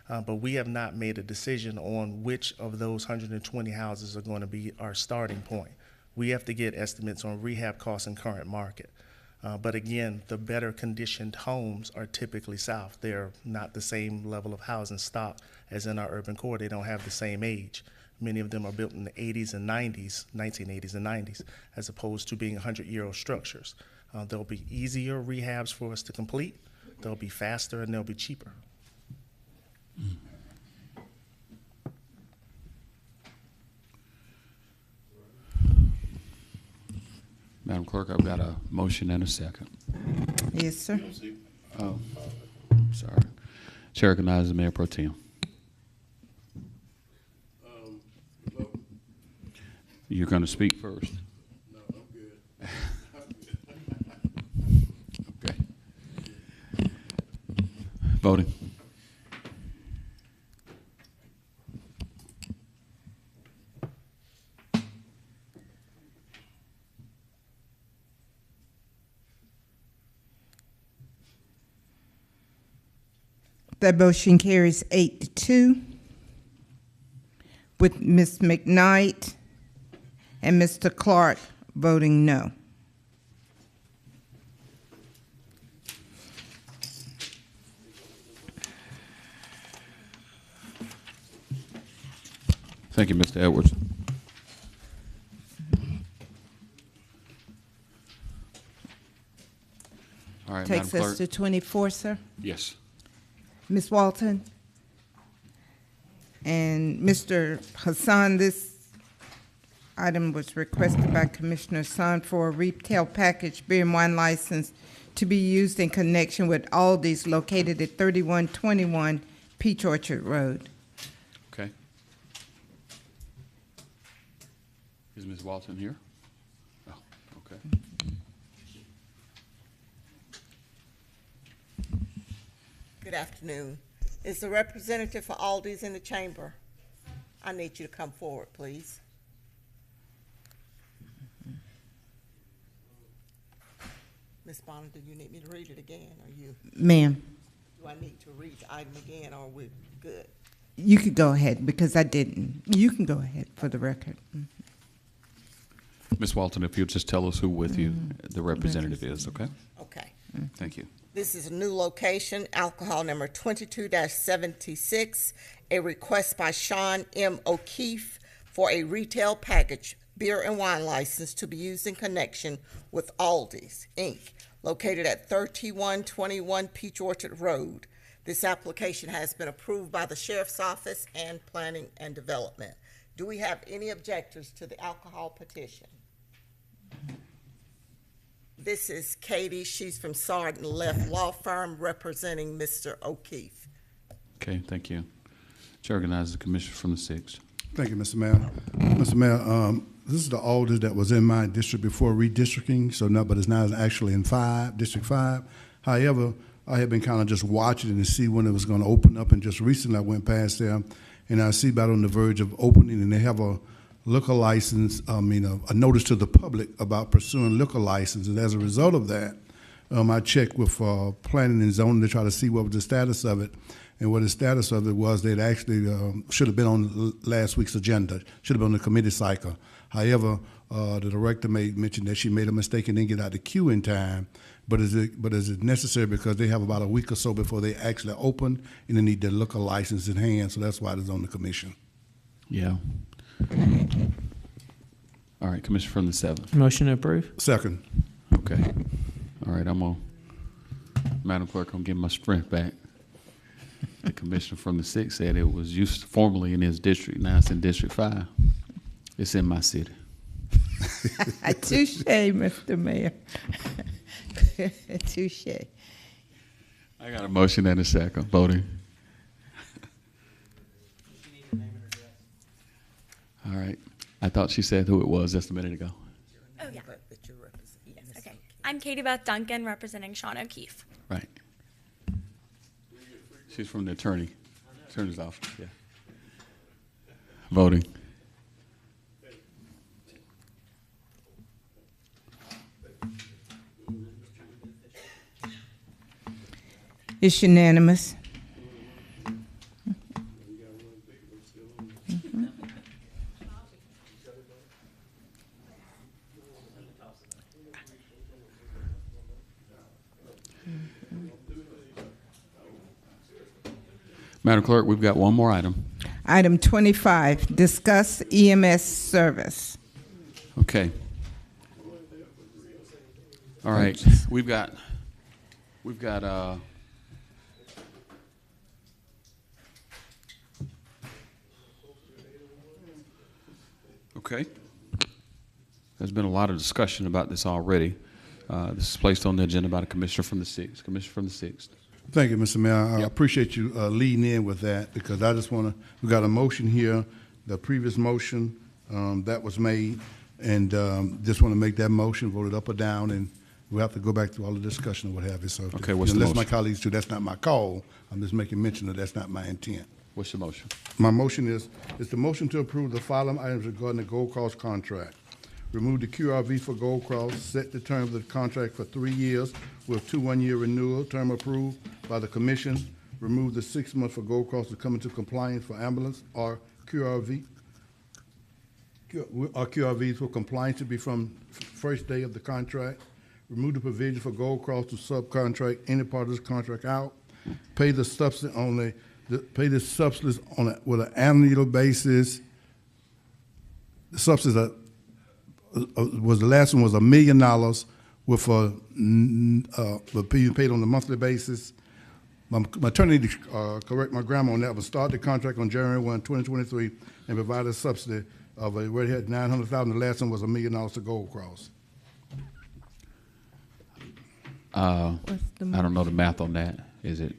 But we have not made a decision on which of those 120 houses are going to be our starting point. We have to get estimates on rehab costs and current market. But again, the better conditioned homes are typically south. They're not the same level of housing stock as in our urban core. They don't have the same age. Many of them are built in the 80s and 90s, 1980s and 90s, as opposed to being 100-year-old structures. There'll be easier rehabs for us to complete. They'll be faster and they'll be cheaper. Madam Clerk, I've got a motion and a second. Yes, sir. Oh, sorry. Chair recognizes Mayor Pro Tem. You're going to speak first. No, I'm good. Okay. Voting. That motion carries 8-2 with Ms. McKnight and Mr. Clark voting no. Thank you, Mr. Edwards. All right, Takes Madam us Clerk. to 24, sir. Yes. Ms. Walton and Mr. Hassan, this item was requested by Commissioner Hassan for a retail package beer and wine license to be used in connection with Aldi's located at 3121 Peach Orchard Road. Okay. Is Ms. Walton here? Oh, okay. Good afternoon. Is the representative for Aldi's in the chamber? I need you to come forward, please. Ms. Bonner, do you need me to read it again, or you? Ma'am, Do I need to read the item again, or we're good? you could go ahead because I didn't. You can go ahead for the record. Ms. Walton, if you'll just tell us who with you the representative is, okay? Okay. Thank you. This is a new location, alcohol number 22-76, a request by Sean M. O'Keefe for a retail package beer and wine license to be used in connection with Aldi's, Inc., located at 3121 Peach Orchard Road. This application has been approved by the Sheriff's Office and Planning and Development. Do we have any objectors to the alcohol petition? This is Katie. She's from Sard and Leff Law Firm representing Mr. O'Keefe. Okay, thank you. Chair recognizes the commissioner from the 6th. Thank you, Mr. Mayor. Mr. Mayor, this is the Alders that was in my district before redistricting, so no, but it's now actually in District 5. However, I have been kind of just watching it and see when it was going to open up, and just recently I went past there, and I see about on the verge of opening, and they have a liquor license, a notice to the public about pursuing liquor licenses. As a result of that, I checked with planning and zoning to try to see what was the status of it. And what the status of it was, that actually should have been on last week's agenda, should have been on the committee cycle. However, the director mentioned that she made a mistake and didn't get out the queue in time. But is it necessary, because they have about a week or so before they actually open, and they need their liquor license in hand, so that's why it's on the commission. Yeah. All right, commissioner from the 7th. Motion to approve. Second. Okay. All right, Madam Clerk, I'm getting my strength back. The commissioner from the 6th said it was used formerly in his district. Now it's in District 5. It's in my city. Touche, Mr. Mayor. Touche. I got a motion and a second. Voting. All right. I thought she said who it was just a minute ago. Oh, yeah. Yes, okay. I'm Katie Beth Duncan, representing Sean O'Keefe. Right. She's from the attorney's office, yeah. Voting. It's unanimous. Madam Clerk, we've got one more item. Item 25, discuss EMS service. Okay. All right, we've got, okay. There's been a lot of discussion about this already. This is placed on the agenda by the commissioner from the 6th. Commissioner from the 6th. Thank you, Mr. Mayor. I appreciate you leading in with that, because I just want to, we got a motion here, the previous motion that was made, and just want to make that motion, vote it up or down, and we'll have to go back through all the discussion and what have you. So Okay, what's the unless my motion? colleagues do, that's not my call. I'm just making mention that that's not my intent. What's the motion? My motion is the motion to approve the following items regarding the Gold Cross contract. Remove the QRV for Gold Cross, set the term of the contract for 3 years with 2 one-year renewal, term approved by the commission. Remove the 6 months for Gold Cross to come into compliance for ambulance or QRVs for compliance to be from first day of the contract. Remove the provision for Gold Cross to subcontract any part of this contract out. Pay the subsidy with an annual basis. The subsidy was the last one was $1 million with being paid on a monthly basis. My attorney need to correct my grammar on that, but start the contract on January 1, 2023, and provide a subsidy of already had $900,000. The last one was $1 million to Gold Cross. I don't know the math on that. Is it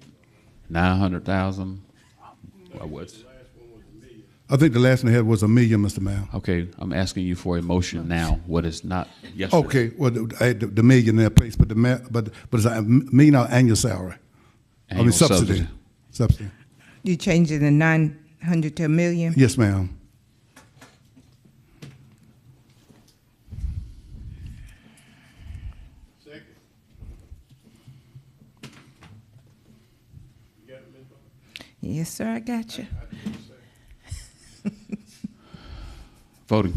900,000? What's? I think the last one I had was $1 million, Mr. Mayor. Okay, I'm asking you for a motion now. What is not yesterday? Okay, well, I had the million in that place, but it's a $1 million annual salary. Annual subsidy. Subsidy. You changing the 900 to $1 million? Yes, ma'am. Yes, sir, I got you. Voting.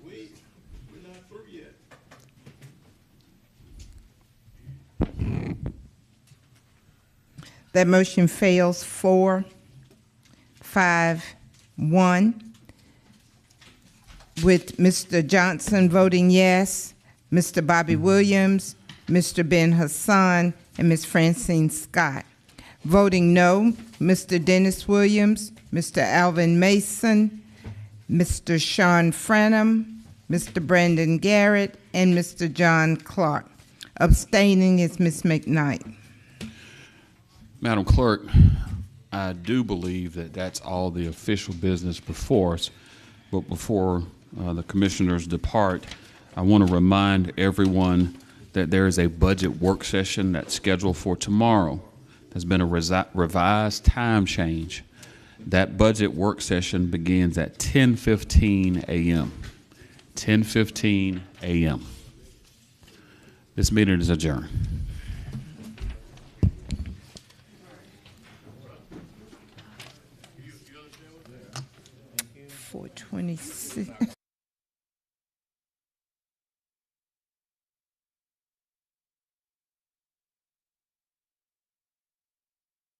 We're not through yet. That motion fails 4-5-1, with Mr. Johnson voting yes, Mr. Bobby Williams, Mr. Ben Hassan, and Ms. Francine Scott. Voting no, Mr. Dennis Williams, Mr. Alvin Mason, Mr. Sean Franham, Mr. Brandon Garrett, and Mr. John Clark. Abstaining is Ms. McKnight. Madam Clerk, I do believe that that's all the official business before us. But before the commissioners depart, I want to remind everyone that there is a budget work session that's scheduled for tomorrow. There's been a revised time change. That budget work session begins at 10:15 a.m. 10:15 a.m. This meeting is adjourned. 426.